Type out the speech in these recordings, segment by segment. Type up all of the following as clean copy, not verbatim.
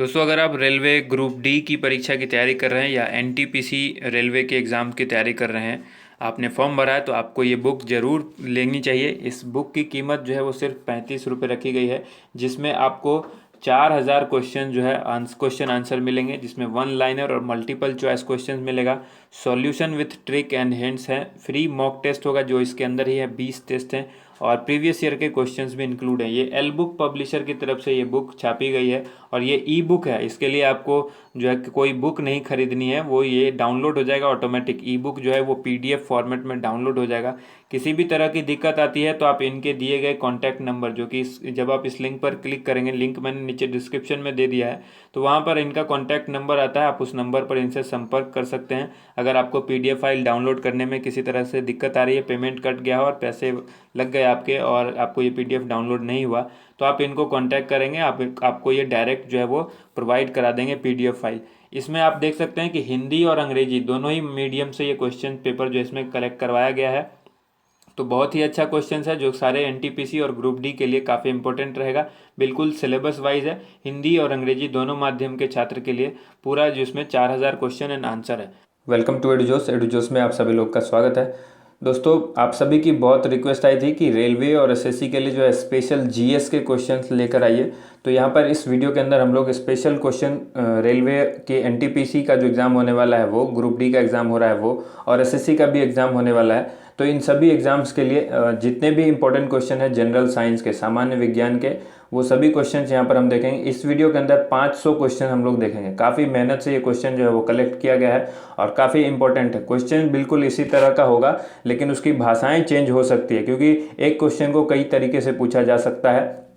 दोस्तों, अगर आप रेलवे ग्रुप डी की परीक्षा की तैयारी कर रहे हैं या एनटीपीसी रेलवे के एग्ज़ाम की तैयारी कर रहे हैं, आपने फॉर्म भरा है तो आपको ये बुक ज़रूर लेनी चाहिए। इस बुक की कीमत जो है वो सिर्फ 35 रुपये रखी गई है, जिसमें आपको 4000 क्वेश्चन जो है क्वेश्चन आंसर मिलेंगे, जिसमें वन लाइनर और मल्टीपल चॉइस क्वेश्चन मिलेगा। Solution with trick and hints है। फ्री मॉक टेस्ट होगा जो इसके अंदर ही है, 20 टेस्ट हैं और प्रीवियस ईयर के क्वेश्चंस भी इंक्लूड हैं। ये एल बुक पब्लिशर की तरफ से ये बुक छापी गई है और ये ई बुक है। इसके लिए आपको जो है कोई बुक नहीं खरीदनी है, वो ये डाउनलोड हो जाएगा ऑटोमेटिक। ई बुक जो है वो पीडीएफ फॉर्मेट में डाउनलोड हो जाएगा। किसी भी तरह की दिक्कत आती है तो आप इनके दिए गए कॉन्टैक्ट नंबर, जो कि जब आप इस लिंक पर क्लिक करेंगे, लिंक मैंने नीचे डिस्क्रिप्शन में दे दिया है, तो वहाँ पर इनका कॉन्टैक्ट नंबर आता है। आप उस नंबर पर इनसे संपर्क कर सकते हैं। अगर आपको पीडीएफ फाइल डाउनलोड करने में किसी तरह से दिक्कत आ रही है, पेमेंट कट गया हो और पैसे लग गए आपके और आपको ये पीडीएफ डाउनलोड नहीं हुआ, तो आप इनको कांटेक्ट करेंगे, आपको ये डायरेक्ट जो है वो प्रोवाइड करा देंगे पीडीएफ फाइल। इसमें आप देख सकते हैं कि हिंदी और अंग्रेजी दोनों ही मीडियम से ये क्वेश्चन पेपर जो इसमें कलेक्ट करवाया गया है। तो बहुत ही अच्छा क्वेश्चन है जो सारे एनटीपीसी और ग्रुप डी के लिए काफ़ी इंपॉर्टेंट रहेगा। बिल्कुल सिलेबस वाइज है, हिंदी और अंग्रेजी दोनों माध्यम के छात्र के लिए पूरा, जिसमें 4000 क्वेश्चन एंड आंसर है। वेलकम टू एडुजोस में आप सभी लोग का स्वागत है। दोस्तों, आप सभी की बहुत रिक्वेस्ट आई थी कि रेलवे और एसएससी के लिए जो है स्पेशल जीएस के क्वेश्चंस लेकर आइए। तो यहाँ पर इस वीडियो के अंदर हम लोग स्पेशल क्वेश्चन रेलवे के एनटीपीसी का जो एग्ज़ाम होने वाला है वो, ग्रुप डी का एग्ज़ाम हो रहा है वो, और एसएससी का भी एग्ज़ाम होने वाला है। तो इन सभी एग्ज़ाम्स के लिए जितने भी इंपॉर्टेंट क्वेश्चन है जनरल साइंस के, सामान्य विज्ञान के, वो सभी क्वेश्चंस यहाँ पर हम देखेंगे। इस वीडियो के अंदर 500 क्वेश्चन हम लोग देखेंगे। काफ़ी मेहनत से ये क्वेश्चन जो है वो कलेक्ट किया गया है और काफ़ी इंपॉर्टेंट है। क्वेश्चन बिल्कुल इसी तरह का होगा, लेकिन उसकी भाषाएं चेंज हो सकती है, क्योंकि एक क्वेश्चन को कई तरीके से पूछा जा सकता है।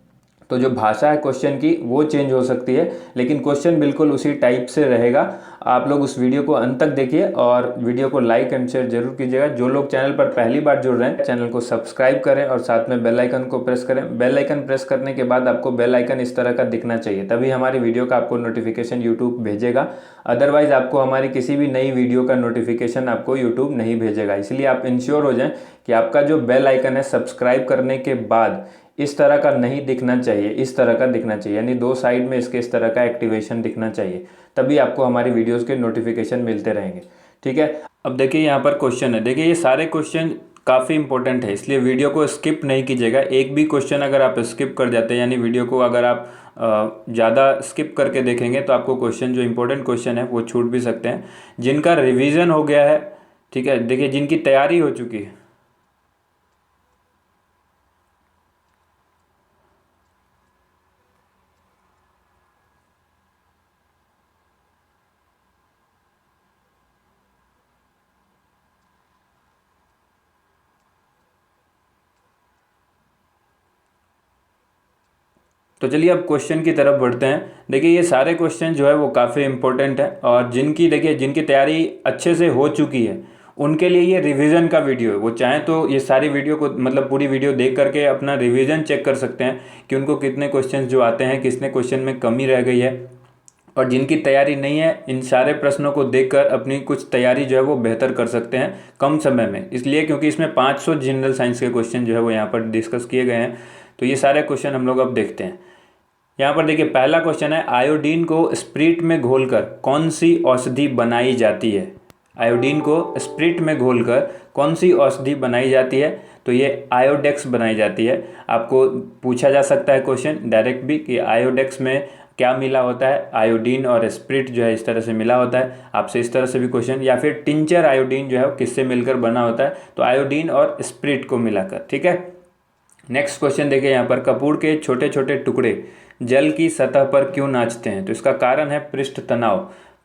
तो जो भाषा है क्वेश्चन की वो चेंज हो सकती है, लेकिन क्वेश्चन बिल्कुल उसी टाइप से रहेगा। आप लोग उस वीडियो को अंत तक देखिए और वीडियो को लाइक एंड शेयर जरूर कीजिएगा। जो लोग चैनल पर पहली बार जुड़ रहे हैं, चैनल को सब्सक्राइब करें और साथ में बेल आइकन को प्रेस करें। बेल आइकन प्रेस करने के बाद आपको बेल आइकन इस तरह का दिखना चाहिए, तभी हमारी वीडियो का आपको नोटिफिकेशन यूट्यूब भेजेगा। अदरवाइज आपको हमारी किसी भी नई वीडियो का नोटिफिकेशन आपको यूट्यूब नहीं भेजेगा। इसलिए आप इंश्योर हो जाएं कि आपका जो बेल आइकन है सब्सक्राइब करने के बाद इस तरह का नहीं दिखना चाहिए, इस तरह का दिखना चाहिए, यानी दो साइड में इसके इस तरह का एक्टिवेशन दिखना चाहिए, तभी आपको हमारी वीडियोस के नोटिफिकेशन मिलते रहेंगे। ठीक है, अब देखिए यहाँ पर क्वेश्चन है। देखिए ये सारे क्वेश्चन काफ़ी इंपॉर्टेंट है, इसलिए वीडियो को स्किप नहीं कीजिएगा। एक भी क्वेश्चन अगर आप स्किप कर जाते हैं, यानी वीडियो को अगर आप ज़्यादा स्किप करके देखेंगे, तो आपको क्वेश्चन जो इंपॉर्टेंट क्वेश्चन है वो छूट भी सकते हैं। जिनका रिविज़न हो गया है, ठीक है, देखिए जिनकी तैयारी हो चुकी है, तो चलिए अब क्वेश्चन की तरफ बढ़ते हैं। देखिए ये सारे क्वेश्चन जो है वो काफ़ी इंपॉर्टेंट है और जिनकी तैयारी अच्छे से हो चुकी है उनके लिए ये रिवीजन का वीडियो है। वो चाहें तो ये सारी वीडियो को, मतलब पूरी वीडियो देख करके अपना रिवीजन चेक कर सकते हैं कि उनको कितने क्वेश्चन जो आते हैं, कितने क्वेश्चन में कमी रह गई है। और जिनकी तैयारी नहीं है, इन सारे प्रश्नों को देखकर अपनी कुछ तैयारी जो है वो बेहतर कर सकते हैं कम समय में। इसलिए क्योंकि इसमें 500 जनरल साइंस के क्वेश्चन जो है वो यहाँ पर डिस्कस किए गए हैं। तो ये सारे क्वेश्चन हम लोग अब देखते हैं। यहाँ पर देखिए पहला क्वेश्चन है, आयोडीन को स्प्रिट में घोलकर कौन सी औषधि बनाई जाती है। आयोडीन को स्प्रिट में घोलकर कौन सी औषधि बनाई जाती है, तो ये आयोडेक्स बनाई जाती है। आपको पूछा जा सकता है क्वेश्चन डायरेक्ट भी कि आयोडेक्स में क्या मिला होता है। आयोडीन और स्प्रिट जो है इस तरह से मिला होता है, आपसे इस तरह से भी क्वेश्चन, या फिर टिंचर आयोडीन जो है वो किससे मिलकर बना होता है, तो आयोडीन और स्प्रिट को मिलाकर। ठीक है, नेक्स्ट क्वेश्चन देखिए यहाँ पर, कपूर के छोटे छोटे टुकड़े जल की सतह पर क्यों नाचते हैं, तो इसका कारण है पृष्ठ तनाव।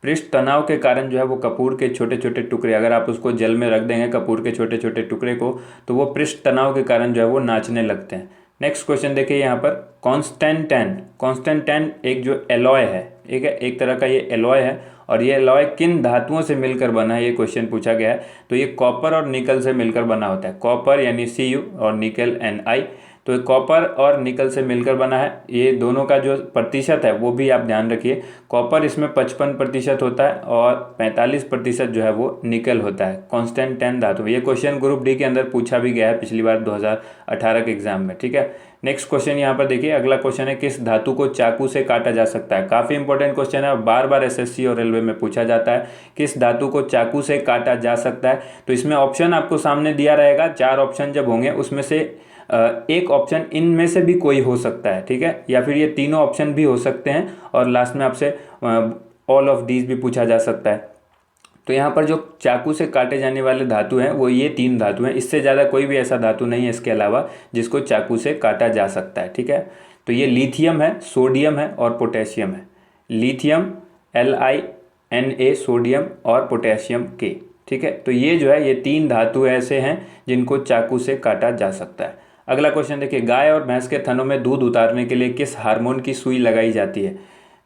पृष्ठ तनाव के कारण जो है वो कपूर के छोटे छोटे टुकड़े, अगर आप उसको जल में रख देंगे कपूर के छोटे छोटे टुकड़े को, तो वो पृष्ठ तनाव के कारण जो है वो नाचने लगते हैं। नेक्स्ट क्वेश्चन देखिए यहाँ पर, कॉन्स्टेंटैन एक जो एलॉय है, एक तरह का ये एलॉय है, और ये एलॉय किन धातुओं से मिलकर बना है, ये क्वेश्चन पूछा गया है। तो ये कॉपर और निकल से मिलकर बना होता है। कॉपर यानी Cu और निकल Ni, तो कॉपर और निकल से मिलकर बना है। ये दोनों का जो प्रतिशत है वो भी आप ध्यान रखिए। कॉपर इसमें 55% होता है और 45% जो है वो निकल होता है। कॉन्स्टेंटैन धातु, ये क्वेश्चन ग्रुप डी के अंदर पूछा भी गया है पिछली बार 2018 के एग्जाम में। ठीक है, नेक्स्ट क्वेश्चन यहाँ पर देखिए, अगला क्वेश्चन है किस धातु को चाकू से काटा जा सकता है। काफ़ी इंपॉर्टेंट क्वेश्चन है, बार बार एसएससी और रेलवे में पूछा जाता है, किस धातु को चाकू से काटा जा सकता है। तो इसमें ऑप्शन आपको सामने दिया रहेगा, 4 ऑप्शन जब होंगे उसमें से एक ऑप्शन इनमें से भी कोई हो सकता है, ठीक है, या फिर ये तीनों ऑप्शन भी हो सकते हैं और लास्ट में आपसे ऑल ऑफ दीज भी पूछा जा सकता है। तो यहाँ पर जो चाकू से काटे जाने वाले धातु हैं वो ये 3 धातु हैं, इससे ज़्यादा कोई भी ऐसा धातु नहीं है इसके अलावा जिसको चाकू से काटा जा सकता है, ठीक है। तो ये लिथियम है, सोडियम है और पोटेशियम है। लिथियम LiNa सोडियम और पोटेशियम K, ठीक है। तो ये जो है ये 3 धातु ऐसे हैं जिनको चाकू से काटा जा सकता है। अगला क्वेश्चन देखिए, गाय और भैंस के थनों में दूध उतारने के लिए किस हार्मोन की सुई लगाई जाती है।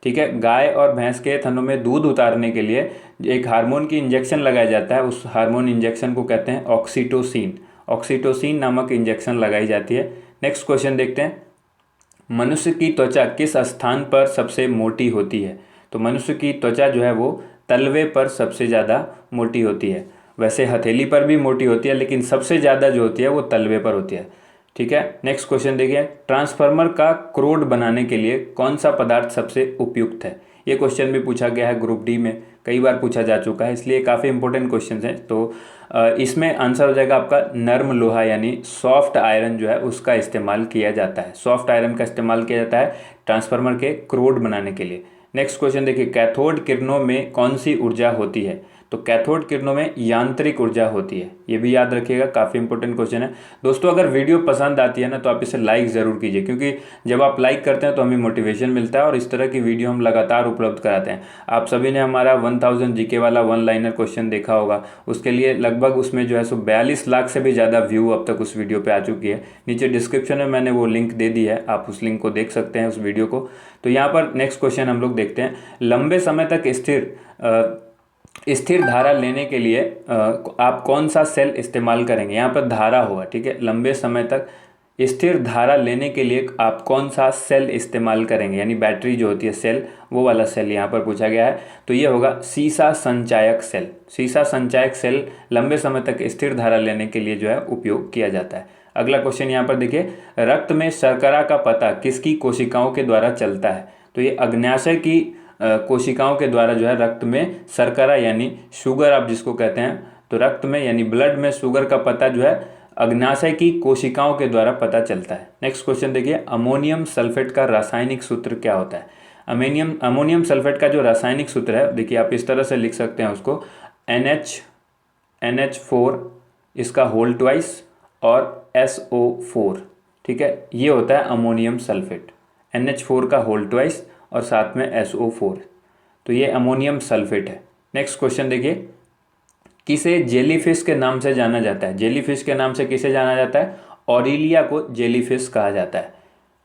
ठीक है, गाय और भैंस के थनों में दूध उतारने के लिए एक हार्मोन की इंजेक्शन लगाया जाता है, उस हार्मोन इंजेक्शन को कहते हैं ऑक्सीटोसिन। ऑक्सीटोसिन नामक इंजेक्शन लगाई जाती है। नेक्स्ट क्वेश्चन देखते हैं, मनुष्य की त्वचा किस स्थान पर सबसे मोटी होती है। तो मनुष्य की त्वचा जो है वो तलवे पर सबसे ज़्यादा मोटी होती है। वैसे हथेली पर भी मोटी होती है लेकिन सबसे ज़्यादा जो होती है वो तलवे पर होती है, ठीक है। नेक्स्ट क्वेश्चन देखिए, ट्रांसफार्मर का क्रोड बनाने के लिए कौन सा पदार्थ सबसे उपयुक्त है। ये क्वेश्चन भी पूछा गया है, ग्रुप डी में कई बार पूछा जा चुका है, इसलिए काफ़ी इंपॉर्टेंट क्वेश्चन है। तो इसमें आंसर हो जाएगा आपका नर्म लोहा यानी सॉफ्ट आयरन जो है उसका इस्तेमाल किया जाता है। सॉफ्ट आयरन का इस्तेमाल किया जाता है ट्रांसफार्मर के क्रोड बनाने के लिए। नेक्स्ट क्वेश्चन देखिए, कैथोड किरणों में कौन सी ऊर्जा होती है। तो कैथोड किरणों में यांत्रिक ऊर्जा होती है, ये भी याद रखिएगा, काफ़ी इंपॉर्टेंट क्वेश्चन है। दोस्तों अगर वीडियो पसंद आती है ना तो आप इसे लाइक ज़रूर कीजिए, क्योंकि जब आप लाइक करते हैं तो हमें मोटिवेशन मिलता है और इस तरह की वीडियो हम लगातार उपलब्ध कराते हैं। आप सभी ने हमारा 1000 जीके वाला 1 लाइनर क्वेश्चन देखा होगा, उसके लिए लगभग उसमें जो है सो 42 लाख से भी ज़्यादा व्यू अब तक उस वीडियो पर आ चुकी है। नीचे डिस्क्रिप्शन में मैंने वो लिंक दे दी है, आप उस लिंक को देख सकते हैं, उस वीडियो को। तो यहाँ पर नेक्स्ट क्वेश्चन हम लोग देखते हैं, लंबे समय तक स्थिर धारा लेने के लिए आप कौन सा सेल इस्तेमाल करेंगे। यहाँ पर धारा होगा, ठीक है, लंबे समय तक स्थिर धारा लेने के लिए आप कौन सा सेल इस्तेमाल करेंगे, यानी बैटरी जो होती है सेल, वो वाला सेल यहाँ पर पूछा गया है। तो ये होगा सीसा संचायक सेल। सीसा संचायक सेल लंबे समय तक स्थिर धारा लेने के लिए जो है उपयोग किया जाता है। अगला क्वेश्चन यहाँ पर देखिए, रक्त में शर्करा का पता किसकी कोशिकाओं के द्वारा चलता है। तो ये अग्न्याशय की कोशिकाओं के द्वारा जो है रक्त में शर्करा यानी शुगर आप जिसको कहते हैं, तो रक्त में यानी ब्लड में शुगर का पता जो है अग्न्याशय की कोशिकाओं के द्वारा पता चलता है। नेक्स्ट क्वेश्चन देखिए, अमोनियम सल्फेट का रासायनिक सूत्र क्या होता है। अमोनियम सल्फेट का जो रासायनिक सूत्र है, देखिए आप इस तरह से लिख सकते हैं उसको, NH4 इसका होल ट्वाइस और SO4, ठीक है, ये होता है अमोनियम सल्फेट। NH4 का होल ट्वाइस और साथ में SO4, तो ये अमोनियम सल्फेट है। नेक्स्ट क्वेश्चन देखिए, किसे जेलीफिश के नाम से जाना जाता है। जेलीफिश के नाम से किसे जाना जाता है, ऑरिलिया को जेलीफिश कहा जाता है।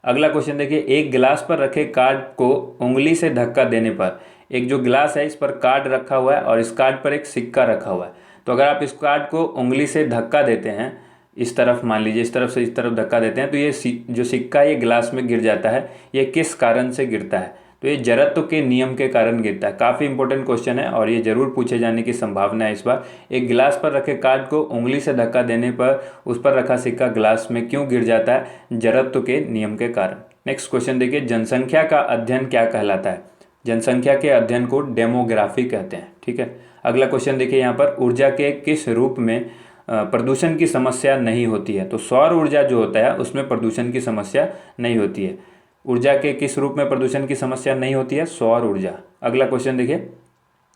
अगला क्वेश्चन देखिए, एक गिलास पर रखे कार्ड को उंगली से धक्का देने पर, एक जो गिलास है इस पर कार्ड रखा हुआ है और इस कार्ड पर एक सिक्का रखा हुआ है, तो अगर आप इस कार्ड को उंगली से धक्का देते हैं, इस तरफ मान लीजिए, इस तरफ से इस तरफ धक्का देते हैं, तो ये जो सिक्का ये गिलास में गिर जाता है। ये किस कारण से गिरता है। तो ये जड़त्व के नियम के कारण गिरता है। काफ़ी इंपॉर्टेंट क्वेश्चन है और ये जरूर पूछे जाने की संभावना है इस बार। एक गिलास पर रखे कार्ड को उंगली से धक्का देने पर उस पर रखा सिक्का गिलास में क्यों गिर जाता है, जड़त्व के नियम के कारण। नेक्स्ट क्वेश्चन देखिए, जनसंख्या का अध्ययन क्या कहलाता है। जनसंख्या के अध्ययन को डेमोग्राफी कहते हैं, ठीक है। अगला क्वेश्चन देखिए, यहाँ पर ऊर्जा के किस रूप में प्रदूषण की समस्या नहीं होती है। तो सौर ऊर्जा जो होता है उसमें प्रदूषण की समस्या नहीं होती है। ऊर्जा के किस रूप में प्रदूषण की समस्या नहीं होती है, सौर ऊर्जा। अगला क्वेश्चन देखिए,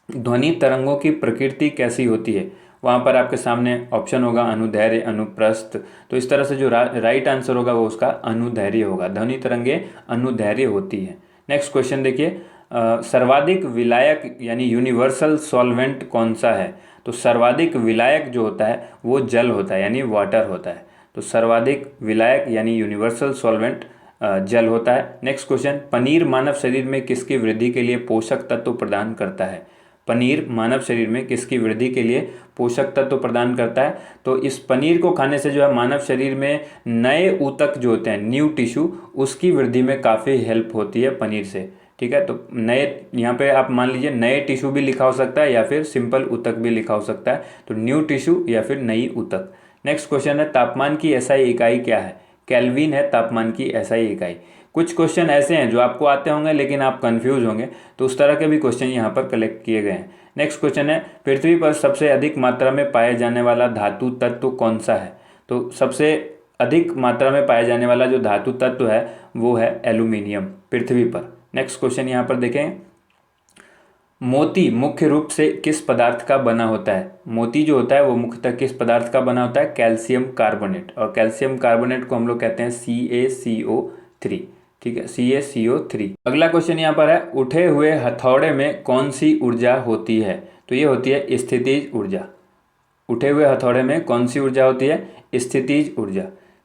ध्वनि तरंगों की प्रकृति कैसी होती है। वहाँ पर आपके सामने ऑप्शन होगा अनुदैर्घ्य, अनुप्रस्थ। तो इस तरह से जो राइट आंसर होगा वो उसका अनुदैर्घ्य होगा। ध्वनि तरंगे अनुदैर्घ्य होती है। नेक्स्ट क्वेश्चन देखिए, सर्वाधिक विलायक यानी यूनिवर्सल सॉल्वेंट कौन सा है। तो सर्वाधिक विलायक जो होता है वो जल होता है यानी वाटर होता है। तो सर्वाधिक विलायक यानी यूनिवर्सल सॉल्वेंट जल होता है। नेक्स्ट क्वेश्चन, पनीर मानव शरीर में किसकी वृद्धि के लिए पोषक तत्व प्रदान करता है। पनीर मानव शरीर में किसकी वृद्धि के लिए पोषक तत्व प्रदान करता है। तो इस पनीर को खाने से जो है मानव शरीर में नए ऊतक जो होते हैं, न्यू टिश्यू, उसकी वृद्धि में काफ़ी हेल्प होती है पनीर से, ठीक है। तो नए, यहाँ पे आप मान लीजिए नए टिश्यू भी लिखा हो सकता है या फिर सिंपल ऊतक भी लिखा हो सकता है। तो न्यू टिश्यू या फिर नई ऊतक। नेक्स्ट क्वेश्चन है, तापमान की एसआई इकाई क्या है। केल्विन है तापमान की SI इकाई। कुछ क्वेश्चन ऐसे हैं जो आपको आते होंगे लेकिन आप कंफ्यूज होंगे, तो उस तरह के भी क्वेश्चन यहाँ पर कलेक्ट किए गए हैं। नेक्स्ट क्वेश्चन है, पृथ्वी पर सबसे अधिक मात्रा में पाए जाने वाला धातु तत्व कौन सा है? तो सबसे अधिक मात्रा में पाया जाने वाला जो धातु तत्व है वो है एल्यूमिनियम पृथ्वी पर। नेक्स्ट क्वेश्चन यहाँ पर देखें, मोती मुख्य रूप से किस पदार्थ का बना होता है? मोती जो होता है वो मुख्यतः किस पदार्थ का बना होता है? कैल्शियम कार्बोनेट, और कैल्शियम कार्बोनेट को हम लोग कहते हैं CaCO3। ठीक है, CaCO3। अगला क्वेश्चन यहाँ पर है, उठे हुए हथौड़े में कौन सी ऊर्जा होती है? तो ये होती है स्थितिज ऊर्जा। उठे हुए हथौड़े में कौन सी ऊर्जा होती है? स्थितिज ऊर्जा।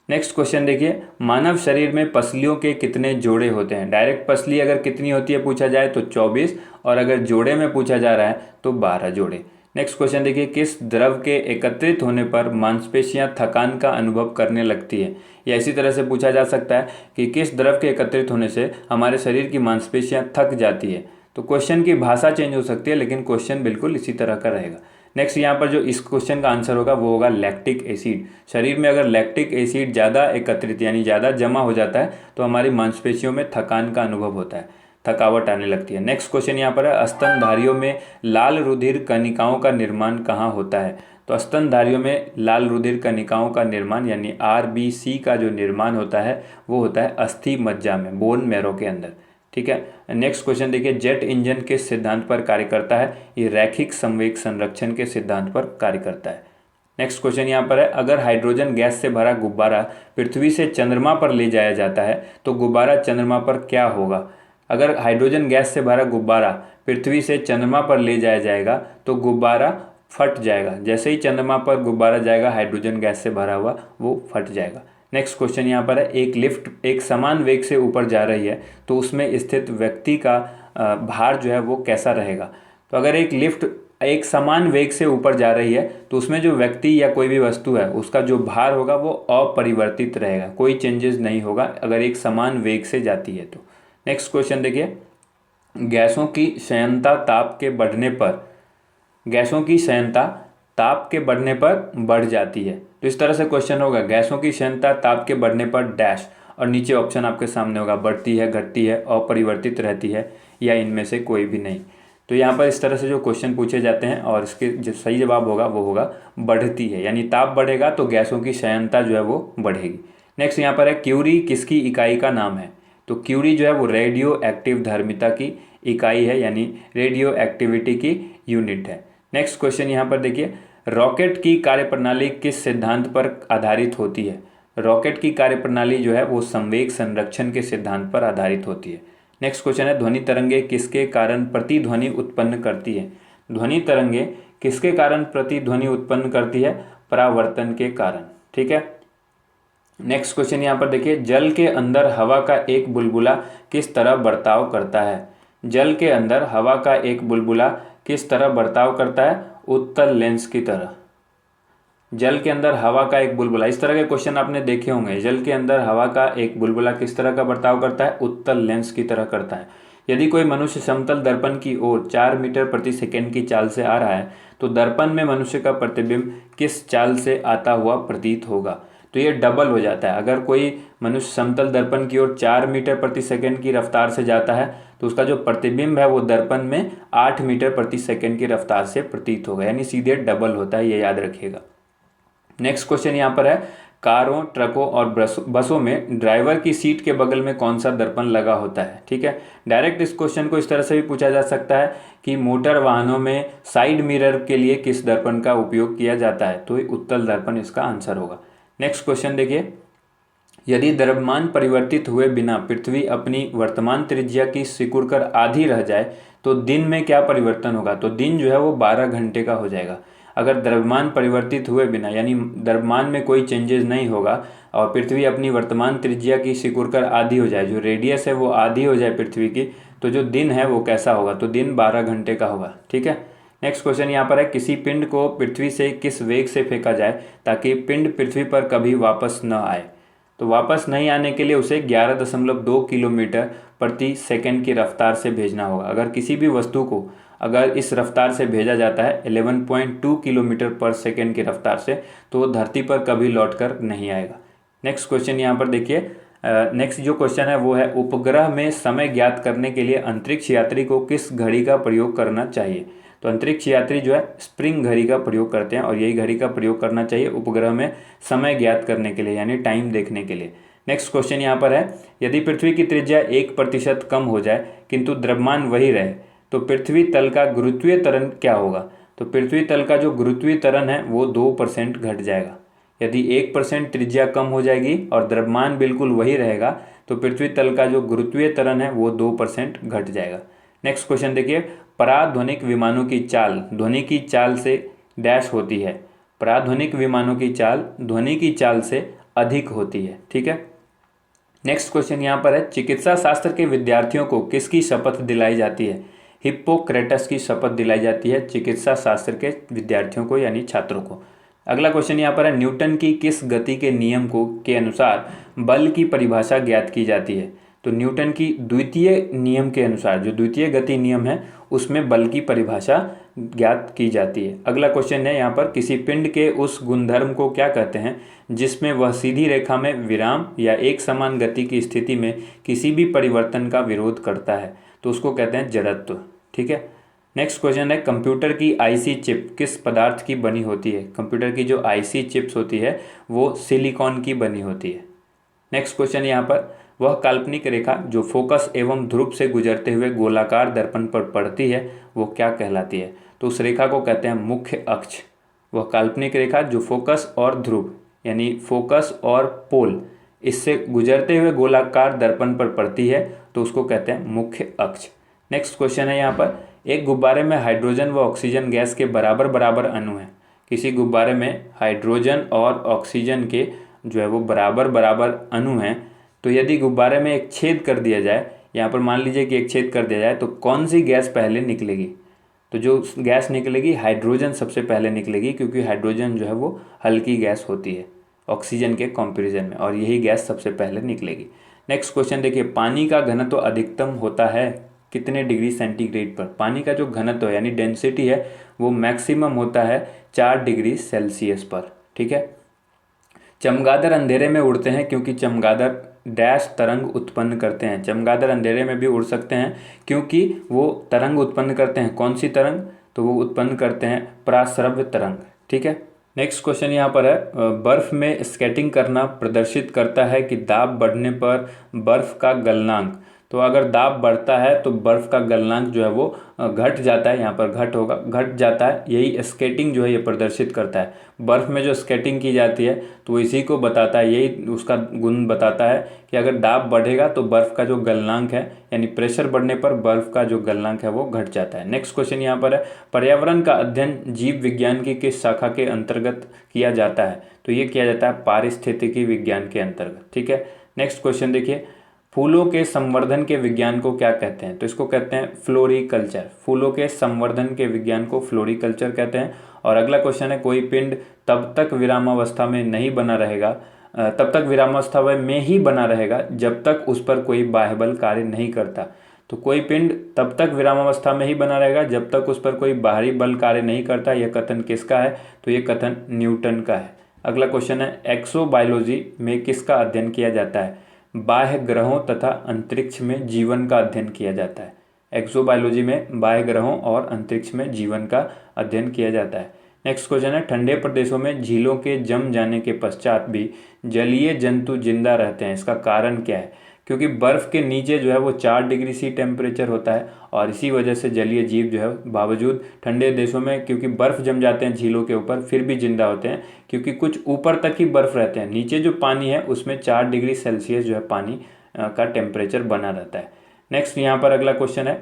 नेक्स्ट क्वेश्चन देखिए, मानव शरीर में पसलियों के कितने जोड़े होते हैं? डायरेक्ट पसली अगर कितनी होती है पूछा जाए तो 24, और अगर जोड़े में पूछा जा रहा है तो 12 जोड़े। नेक्स्ट क्वेश्चन देखिए, किस द्रव के एकत्रित होने पर मांसपेशियां थकान का अनुभव करने लगती है? या इसी तरह से पूछा जा सकता है कि किस द्रव के एकत्रित होने से हमारे शरीर की मांसपेशियां थक जाती है? तो क्वेश्चन की भाषा चेंज हो सकती है लेकिन क्वेश्चन बिल्कुल इसी तरह का रहेगा। नेक्स्ट यहाँ पर जो इस क्वेश्चन का आंसर होगा वो होगा लैक्टिक एसिड। शरीर में अगर लैक्टिक एसिड ज़्यादा एकत्रित यानी ज़्यादा जमा हो जाता है तो हमारी मांसपेशियों में थकान का अनुभव होता है, थकावट आने लगती है। नेक्स्ट क्वेश्चन यहाँ पर है, स्तनधारियों में लाल रुधिर कणिकाओं का निर्माण कहाँ होता है? तो स्तनधारियों में लाल रुधिर कणिकाओं का निर्माण यानी RBC का जो निर्माण होता है वो होता है अस्थि मज्जा में, बोन मैरो के अंदर। ठीक है। नेक्स्ट क्वेश्चन देखिए, जेट इंजन किस सिद्धांत पर कार्य करता है? ये रैखिक संवेग संरक्षण के सिद्धांत पर कार्य करता है। नेक्स्ट क्वेश्चन यहाँ पर है, अगर हाइड्रोजन गैस से भरा गुब्बारा पृथ्वी से चंद्रमा पर ले जाया जाता है तो गुब्बारा चंद्रमा पर क्या होगा? अगर हाइड्रोजन गैस से भरा गुब्बारा पृथ्वी से चंद्रमा पर ले जाया जाएगा तो गुब्बारा फट जाएगा। जैसे ही चंद्रमा पर गुब्बारा जाएगा हाइड्रोजन गैस से भरा हुआ, वो फट जाएगा। नेक्स्ट क्वेश्चन यहाँ पर है, एक लिफ्ट एक समान वेग से ऊपर जा रही है तो उसमें स्थित व्यक्ति का भार जो है वो कैसा रहेगा? तो अगर एक लिफ्ट एक समान वेग से ऊपर जा रही है तो उसमें जो व्यक्ति या कोई भी वस्तु है उसका जो भार होगा वो अपरिवर्तित रहेगा, कोई चेंजेस नहीं होगा अगर एक समान वेग से जाती है तो। नेक्स्ट क्वेश्चन देखिए, गैसों की क्षयणता ताप के बढ़ने पर बढ़ जाती है। तो इस तरह से क्वेश्चन होगा, गैसों की क्षयणता ताप के बढ़ने पर डैश, और नीचे ऑप्शन आपके सामने होगा, बढ़ती है, घटती है, अपरिवर्तित रहती है, या इनमें से कोई भी नहीं। तो यहाँ पर इस तरह से जो क्वेश्चन पूछे जाते हैं और इसके जो सही जवाब होगा वो होगा बढ़ती है, यानी ताप बढ़ेगा तो गैसों की क्षयणता जो है वो बढ़ेगी। नेक्स्ट यहाँ पर है, क्यूरी किसकी इकाई का नाम है? तो क्यूरी जो है वो रेडियो एक्टिव धर्मिता की इकाई है, यानी रेडियो एक्टिविटी की यूनिट है। नेक्स्ट क्वेश्चन यहाँ पर देखिए, रॉकेट की कार्यप्रणाली किस सिद्धांत पर आधारित होती है? रॉकेट की कार्यप्रणाली जो है वो संवेग संरक्षण के सिद्धांत पर आधारित होती है। नेक्स्ट क्वेश्चन है, ध्वनि तरंगे किसके कारण प्रतिध्वनि उत्पन्न करती है? ध्वनि तरंगे किसके कारण प्रतिध्वनि उत्पन्न करती है? परावर्तन के कारण। ठीक है। नेक्स्ट क्वेश्चन यहाँ पर देखिए, जल के अंदर हवा का एक बुलबुला किस तरह बर्ताव करता है? जल के अंदर हवा का एक बुलबुला किस तरह बर्ताव करता है? उत्तल लेंस की तरह। जल के अंदर हवा का एक बुलबुला, इस तरह के क्वेश्चन आपने देखे होंगे। जल के अंदर हवा का एक बुलबुला किस तरह का बर्ताव करता है? उत्तल लेंस की तरह करता है। यदि कोई मनुष्य समतल दर्पण की ओर 4 मीटर प्रति सेकंड की चाल से आ रहा है तो दर्पण में मनुष्य का प्रतिबिंब किस चाल से आता हुआ प्रतीत होगा? तो ये डबल हो जाता है। अगर कोई मनुष्य समतल दर्पण की ओर 4 मीटर प्रति सेकंड की रफ्तार से जाता है तो उसका जो प्रतिबिंब है वो दर्पण में 8 मीटर प्रति सेकंड की रफ्तार से प्रतीत होगा, यानी सीधे डबल होता है, ये याद रखिएगा। नेक्स्ट क्वेश्चन यहाँ पर है, कारों, ट्रकों और बसों में ड्राइवर की सीट के बगल में कौन सा दर्पण लगा होता है? ठीक है। डायरेक्ट इस क्वेश्चन को इस तरह से भी पूछा जा सकता है कि मोटर वाहनों में साइड मिरर के लिए किस दर्पण का उपयोग किया जाता है? तो उत्तल दर्पण इसका आंसर होगा। नेक्स्ट क्वेश्चन देखिए, यदि द्रव्यमान परिवर्तित हुए बिना पृथ्वी अपनी वर्तमान त्रिज्या की सिकुड़कर आधी रह जाए तो दिन में क्या परिवर्तन होगा? तो दिन जो है वो 12 घंटे का हो जाएगा। अगर द्रव्यमान परिवर्तित हुए बिना यानी द्रव्यमान में कोई चेंजेस नहीं होगा और पृथ्वी अपनी वर्तमान त्रिज्या की सिकुड़कर आधी हो जाए, जो रेडियस है वो आधी हो जाए पृथ्वी की, तो जो दिन है वो कैसा होगा? तो दिन 12 घंटे का होगा। ठीक है। नेक्स्ट क्वेश्चन यहाँ पर है, किसी पिंड को पृथ्वी से किस वेग से फेंका जाए ताकि पिंड पृथ्वी पर कभी वापस न आए? तो वापस नहीं आने के लिए उसे 11.2 किलोमीटर प्रति सेकंड की रफ्तार से भेजना होगा। अगर किसी भी वस्तु को अगर इस रफ्तार से भेजा जाता है 11.2 किलोमीटर पर सेकंड की रफ्तार से तो वो धरती पर कभी लौटकर नहीं आएगा। नेक्स्ट क्वेश्चन यहाँ पर देखिए, नेक्स्ट जो क्वेश्चन है वो है उपग्रह में समय ज्ञात करने के लिए अंतरिक्ष यात्री को किस घड़ी का प्रयोग करना चाहिए। तो अंतरिक्ष यात्री जो है स्प्रिंग घड़ी का प्रयोग करते हैं और यही घड़ी का प्रयोग करना चाहिए उपग्रह में समय ज्ञात करने के लिए, यानी टाइम देखने के लिए। नेक्स्ट क्वेश्चन यहाँ पर है, यदि पृथ्वी की त्रिज्या 1% कम हो जाए किंतु द्रव्यमान वही रहे तो पृथ्वी तल का गुरुत्वीय त्वरण क्या होगा। तो पृथ्वी तल का जो गुरुत्वीय त्वरण है वो 2% घट जाएगा। यदि 1% त्रिज्या कम हो जाएगी और द्रव्यमान बिल्कुल वही रहेगा तो पृथ्वी तल का जो गुरुत्वीय त्वरण है वो 2% घट जाएगा। नेक्स्ट क्वेश्चन देखिए, पराध्वनिक विमानों की चाल ध्वनि की चाल से डैश होती है। पराध्वनिक विमानों की चाल ध्वनि की चाल से अधिक होती है। ठीक है। नेक्स्ट क्वेश्चन यहाँ पर है, चिकित्सा शास्त्र के विद्यार्थियों को किसकी शपथ दिलाई जाती है। हिप्पोक्रेटस की शपथ दिलाई जाती है चिकित्सा शास्त्र के विद्यार्थियों को, यानी छात्रों को। अगला क्वेश्चन यहाँ पर है, न्यूटन की किस गति के नियम को के अनुसार बल की परिभाषा ज्ञात की जाती है। तो न्यूटन की द्वितीय नियम के अनुसार, जो द्वितीय गति नियम है उसमें बल की परिभाषा ज्ञात की जाती है। अगला क्वेश्चन है यहाँ पर, किसी पिंड के उस गुणधर्म को क्या कहते हैं जिसमें वह सीधी रेखा में विराम या एक समान गति की स्थिति में किसी भी परिवर्तन का विरोध करता है। तो उसको कहते हैं जड़त्व। ठीक है। नेक्स्ट क्वेश्चन है, कंप्यूटर की आईसी चिप किस पदार्थ की बनी होती है। कंप्यूटर की जो आईसी चिप्स होती है वो सिलिकॉन की बनी होती है। नेक्स्ट क्वेश्चन यहाँ पर, वह काल्पनिक रेखा जो फोकस एवं ध्रुव से गुजरते हुए गोलाकार दर्पण पर पड़ती है वो क्या कहलाती है। तो उस रेखा को कहते हैं मुख्य अक्ष। वह काल्पनिक रेखा जो फोकस और ध्रुव यानी फोकस और पोल इससे गुजरते हुए गोलाकार दर्पण पर पड़ती है तो उसको कहते हैं मुख्य अक्ष। नेक्स्ट क्वेश्चन है यहाँ पर, एक गुब्बारे में हाइड्रोजन व ऑक्सीजन गैस के बराबर बराबर अणु हैं। किसी गुब्बारे में हाइड्रोजन और ऑक्सीजन के जो है वो बराबर बराबर अणु हैं, तो यदि गुब्बारे में एक छेद कर दिया जाए, यहाँ पर मान लीजिए कि एक छेद कर दिया जाए, तो कौन सी गैस पहले निकलेगी। तो जो गैस निकलेगी हाइड्रोजन सबसे पहले निकलेगी, क्योंकि हाइड्रोजन जो है वो हल्की गैस होती है ऑक्सीजन के कंपैरिजन में, और यही गैस सबसे पहले निकलेगी। नेक्स्ट क्वेश्चन देखिए, पानी का घनत्व अधिकतम होता है कितने डिग्री सेंटीग्रेड पर। पानी का जो घनत्व यानी डेंसिटी है वो मैक्सिमम होता है 4 डिग्री सेल्सियस पर। ठीक है। चमगादड़ अंधेरे में उड़ते हैं क्योंकि चमगादड़ डैश तरंग उत्पन्न करते हैं। चमगादड़ अंधेरे में भी उड़ सकते हैं क्योंकि वो तरंग उत्पन्न करते हैं। कौन सी तरंग, तो वो उत्पन्न करते हैं पराश्रव्य तरंग। ठीक है। नेक्स्ट क्वेश्चन यहाँ पर है, बर्फ में स्केटिंग करना प्रदर्शित करता है कि दाब बढ़ने पर बर्फ का गलनांक। तो अगर दाब बढ़ता है तो बर्फ का गलनांक जो है वो घट जाता है, यहाँ पर घट होगा, घट जाता है। यही स्केटिंग जो है ये प्रदर्शित करता है। बर्फ में जो स्केटिंग की जाती है तो वो इसी को बताता है, यही उसका गुण बताता है कि अगर दाब बढ़ेगा तो बर्फ का जो गलनांक है यानी प्रेशर बढ़ने पर बर्फ का जो गलनांक है वो घट जाता है। नेक्स्ट क्वेश्चन यहाँ पर है, पर्यावरण का अध्ययन जीव विज्ञान की किस शाखा के अंतर्गत किया जाता है। तो ये किया जाता है पारिस्थितिकी विज्ञान के अंतर्गत। ठीक है। नेक्स्ट क्वेश्चन देखिए, फूलों के संवर्धन के विज्ञान को क्या कहते हैं। तो इसको कहते हैं फ्लोरिकल्चर। फूलों के संवर्धन के विज्ञान को फ्लोरिकल्चर कहते हैं। और अगला क्वेश्चन है, कोई पिंड तब तक विरामावस्था में नहीं बना रहेगा, तब तक विरामावस्था में ही बना रहेगा जब तक उस पर कोई बाह्य बल कार्य नहीं करता। तो कोई पिंड तब तक विरामावस्था में ही बना रहेगा जब तक उस पर कोई बाहरी बल कार्य नहीं करता। यह कथन किसका है, तो ये कथन न्यूटन का है। अगला क्वेश्चन है, एक्सोबायोलॉजी में किसका अध्ययन किया जाता है। बाह्य ग्रहों तथा अंतरिक्ष में जीवन का अध्ययन किया जाता है। एक्सोबायोलॉजी में बाह्य ग्रहों और अंतरिक्ष में जीवन का अध्ययन किया जाता है। नेक्स्ट क्वेश्चन है, ठंडे प्रदेशों में झीलों के जम जाने के पश्चात भी जलीय जंतु जिंदा रहते हैं, इसका कारण क्या है। क्योंकि बर्फ़ के नीचे जो है वो 4 डिग्री सी टेम्परेचर होता है और इसी वजह से जलीय जीव जो है बावजूद ठंडे देशों में, क्योंकि बर्फ़ जम जाते हैं झीलों के ऊपर, फिर भी जिंदा होते हैं, क्योंकि कुछ ऊपर तक ही बर्फ़ रहते हैं। नीचे जो पानी है उसमें 4 डिग्री सेल्सियस जो है पानी का टेम्परेचर बना रहता है। नेक्स्ट यहाँ पर अगला क्वेश्चन है,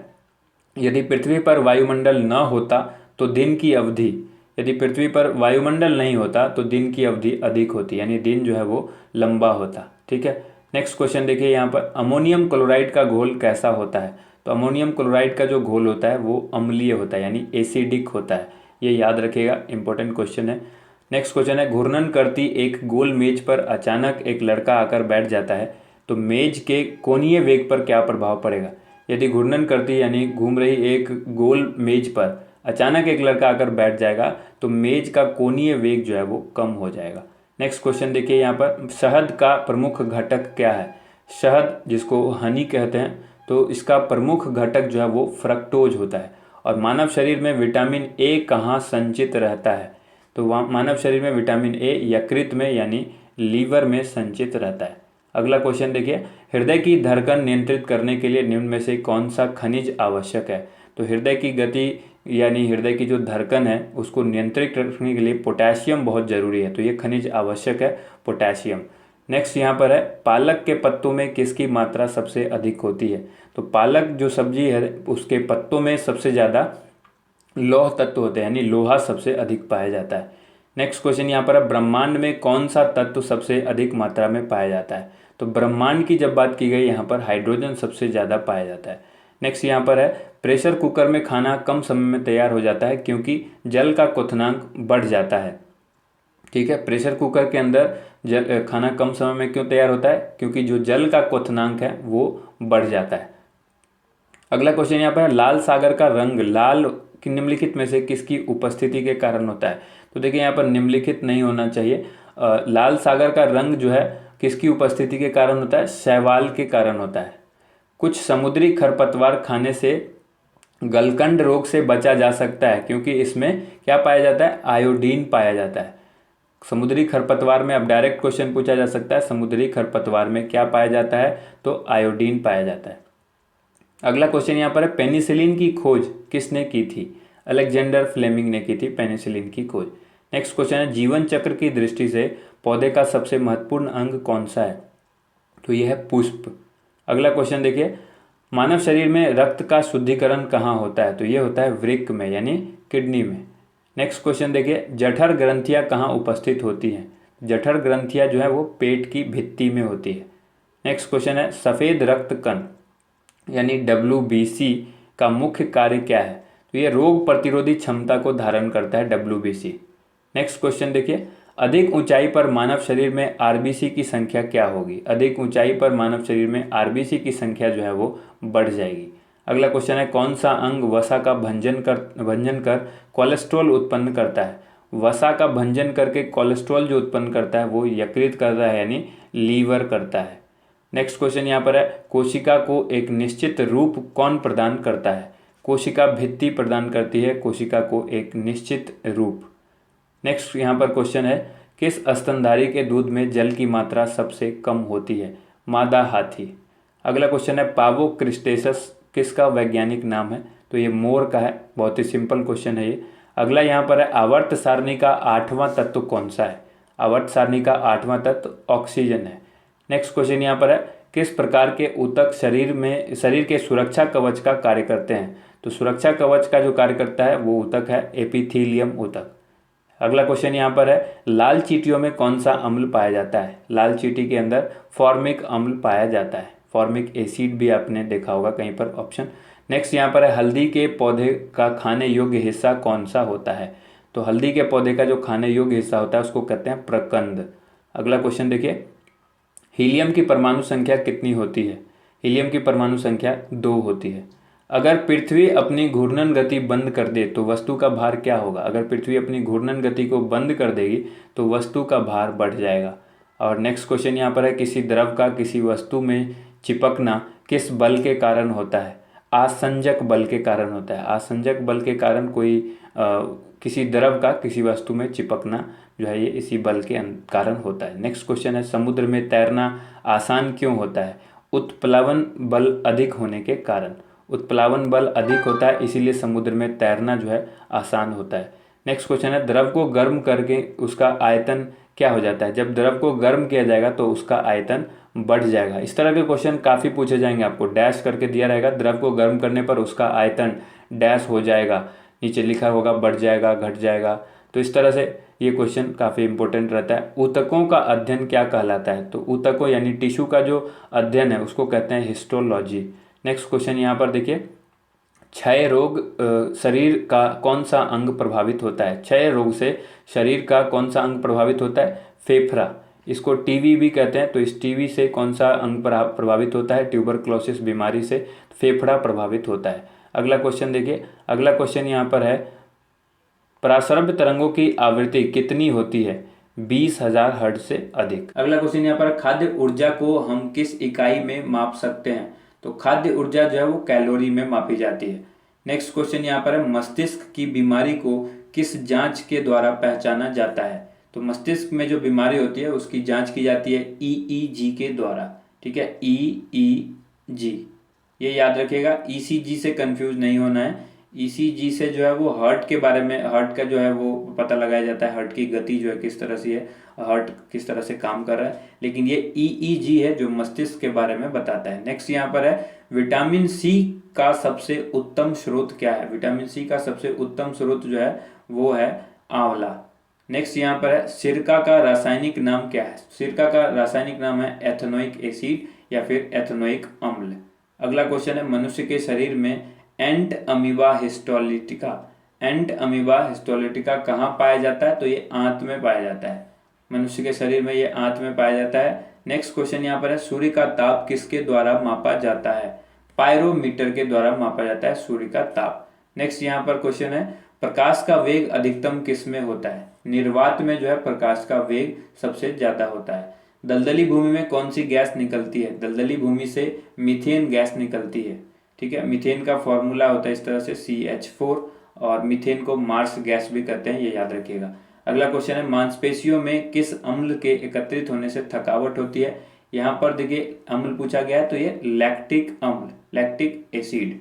यदि पृथ्वी पर वायुमंडल न होता तो दिन की अवधि, यदि पृथ्वी पर वायुमंडल नहीं होता तो दिन की अवधि अधिक होती, यानी दिन जो है वो लंबा होता। ठीक है। नेक्स्ट क्वेश्चन देखिए यहाँ पर, अमोनियम क्लोराइड का घोल कैसा होता है। तो अमोनियम क्लोराइड का जो घोल होता है वो अम्लीय होता है, यानी एसिडिक होता है। ये याद रखिएगा, इंपॉर्टेंट क्वेश्चन है। नेक्स्ट क्वेश्चन है, घूर्णन करती एक गोल मेज पर अचानक एक लड़का आकर बैठ जाता है तो मेज के कोणीय वेग पर क्या प्रभाव पड़ेगा। यदि घूर्णन करती यानी घूम रही एक गोल मेज पर अचानक एक लड़का आकर बैठ जाएगा तो मेज का कोणीय वेग जो है वो कम हो जाएगा। नेक्स्ट क्वेश्चन देखिए यहाँ पर, शहद का प्रमुख घटक क्या है? शहद जिसको हनी कहते हैं, तो इसका प्रमुख घटक जो है वो फ्रक्टोज होता है। और मानव शरीर में विटामिन ए कहाँ संचित रहता है? तो मानव शरीर में विटामिन ए यकृत में यानी लीवर में संचित रहता है। अगला क्वेश्चन देखिए, हृदय की धड़कन नियंत्रित करने के लिए निम्न में से कौन सा खनिज आवश्यक है? तो हृदय की गति यानी हृदय की जो धड़कन है उसको नियंत्रित रखने के लिए पोटेशियम बहुत ज़रूरी है, तो ये खनिज आवश्यक है पोटेशियम। नेक्स्ट यहाँ पर है, पालक के पत्तों में किसकी मात्रा सबसे अधिक होती है? तो पालक जो सब्जी है उसके पत्तों में सबसे ज़्यादा लौह तत्व होते हैं यानी लोहा सबसे अधिक पाया जाता है। नेक्स्ट क्वेश्चन यहाँ पर है, ब्रह्मांड में कौन सा तत्व सबसे अधिक मात्रा में पाया जाता है? तो ब्रह्मांड की जब बात की गई यहाँ पर हाइड्रोजन सबसे ज़्यादा पाया जाता है। नेक्स्ट यहाँ पर है, प्रेशर कुकर में खाना कम समय में तैयार हो जाता है क्योंकि जल का क्वथनांक बढ़ जाता है। ठीक है, प्रेशर कुकर के अंदर खाना कम समय में क्यों तैयार होता है? क्योंकि जो जल का क्वथनांक है वो बढ़ जाता है। अगला क्वेश्चन यहाँ पर है, लाल सागर का रंग लाल कि निम्नलिखित में से किसकी उपस्थिति के कारण होता है? तो देखिए यहाँ पर निम्नलिखित नहीं होना चाहिए। लाल सागर का रंग जो है किसकी उपस्थिति के कारण होता है? शैवाल के कारण होता है। कुछ समुद्री खरपतवार खाने से गलकंड रोग से बचा जा सकता है क्योंकि इसमें क्या पाया जाता है? आयोडीन पाया जाता है। समुद्री खरपतवार में अब डायरेक्ट क्वेश्चन पूछा जा सकता है, समुद्री खरपतवार में क्या पाया जाता है? तो आयोडीन पाया जाता है। अगला क्वेश्चन यहाँ पर है, पेनिसिलिन की खोज किसने की थी? अलेक्जेंडर फ्लेमिंग ने की थी पेनिसिलिन की खोज। नेक्स्ट क्वेश्चन है, जीवन चक्र की दृष्टि से पौधे का सबसे महत्वपूर्ण अंग कौन सा है? तो यह है पुष्प। अगला क्वेश्चन देखिए, मानव शरीर में रक्त का शुद्धिकरण कहाँ होता है? तो यह होता है वृक्क में यानी किडनी में। नेक्स्ट क्वेश्चन देखिए, जठर ग्रंथियाँ कहाँ उपस्थित होती हैं? जठर ग्रंथियाँ जो है वो पेट की भित्ति में होती है। नेक्स्ट क्वेश्चन है, सफ़ेद रक्त कण यानी WBC का मुख्य कार्य क्या है? तो ये रोग प्रतिरोधी क्षमता को धारण करता है WBC। नेक्स्ट क्वेश्चन देखिए, अधिक ऊंचाई पर मानव शरीर में RBC की संख्या क्या होगी? अधिक ऊंचाई पर मानव शरीर में RBC की संख्या जो है वो बढ़ जाएगी। अगला क्वेश्चन है, कौन सा अंग वसा का भंजन कर कोलेस्ट्रॉल उत्पन्न करता है? वसा का भंजन करके कोलेस्ट्रॉल जो उत्पन्न करता है वो यकृत करता है यानी लीवर करता है। नेक्स्ट क्वेश्चन यहाँ पर है, कोशिका को एक निश्चित रूप कौन प्रदान करता है? कोशिका भित्ति प्रदान करती है कोशिका को एक निश्चित रूप। नेक्स्ट यहाँ पर क्वेश्चन है, किस स्तनधारी के दूध में जल की मात्रा सबसे कम होती है? मादा हाथी। अगला क्वेश्चन है, पावो क्रिस्टेसस किसका वैज्ञानिक नाम है? तो ये मोर का है। बहुत ही सिंपल क्वेश्चन है ये। अगला यहाँ पर है, आवर्त सारणी का 8वां तत्व कौन सा है? आवर्त सारणी का 8वां तत्व ऑक्सीजन है। नेक्स्ट क्वेश्चन यहाँ पर है, किस प्रकार के ऊतक शरीर के सुरक्षा कवच का कार्य करते हैं? तो सुरक्षा कवच का जो कार्य करता है वो ऊतक है एपिथीलियम ऊतक। अगला क्वेश्चन यहाँ पर है, लाल चींटियों में कौन सा अम्ल पाया जाता है? लाल चींटी के अंदर फॉर्मिक अम्ल पाया जाता है। फॉर्मिक एसिड भी आपने देखा होगा कहीं पर ऑप्शन। नेक्स्ट यहाँ पर है, हल्दी के पौधे का खाने योग्य हिस्सा कौन सा होता है? तो हल्दी के पौधे का जो खाने योग्य हिस्सा होता है उसको कहते हैं प्रकंद। अगला क्वेश्चन देखिए, हीलियम की परमाणु संख्या कितनी होती है? हीलियम की परमाणु संख्या 2 होती है। अगर पृथ्वी अपनी घूर्णन गति बंद कर दे तो वस्तु का भार क्या होगा? अगर पृथ्वी अपनी घूर्णन गति को बंद कर देगी तो वस्तु का भार बढ़ जाएगा। और नेक्स्ट क्वेश्चन यहाँ पर है, किसी द्रव का किसी वस्तु में चिपकना किस बल के कारण होता है? आसंजक बल के कारण होता है। आसंजक बल के कारण किसी द्रव का किसी वस्तु में चिपकना जो है ये इसी बल के कारण होता है। नेक्स्ट क्वेश्चन है, समुद्र में तैरना आसान क्यों होता है? उत्प्लावन बल अधिक होने के कारण। उत्प्लावन बल अधिक होता है इसीलिए समुद्र में तैरना जो है आसान होता है। नेक्स्ट क्वेश्चन है, द्रव को गर्म करके उसका आयतन क्या हो जाता है? जब द्रव को गर्म किया जाएगा तो उसका आयतन बढ़ जाएगा। इस तरह के क्वेश्चन काफ़ी पूछे जाएंगे, आपको डैश करके दिया रहेगा, द्रव को गर्म करने पर उसका आयतन डैश हो जाएगा, नीचे लिखा होगा बढ़ जाएगा घट जाएगा। तो इस तरह से ये क्वेश्चन काफ़ी इंपॉर्टेंट रहता है। ऊतकों का अध्ययन क्या कहलाता है? तो ऊतकों यानी टिश्यू का जो अध्ययन है उसको कहते हैं हिस्टोलॉजी। नेक्स्ट क्वेश्चन यहाँ पर देखिए, क्षय रोग शरीर का कौन सा अंग प्रभावित होता है? क्षय रोग से शरीर का कौन सा अंग प्रभावित होता है? फेफड़ा। इसको टीबी भी कहते हैं। तो इस टीबी से कौन सा अंग प्रभावित होता है? ट्यूबरक्लोसिस बीमारी से फेफड़ा प्रभावित होता है। अगला क्वेश्चन देखिए, अगला क्वेश्चन यहाँ पर है, परासरभ तरंगों की आवृत्ति कितनी होती है? 20,000 हर्ट्ज से अधिक। अगला क्वेश्चन यहाँ पर, खाद्य ऊर्जा को हम किस इकाई में माप सकते हैं? तो खाद्य ऊर्जा जो है वो कैलोरी में मापी जाती है। नेक्स्ट क्वेश्चन यहाँ पर है, मस्तिष्क की बीमारी को किस जांच के द्वारा पहचाना जाता है? तो मस्तिष्क में जो बीमारी होती है उसकी जांच की जाती है EEG के द्वारा। ठीक है, EEG, ये याद रखिएगा, ECG से कंफ्यूज नहीं होना है। ECG से जो है वो हार्ट के बारे में, हार्ट का जो है वो पता लगाया जाता है, हार्ट की गति जो है किस तरह से है, हार्ट किस तरह से काम कर रहा है। लेकिन ये EEG है जो मस्तिष्क के बारे में बताता है। नेक्स्ट यहाँ पर है, विटामिन सी का सबसे उत्तम स्रोत क्या है? विटामिन सी का सबसे उत्तम स्रोत जो है वो है आंवला। नेक्स्ट यहाँ पर है, सिरका का रासायनिक नाम क्या है? सिरका का रासायनिक नाम है एथेनोइक एसिड या फिर एथेनोइक अम्ल। अगला क्वेश्चन है, मनुष्य के शरीर में एंट अमीबा हिस्टोलिटिका, एंट अमीबा हिस्टोलिटिका कहाँ पाया जाता है? तो ये आंत में पाया जाता है। मनुष्य के शरीर में ये आंत में पाया जाता है। नेक्स्ट क्वेश्चन यहाँ पर है, सूर्य का ताप किसके द्वारा मापा जाता है? पायरोमीटर के द्वारा मापा जाता है सूर्य का ताप। नेक्स्ट यहाँ पर क्वेश्चन है, प्रकाश का वेग अधिकतम किस में होता है? निर्वात में जो है प्रकाश का वेग सबसे ज्यादा होता है। दलदली भूमि में कौन सी गैस निकलती है? दलदली भूमि से मीथेन गैस निकलती है। ठीक है, मीथेन का फॉर्मूला होता है इस तरह से CH4, और मीथेन को मार्स गैस भी कहते हैं, ये याद रखिएगा। अगला क्वेश्चन है, मांसपेशियों में किस अम्ल के एकत्रित होने से थकावट होती है? यहाँ पर देखिए अम्ल पूछा गया है, तो ये लैक्टिक अम्ल, लैक्टिक एसिड।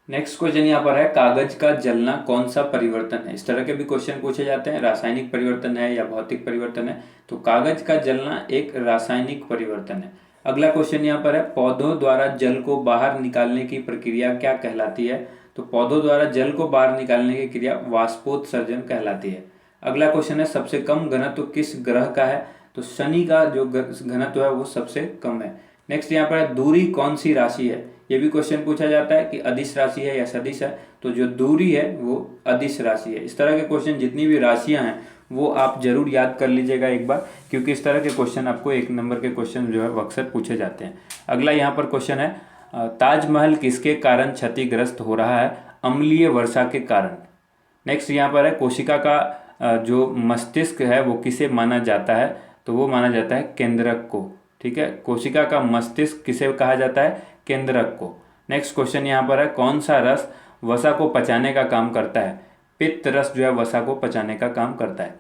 नेक्स्ट क्वेश्चन यहाँ पर है, कागज का जलना कौन सा परिवर्तन है? इस तरह के भी क्वेश्चन पूछे जाते हैं, रासायनिक परिवर्तन है या भौतिक परिवर्तन है? तो कागज का जलना एक रासायनिक परिवर्तन है। अगला क्वेश्चन यहाँ पर है, पौधों द्वारा जल को बाहर निकालने की प्रक्रिया क्या कहलाती है? तो पौधों द्वारा जल को बाहर निकालने की क्रिया वाष्पोत्सर्जन कहलाती है। अगला क्वेश्चन है, सबसे कम घनत्व किस ग्रह का है? तो शनि का जो घनत्व है वो सबसे कम है। नेक्स्ट यहाँ पर है, दूरी कौन सी राशि है? ये भी क्वेश्चन पूछा जाता है कि अदिश राशि है या सदिश है, तो जो दूरी है वो अदिश राशि है। इस तरह के क्वेश्चन जितनी भी राशियां हैं वो आप जरूर याद कर लीजिएगा एक बार, क्योंकि इस तरह के क्वेश्चन आपको 1 नंबर के क्वेश्चन जो है वो अक्सर पूछे जाते हैं। अगला यहाँ पर क्वेश्चन है, ताजमहल किसके कारण क्षतिग्रस्त हो रहा है? अम्लीय वर्षा के कारण। नेक्स्ट यहाँ पर है, कोशिका का जो मस्तिष्क है वो किसे माना जाता है? तो वो माना जाता है केंद्रक को। ठीक है, कोशिका का मस्तिष्क किसे कहा जाता है? केंद्रक को। नेक्स्ट क्वेश्चन यहाँ पर है, कौन सा रस वसा को पचाने का काम करता है? पित्त रस जो है वसा को पचाने का काम करता है।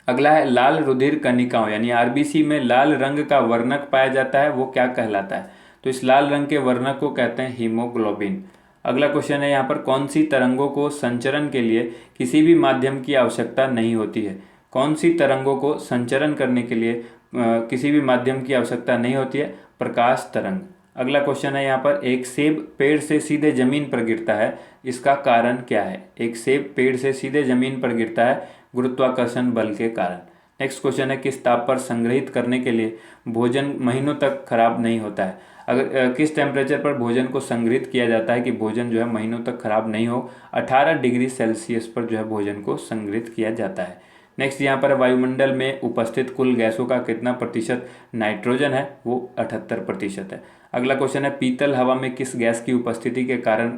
अगला है, लाल रुधिर कणिकाओं यानी RBC में लाल रंग का वर्णक पाया जाता है, वो क्या कहलाता है? तो इस लाल रंग के वर्णक को कहते हैं हीमोग्लोबिन। अगला क्वेश्चन है यहाँ पर, कौन सी तरंगों को संचरण के लिए किसी भी माध्यम की आवश्यकता नहीं होती है? कौन सी तरंगों को संचरण करने के लिए किसी भी माध्यम की आवश्यकता नहीं होती है? प्रकाश तरंग। अगला क्वेश्चन है यहाँ पर, एक सेब पेड़ से सीधे जमीन पर गिरता है, इसका कारण क्या है? एक सेब पेड़ से सीधे जमीन पर गिरता है गुरुत्वाकर्षण बल के कारण। नेक्स्ट क्वेश्चन है, किस ताप पर संग्रहित करने के लिए भोजन महीनों तक खराब नहीं होता है? अगर किस टेम्परेचर पर भोजन को संग्रहित किया जाता है कि भोजन जो है महीनों तक खराब नहीं हो? 18 डिग्री सेल्सियस पर जो है भोजन को संग्रहित किया जाता है। नेक्स्ट यहाँ पर वायुमंडल में उपस्थित कुल गैसों का कितना प्रतिशत नाइट्रोजन है? वो 78% है। अगला क्वेश्चन है, पीतल हवा में किस गैस की उपस्थिति के कारण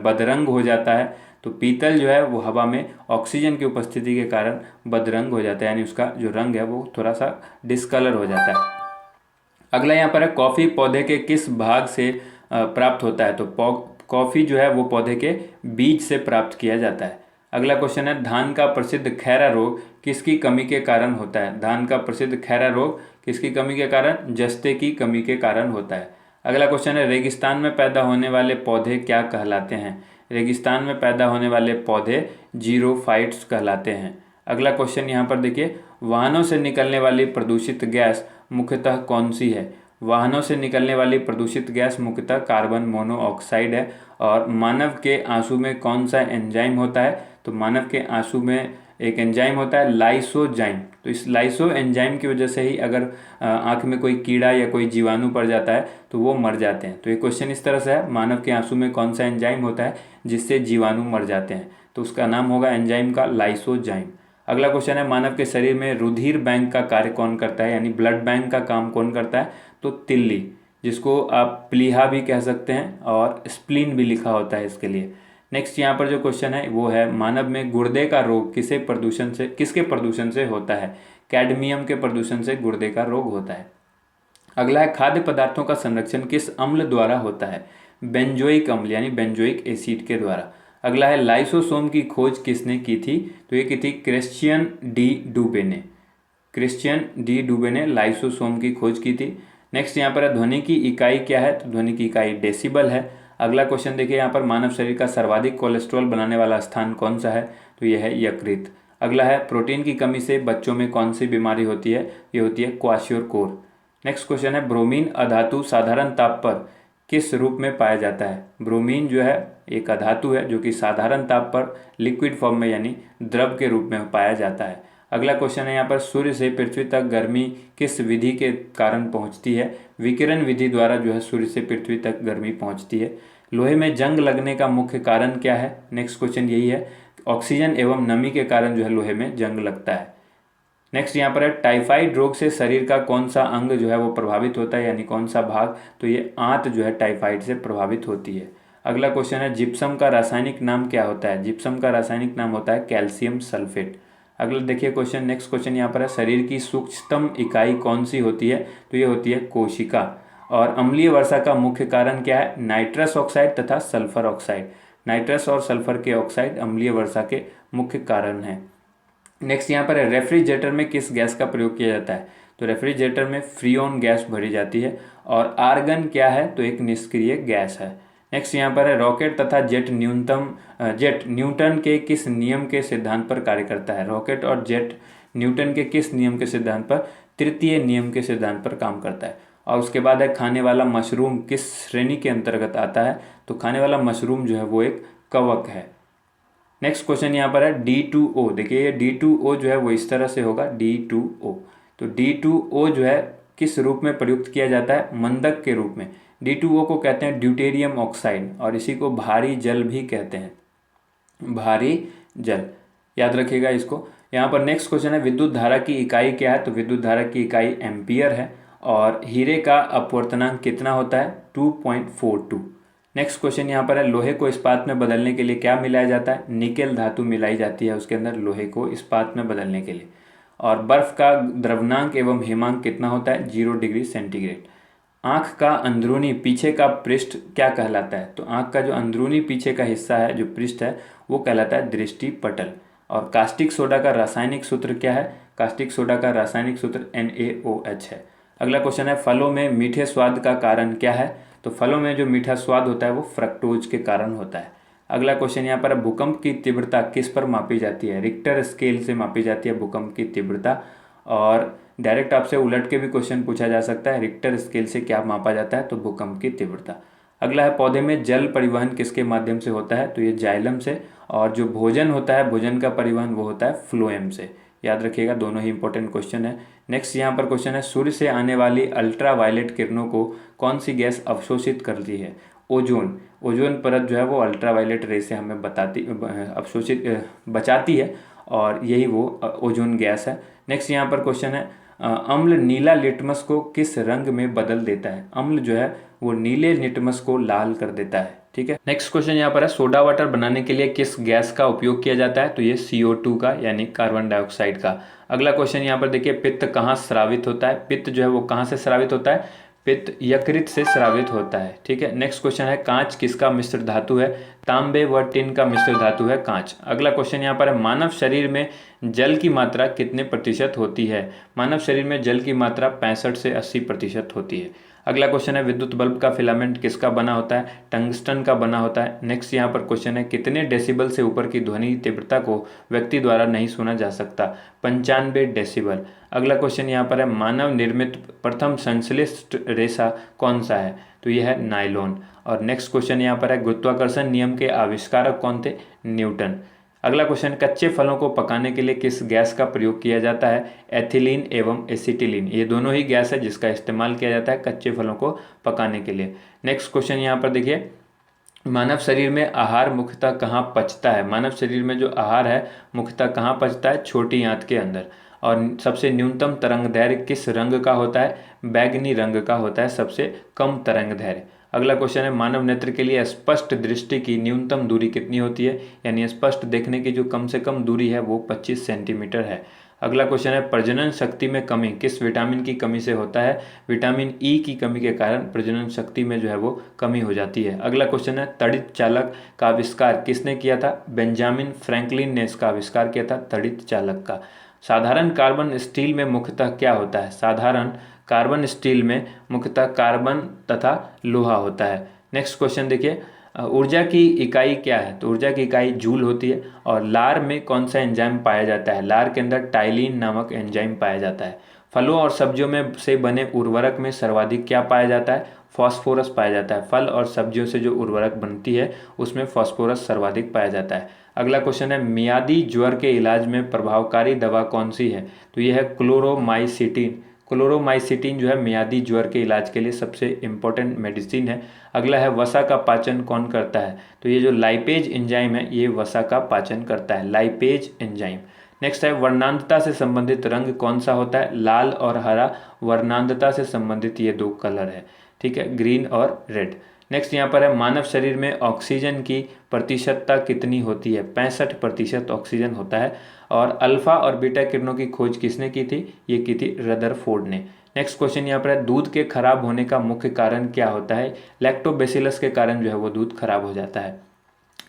बदरंग हो जाता है? तो पीतल जो है वो हवा में ऑक्सीजन की उपस्थिति के कारण बदरंग हो जाता है, यानी उसका जो रंग है वो थोड़ा सा डिस्कलर हो जाता है। अगला यहाँ पर है, कॉफ़ी पौधे के किस भाग से प्राप्त होता है? तो कॉफ़ी जो है वो पौधे के बीज से प्राप्त किया जाता है। अगला क्वेश्चन है, धान का प्रसिद्ध खैरा रोग किसकी कमी के कारण होता है? धान का प्रसिद्ध खैरा रोग किसकी कमी के कारण? जस्ते की कमी के कारण होता है। अगला क्वेश्चन है, रेगिस्तान में पैदा होने वाले पौधे क्या कहलाते हैं? रेगिस्तान में पैदा होने वाले पौधे जीरोफाइट्स कहलाते हैं। अगला क्वेश्चन यहाँ पर देखिए, वाहनों से निकलने वाली प्रदूषित गैस मुख्यतः कौन सी है? वाहनों से निकलने वाली प्रदूषित गैस मुख्यतः कार्बन मोनोऑक्साइड है। और मानव के आंसू में कौन सा एंजाइम होता है? तो मानव के आंसू में एक एंजाइम होता है लाइसोजाइम। तो इस लाइसो एंजाइम की वजह से ही अगर आँख में कोई कीड़ा या कोई जीवाणु पड़ जाता है तो वो मर जाते हैं। तो ये क्वेश्चन इस तरह से है, मानव के आंसू में कौन सा एंजाइम होता है जिससे जीवाणु मर जाते हैं? तो उसका नाम होगा एंजाइम का लाइसोजाइम। अगला क्वेश्चन है, मानव के शरीर में रुधिर बैंक का कार्य कौन करता है, यानी ब्लड बैंक का काम कौन करता है? तो तिल्ली, जिसको आप प्लीहा भी कह सकते हैं और स्प्लीन भी लिखा होता है इसके लिए। नेक्स्ट यहाँ पर जो क्वेश्चन है वो है, मानव में गुर्दे का रोग किसके प्रदूषण से होता है? कैडमियम के प्रदूषण से गुर्दे का रोग होता है। अगला है खाद्य पदार्थों का संरक्षण किस अम्ल द्वारा होता है? बेंजोइक अम्ल यानी बेंजोइक एसिड के द्वारा। अगला है लाइसोसोम की खोज किसने की थी? तो ये की थी क्रिश्चियन डी डुबे ने। क्रिश्चियन डी डुबे ने लाइसोसोम की खोज की थी। नेक्स्ट यहाँ पर है ध्वनि की इकाई क्या है? तो ध्वनि की इकाई डेसिबल है। अगला क्वेश्चन देखिए यहाँ पर मानव शरीर का सर्वाधिक कोलेस्ट्रॉल बनाने वाला स्थान कौन सा है? तो यह है यकृत। अगला है प्रोटीन की कमी से बच्चों में कौन सी बीमारी होती है? ये होती है क्वाशियोरकोर। नेक्स्ट क्वेश्चन है ब्रोमीन अधातु साधारण ताप पर किस रूप में पाया जाता है? ब्रोमीन जो है एक अधातु है जो कि साधारण ताप पर लिक्विड फॉर्म में यानी द्रव के रूप में पाया जाता है। अगला क्वेश्चन है यहाँ पर सूर्य से पृथ्वी तक गर्मी किस विधि के कारण पहुँचती है? विकिरण विधि द्वारा जो है सूर्य से पृथ्वी तक गर्मी पहुँचती है। लोहे में जंग लगने का मुख्य कारण क्या है? नेक्स्ट क्वेश्चन यही है, ऑक्सीजन एवं नमी के कारण जो है लोहे में जंग लगता है। नेक्स्ट यहाँ पर है टाइफाइड रोग से शरीर का कौन सा अंग जो है वो प्रभावित होता है यानी कौन सा भाग? तो ये आंत जो है टाइफाइड से प्रभावित होती है। अगला क्वेश्चन है जिप्सम का रासायनिक नाम क्या होता है? जिप्सम का रासायनिक नाम होता है कैल्शियम सल्फेट। अगला देखिए क्वेश्चन, नेक्स्ट क्वेश्चन यहाँ पर है शरीर की सूक्ष्मतम इकाई कौन सी होती है? तो ये होती है कोशिका। और अम्लीय वर्षा का मुख्य कारण क्या है? नाइट्रस ऑक्साइड तथा सल्फर ऑक्साइड। नाइट्रस और सल्फर के ऑक्साइड अम्लीय वर्षा के मुख्य कारण हैं। नेक्स्ट यहाँ पर है रेफ्रिजरेटर में किस गैस का प्रयोग किया जाता है? तो रेफ्रिजरेटर में फ्रीऑन गैस भरी जाती है। और आर्गन क्या है? तो एक निष्क्रिय गैस है। नेक्स्ट यहाँ पर है रॉकेट तथा जेट न्यूटन के किस नियम के सिद्धांत पर कार्य करता है? रॉकेट और जेट न्यूटन के किस नियम के सिद्धांत पर? तृतीय नियम के सिद्धांत पर काम करता है। और उसके बाद है खाने वाला मशरूम किस श्रेणी के अंतर्गत आता है? तो खाने वाला मशरूम जो है वो एक कवक है। नेक्स्ट क्वेश्चन यहाँ पर है D2O। देखिए ये D2O जो है वो इस तरह से होगा D2O। तो D2O जो है किस रूप में प्रयुक्त किया जाता है? मंदक के रूप में। D2O को कहते हैं ड्यूटेरियम ऑक्साइड और इसी को भारी जल भी कहते हैं। भारी जल याद रखिएगा इसको। यहाँ पर नेक्स्ट क्वेश्चन है विद्युत धारा की इकाई क्या है? तो विद्युत धारा की इकाई एम्पियर है। और हीरे का अपवर्तनांक कितना होता है? 2.42। नेक्स्ट क्वेश्चन यहाँ पर है लोहे को इस्पात में बदलने के लिए क्या मिलाया जाता है? निकेल धातु मिलाई जाती है उसके अंदर लोहे को इस्पात में बदलने के लिए। और बर्फ का द्रवनांक एवं हिमांक कितना होता है? 0 डिग्री सेंटीग्रेड। आँख का अंदरूनी पीछे का पृष्ठ क्या कहलाता है? तो आँख का जो अंदरूनी पीछे का हिस्सा है, जो पृष्ठ है, वो कहलाता है दृष्टि पटल। और कास्टिक सोडा का रासायनिक सूत्र क्या है? कास्टिक सोडा का रासायनिक सूत्र NaOH है। अगला क्वेश्चन है फलों में मीठे स्वाद का कारण क्या है? तो फलों में जो मीठा स्वाद होता है वो फ्रक्टोज के कारण होता है। अगला क्वेश्चन यहाँ पर भूकंप की तीव्रता किस पर मापी जाती है? रिक्टर स्केल से मापी जाती है भूकंप की तीव्रता। और डायरेक्ट आपसे उलट के भी क्वेश्चन पूछा जा सकता है, रिक्टर स्केल से क्या मापा जाता है? तो भूकंप की तीव्रता। अगला है पौधे में जल परिवहन किसके माध्यम से होता है? तो ये जाइलम से। और जो भोजन होता है, भोजन का परिवहन, वो होता है फ्लोएम से। याद रखिएगा, दोनों ही इंपॉर्टेंट क्वेश्चन है। नेक्स्ट यहाँ पर क्वेश्चन है सूर्य से आने वाली अल्ट्रा वायलेट किरणों को कौन सी गैस अवशोषित करती है? ओजोन। ओजोन परत जो है वो अल्ट्रा वायलेट रे से हमें बचाती है और यही वो ओजोन गैस है। नेक्स्ट यहाँ पर क्वेश्चन है अम्ल नीला लिटमस को किस रंग में बदल देता है? अम्ल जो है वो नीले लिटमस को लाल कर देता है। ठीक है। नेक्स्ट क्वेश्चन यहाँ पर है सोडा वाटर बनाने के लिए किस गैस का उपयोग किया जाता है? तो ये CO2 का यानी कार्बन डाइऑक्साइड का। अगला क्वेश्चन यहाँ पर देखिए पित्त कहाँ स्रावित होता है? पित्त जो है वो कहाँ से स्रावित होता है? पित्त यकृत से स्रावित होता है। ठीक है। नेक्स्ट क्वेश्चन है कांच किसका मिश्र धातु है? तांबे व टिन का मिश्र धातु है कांच। अगला क्वेश्चन यहाँ पर है मानव शरीर में जल की मात्रा कितने प्रतिशत होती है? मानव शरीर में जल की मात्रा 65 से 80% होती है। अगला क्वेश्चन है विद्युत बल्ब का फिलामेंट किसका बना होता है? टंगस्टन का बना होता है। नेक्स्ट यहाँ पर क्वेश्चन है कितने डेसिबल से ऊपर की ध्वनि तीव्रता को व्यक्ति द्वारा नहीं सुना जा सकता? 95 डेसिबल। अगला क्वेश्चन यहाँ पर है मानव निर्मित प्रथम संश्लिष्ट रेशा कौन सा है? तो यह है नायलॉन। और नेक्स्ट क्वेश्चन यहाँ पर है गुरुत्वाकर्षण नियम के आविष्कारक कौन थे? न्यूटन। अगला क्वेश्चन कच्चे फलों को पकाने के लिए किस गैस का प्रयोग किया जाता है? एथिलीन एवं एसिटिलीन। ये दोनों ही गैस है जिसका इस्तेमाल किया जाता है कच्चे फलों को पकाने के लिए। नेक्स्ट क्वेश्चन यहाँ पर देखिए मानव शरीर में आहार मुख्यतः कहाँ पचता है? मानव शरीर में जो आहार है मुख्यतः कहाँ पचता है? छोटी आंत के अंदर। और सबसे न्यूनतम तरंग दैर्घ्य किस रंग का होता है? बैगनी रंग का होता है सबसे कम तरंग दैर्घ्य। अगला क्वेश्चन है मानव नेत्र के लिए स्पष्ट दृष्टि की न्यूनतम दूरी कितनी होती है? यानी स्पष्ट देखने की जो कम से कम दूरी है वो 25 सेंटीमीटर है। अगला क्वेश्चन है प्रजनन शक्ति में कमी किस विटामिन की कमी से होता है? विटामिन ई की कमी के कारण प्रजनन शक्ति में जो है वो कमी हो जाती है। अगला क्वेश्चन है तड़ित चालक का आविष्कार किसने किया था? बेंजामिन फ्रैंकलिन ने इसका आविष्कार किया था तड़ित चालक का। साधारण कार्बन स्टील में मुख्यतः क्या होता है? साधारण कार्बन स्टील में मुख्यतः कार्बन तथा लोहा होता है। नेक्स्ट क्वेश्चन देखिए, ऊर्जा की इकाई क्या है? तो ऊर्जा की इकाई जूल होती है। और लार में कौन सा एंजाइम पाया जाता है? लार के अंदर टाइलिन नामक एंजाइम पाया जाता है। फलों और सब्जियों में से बने उर्वरक में सर्वाधिक क्या पाया जाता है? फास्फोरस पाया जाता है। फल और सब्जियों से जो उर्वरक बनती है उसमें फास्फोरस सर्वाधिक पाया जाता है। अगला क्वेश्चन है मियादी ज्वर के इलाज में प्रभावकारी दवा कौन सी है? तो यह है क्लोरोमाइसिटिन। क्लोरोमाइसिटिन जो है मियादी ज्वर के इलाज के लिए सबसे इम्पोर्टेंट मेडिसिन है। अगला है वसा का पाचन कौन करता है? तो ये जो लाइपेज एंजाइम है ये वसा का पाचन करता है, लाइपेज एंजाइम। नेक्स्ट है वर्णांधता से संबंधित रंग कौन सा होता है? लाल और हरा वर्णांधता से संबंधित ये दो कलर है, ठीक है, ग्रीन और रेड। नेक्स्ट यहाँ पर है मानव शरीर में ऑक्सीजन की प्रतिशतता कितनी होती है? 65% ऑक्सीजन होता है। और अल्फा और बीटा किरणों की खोज किसने की थी? ये की थी रदरफोर्ड ने। नेक्स्ट क्वेश्चन यहाँ पर है दूध के खराब होने का मुख्य कारण क्या होता है? लैक्टोबैसिलस के कारण जो है वो दूध खराब हो जाता है।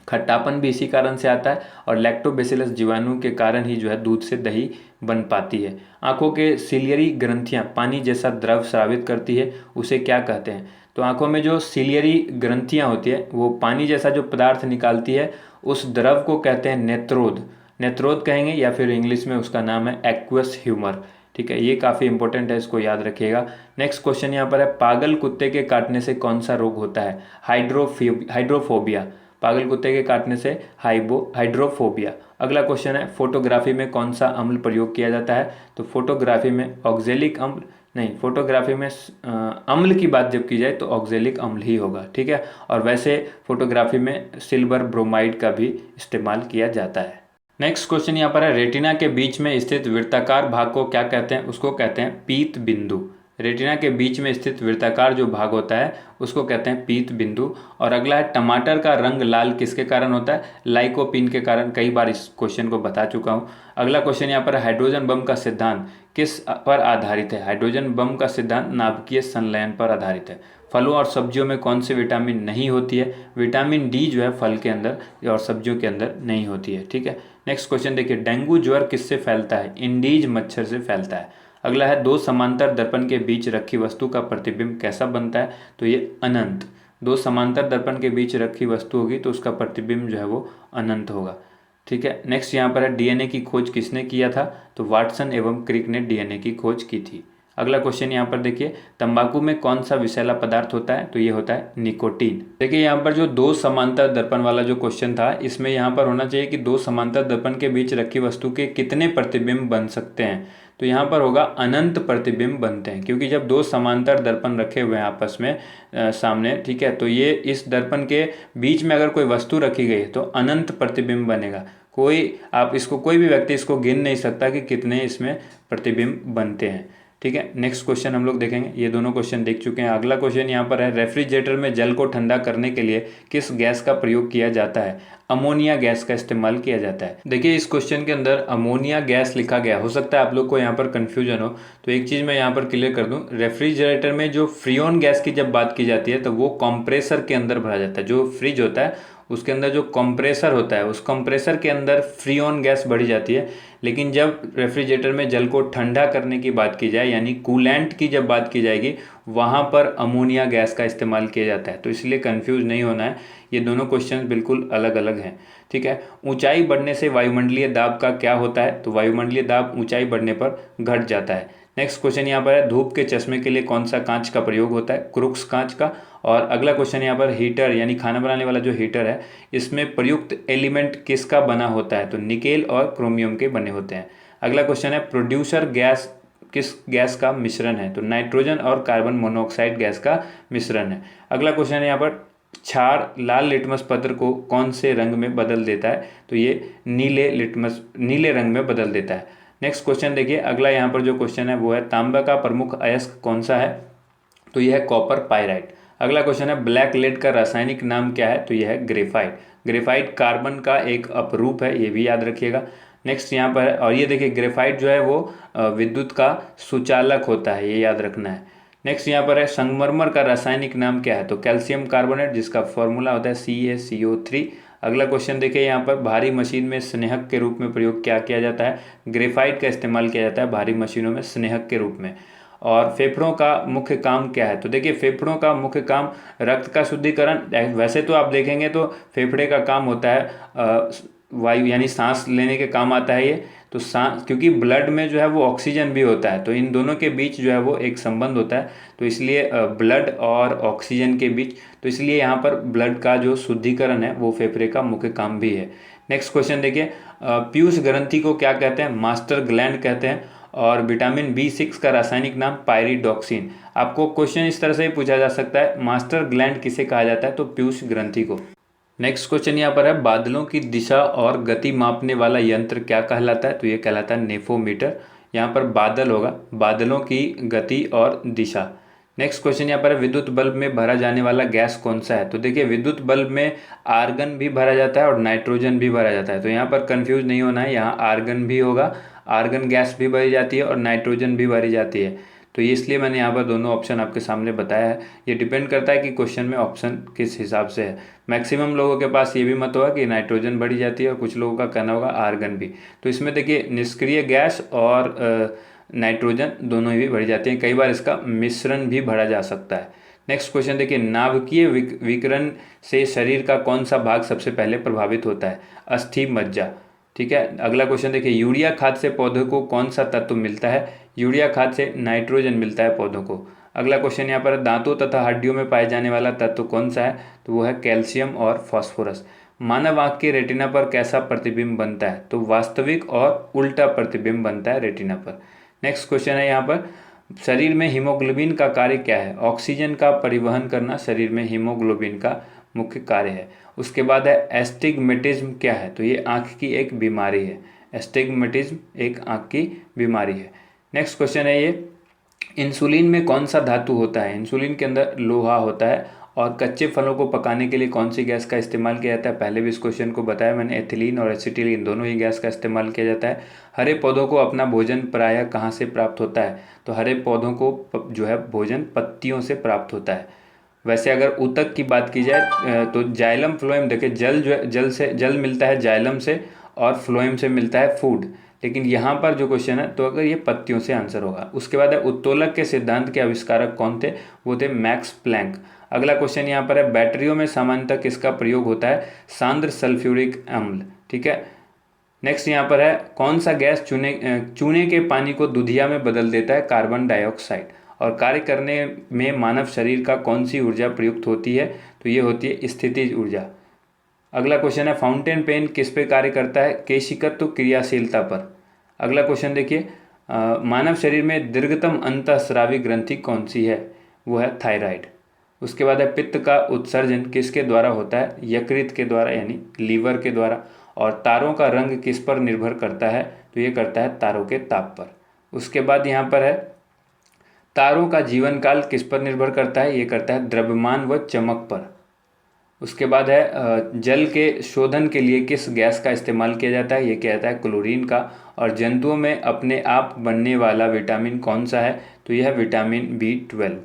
खट्टापन भी इसी कारण से आता है और लैक्टोबैसिलस जीवाणु के कारण ही जो है दूध से दही बन पाती है। आंखों के सिलियरी ग्रंथियां पानी जैसा द्रव स्रावित करती है, उसे क्या कहते हैं? तो आंखों में जो सिलियरी ग्रंथियां होती है वो पानी जैसा जो पदार्थ निकालती है उस द्रव को कहते हैं नेत्रोद। नेत्रोद कहेंगे या फिर इंग्लिश में उसका नाम है एक्वस ह्यूमर, ठीक है, ये काफ़ी इंपॉर्टेंट है, इसको याद रखिएगा। नेक्स्ट क्वेश्चन यहाँ पर है पागल कुत्ते के काटने से कौन सा रोग होता है? हाइड्रोफोबिया। पागल कुत्ते के काटने से हाइड्रोफोबिया। अगला क्वेश्चन है फोटोग्राफी में कौन सा अम्ल प्रयोग किया जाता है? तो फोटोग्राफी में ऑक्जेलिक अम्ल नहीं, फोटोग्राफी में अम्ल की बात जब की जाए तो ऑक्जेलिक अम्ल ही होगा, ठीक है। और वैसे फोटोग्राफी में सिल्वर ब्रोमाइड का भी इस्तेमाल किया जाता है। नेक्स्ट क्वेश्चन यहाँ पर है रेटिना के बीच में स्थित वृत्ताकार भाग को क्या कहते हैं? उसको कहते हैं पीत बिंदु। रेटिना के बीच में स्थित वृत्ताकार जो भाग होता है उसको कहते हैं पीत बिंदु। और अगला है टमाटर का रंग लाल किसके कारण होता है? लाइकोपीन के कारण। कई बार इस क्वेश्चन को बता चुका हूँ। अगला क्वेश्चन यहाँ पर हाइड्रोजन बम का सिद्धांत किस पर आधारित है? हाइड्रोजन बम का सिद्धांत नाभिकीय संलयन पर आधारित है। फलों और सब्जियों में कौन सी विटामिन नहीं होती है? विटामिन डी जो है फल के अंदर और सब्जियों के अंदर नहीं होती है, ठीक है। नेक्स्ट क्वेश्चन देखिए डेंगू ज्वर किससे फैलता है? इंडीज मच्छर से फैलता है। अगला है दो समांतर दर्पण के बीच रखी वस्तु का प्रतिबिंब कैसा बनता है? तो ये अनंत। दो समांतर दर्पण के बीच रखी वस्तु होगी तो उसका प्रतिबिंब जो है वो अनंत होगा, ठीक है। नेक्स्ट यहाँ पर है डीएनए की खोज किसने किया था? तो वाटसन एवं क्रिक ने डीएनए की खोज की थी। अगला क्वेश्चन यहाँ पर देखिए तंबाकू में कौन सा विषैला पदार्थ होता है? तो ये होता है निकोटीन। देखिए यहाँ पर जो दो समांतर दर्पण वाला जो क्वेश्चन था इसमें यहाँ पर होना चाहिए कि दो समांतर दर्पण के बीच रखी वस्तु के कितने प्रतिबिंब बन सकते हैं? तो यहाँ पर होगा अनंत प्रतिबिंब बनते हैं, क्योंकि जब दो समांतर दर्पण रखे हुए हैं आपस में सामने, ठीक है, तो ये इस दर्पण के बीच में अगर कोई वस्तु रखी गई है तो अनंत प्रतिबिंब बनेगा। आप इसको कोई भी व्यक्ति इसको गिन नहीं सकता कि कितने इसमें प्रतिबिंब बनते हैं, ठीक है। नेक्स्ट क्वेश्चन हम लोग देखेंगे, ये दोनों क्वेश्चन देख चुके हैं। अगला क्वेश्चन यहाँ पर है रेफ्रिजरेटर में जल को ठंडा करने के लिए किस गैस का प्रयोग किया जाता है? अमोनिया गैस का इस्तेमाल किया जाता है। देखिए इस क्वेश्चन के अंदर अमोनिया गैस लिखा गया, हो सकता है आप लोग को यहाँ पर कंफ्यूजन हो, तो एक चीज़ मैं यहाँ पर क्लियर कर दूँ। रेफ्रिजरेटर में जो फ्रीऑन गैस की जब बात की जाती है तो वो कंप्रेसर के अंदर भरा जाता है। जो फ्रिज होता है उसके अंदर जो कंप्रेसर होता है उस कंप्रेसर के अंदर फ्रीऑन गैस बढ़ी जाती है। लेकिन जब रेफ्रिजरेटर में जल को ठंडा करने की बात की जाए यानी कूलेंट की जब बात की जाएगी वहाँ पर अमोनिया गैस का इस्तेमाल किया जाता है। तो इसलिए कंफ्यूज नहीं होना है, ये दोनों क्वेश्चन बिल्कुल अलग अलग हैं, ठीक है। ऊंचाई बढ़ने से वायुमंडलीय दाब का क्या होता है? तो वायुमंडलीय दाब ऊंचाई बढ़ने पर घट जाता है। नेक्स्ट क्वेश्चन यहाँ पर है धूप के चश्मे के लिए कौन सा कांच का प्रयोग होता है? क्रुक्स कांच का। और अगला क्वेश्चन यहाँ पर हीटर यानी खाना बनाने वाला जो हीटर है इसमें प्रयुक्त एलिमेंट किसका बना होता है? तो निकेल और क्रोमियम के बने होते हैं। अगला क्वेश्चन है प्रोड्यूसर गैस किस गैस का मिश्रण है? तो नाइट्रोजन और कार्बन मोनोऑक्साइड गैस का मिश्रण है। अगला क्वेश्चन है यहाँ पर क्षार लाल लिटमस पत्र को कौन से रंग में बदल देता है? तो ये नीले रंग में बदल देता है। नेक्स्ट क्वेश्चन देखिए, अगला यहाँ पर जो क्वेश्चन है वो है तांबा का प्रमुख अयस्क कौन सा है? तो यह है कॉपर पाइराइट। अगला क्वेश्चन है ब्लैक लेड का रासायनिक नाम क्या है? तो यह है ग्रेफाइट। ग्रेफाइट कार्बन का एक अपरूप है, ये भी याद रखिएगा। नेक्स्ट यहाँ पर है, और ये देखिए ग्रेफाइट जो है वो विद्युत का सुचालक होता है, ये याद रखना है। नेक्स्ट यहाँ पर है संगमरमर का रासायनिक नाम क्या है, तो कैल्शियम कार्बोनेट, जिसका फॉर्मूला होता है CaCO3। अगला क्वेश्चन देखिए यहाँ पर, भारी मशीन में स्नेहक के रूप में प्रयोग क्या किया जाता है, ग्रेफाइट का इस्तेमाल किया जाता है भारी मशीनों में स्नेहक के रूप में। और फेफड़ों का मुख्य काम क्या है, तो देखिए फेफड़ों का मुख्य काम रक्त का शुद्धिकरण। वैसे तो आप देखेंगे तो फेफड़े का काम होता है वायु यानी सांस लेने के काम आता है ये। तो सांस, क्योंकि ब्लड में जो है वो ऑक्सीजन भी होता है, तो इन दोनों के बीच जो है वो एक संबंध होता है, तो इसलिए ब्लड और ऑक्सीजन के बीच, तो इसलिए यहाँ पर ब्लड का जो शुद्धिकरण है वो फेफड़े का मुख्य काम भी है। नेक्स्ट क्वेश्चन देखिए, पीयूष ग्रंथि को क्या कहते हैं, मास्टर ग्लैंड कहते हैं। और विटामिन B6 का रासायनिक नाम पायरिडॉक्सिन। आपको क्वेश्चन इस तरह से ही पूछा जा सकता है, मास्टर ग्लैंड किसे कहा जाता है, तो पीयूष ग्रंथि को। नेक्स्ट क्वेश्चन यहाँ पर है, बादलों की दिशा और गति मापने वाला यंत्र क्या कहलाता है, तो ये कहलाता है नेफोमीटर। यहाँ पर बादल होगा, बादलों की गति और दिशा। नेक्स्ट क्वेश्चन यहाँ पर है, विद्युत बल्ब में भरा जाने वाला गैस कौन सा है, तो देखिए विद्युत बल्ब में आर्गन भी भरा जाता है और नाइट्रोजन भी भरा जाता है, तो यहाँ पर कंफ्यूज नहीं होना है, यहाँ आर्गन भी होगा, आर्गन गैस भी भरी जाती है और नाइट्रोजन भी भरी जाती है। तो ये इसलिए मैंने यहाँ पर दोनों ऑप्शन आपके सामने बताया है। ये डिपेंड करता है कि क्वेश्चन में ऑप्शन किस हिसाब से है। मैक्सिमम लोगों के पास ये भी मत होगा कि नाइट्रोजन भरी जाती है और कुछ लोगों का कहना होगा आर्गन भी। तो इसमें देखिए निष्क्रिय गैस और नाइट्रोजन दोनों ही भी भरी जाती हैं, कई बार इसका मिश्रण भी भरा जा सकता है। नेक्स्ट क्वेश्चन देखिए, नाभिकीय विकिरण से शरीर का कौन सा भाग सबसे पहले प्रभावित होता है, अस्थि मज्जा। ठीक है, अगला क्वेश्चन देखिए, यूरिया खाद से पौधों को कौन सा तत्व मिलता है, यूरिया खाद से नाइट्रोजन मिलता है पौधों को। अगला क्वेश्चन यहाँ पर, दांतों तथा हड्डियों में पाए जाने वाला तत्व कौन सा है, तो वो है कैल्शियम और फास्फोरस। मानव आंख के रेटिना पर कैसा प्रतिबिंब बनता है, तो वास्तविक और उल्टा प्रतिबिंब बनता है रेटिना पर। नेक्स्ट क्वेश्चन है यहाँ पर, शरीर में हीमोग्लोबिन का कार्य क्या है, ऑक्सीजन का परिवहन करना शरीर में हीमोग्लोबिन का मुख्य कार्य है। उसके बाद है एस्टिग्मेटिज्म क्या है, तो ये आंख की एक बीमारी है, एस्टिग्मेटिज्म एक आंख की बीमारी है। नेक्स्ट क्वेश्चन है ये, इंसुलिन में कौन सा धातु होता है, इंसुलिन के अंदर लोहा होता है। और कच्चे फलों को पकाने के लिए कौन सी गैस का इस्तेमाल किया जाता है, पहले भी इस क्वेश्चन को बताया मैंने, एथिलीन और एसिटिलीन दोनों ही गैस का इस्तेमाल किया जाता है। हरे पौधों को अपना भोजन प्रायः कहाँ से प्राप्त होता है, तो हरे पौधों को जो है भोजन पत्तियों से प्राप्त होता है। वैसे अगर ऊतक की बात की जाए तो जाइलम फ्लोएम, देखिए जल जो है, जल मिलता है जाइलम से और फ्लोएम से मिलता है फूड, लेकिन यहाँ पर जो क्वेश्चन है तो अगर ये पत्तियों से आंसर होगा। उसके बाद है उत्तोलक के सिद्धांत के आविष्कारक कौन थे, वो थे मैक्स प्लैंक। अगला क्वेश्चन यहाँ पर है, बैटरियों में सामान्यतः किसका प्रयोग होता है, सांद्र सल्फ्यूरिक अम्ल। ठीक है, नेक्स्ट यहाँ पर है, कौन सा गैस चूने के पानी को दूधिया में बदल देता है, कार्बन डाइऑक्साइड। और कार्य करने में मानव शरीर का कौन सी ऊर्जा प्रयुक्त होती है, तो ये होती है स्थितिज ऊर्जा। अगला क्वेश्चन है, फाउंटेन पेन किस पे कार्य करता है, केशिकत्व क्रियाशीलता पर। अगला क्वेश्चन देखिए, मानव शरीर में दीर्घतम अंतःस्रावी ग्रंथि कौन सी है, वो है थायराइड। उसके बाद है, पित्त का उत्सर्जन किसके द्वारा होता है, यकृत के द्वारा यानी लीवर के द्वारा। और तारों का रंग किस पर निर्भर करता है, तो ये करता है तारों के ताप पर। उसके बाद यहाँ पर है, तारों का जीवन काल किस पर निर्भर करता है, ये करता है द्रव्यमान व चमक पर। उसके बाद है, जल के शोधन के लिए किस गैस का इस्तेमाल किया जाता है, ये किया जाता है क्लोरीन का। और जंतुओं में अपने आप बनने वाला विटामिन कौन सा है, तो यह है विटामिन B12।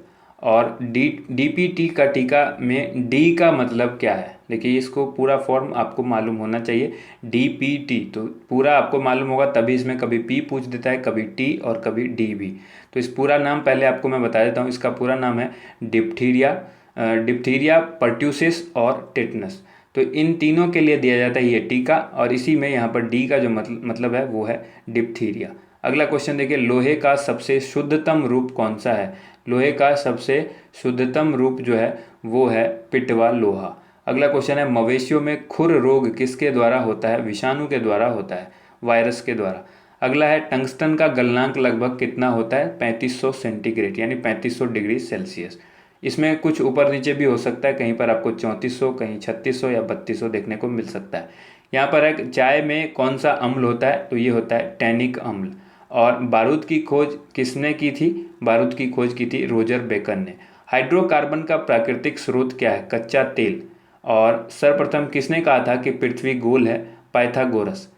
और DPT का टीका में D का मतलब क्या है, देखिए इसको पूरा फॉर्म आपको मालूम होना चाहिए। DPT तो पूरा आपको मालूम होगा, तभी इसमें कभी P पूछ देता है, कभी T और कभी D भी। तो इस पूरा नाम पहले आपको मैं बता देता हूँ, इसका पूरा नाम है डिप्थीरिया, पर्ट्यूसिस और टेटनस। तो इन तीनों के लिए दिया जाता है ये टीका, और इसी में यहाँ पर D का जो मतलब है वो है डिप्थीरिया। अगला क्वेश्चन देखिए, लोहे का सबसे शुद्धतम रूप कौन सा है, लोहे का सबसे शुद्धतम रूप जो है वो है पिटवा लोहा। अगला क्वेश्चन है, मवेशियों में खुर रोग किसके द्वारा होता है, विषाणु के द्वारा होता है, वायरस के द्वारा। अगला है, टंगस्टन का गलनांक लगभग कितना होता है, 3500 सेंटीग्रेड यानी 3500 डिग्री सेल्सियस। इसमें कुछ ऊपर नीचे भी हो सकता है, कहीं पर आपको 3400, कहीं 3600 या 3200 देखने को मिल सकता है। यहाँ पर है, चाय में कौन सा अम्ल होता है, तो ये होता है टैनिक अम्ल। और बारूद की खोज किसने की थी, बारूद की खोज की थी रोजर बेकन ने। हाइड्रोकार्बन का प्राकृतिक स्रोत क्या है, कच्चा तेल। और सर्वप्रथम किसने कहा था कि पृथ्वी गोल है, पाइथागोरस।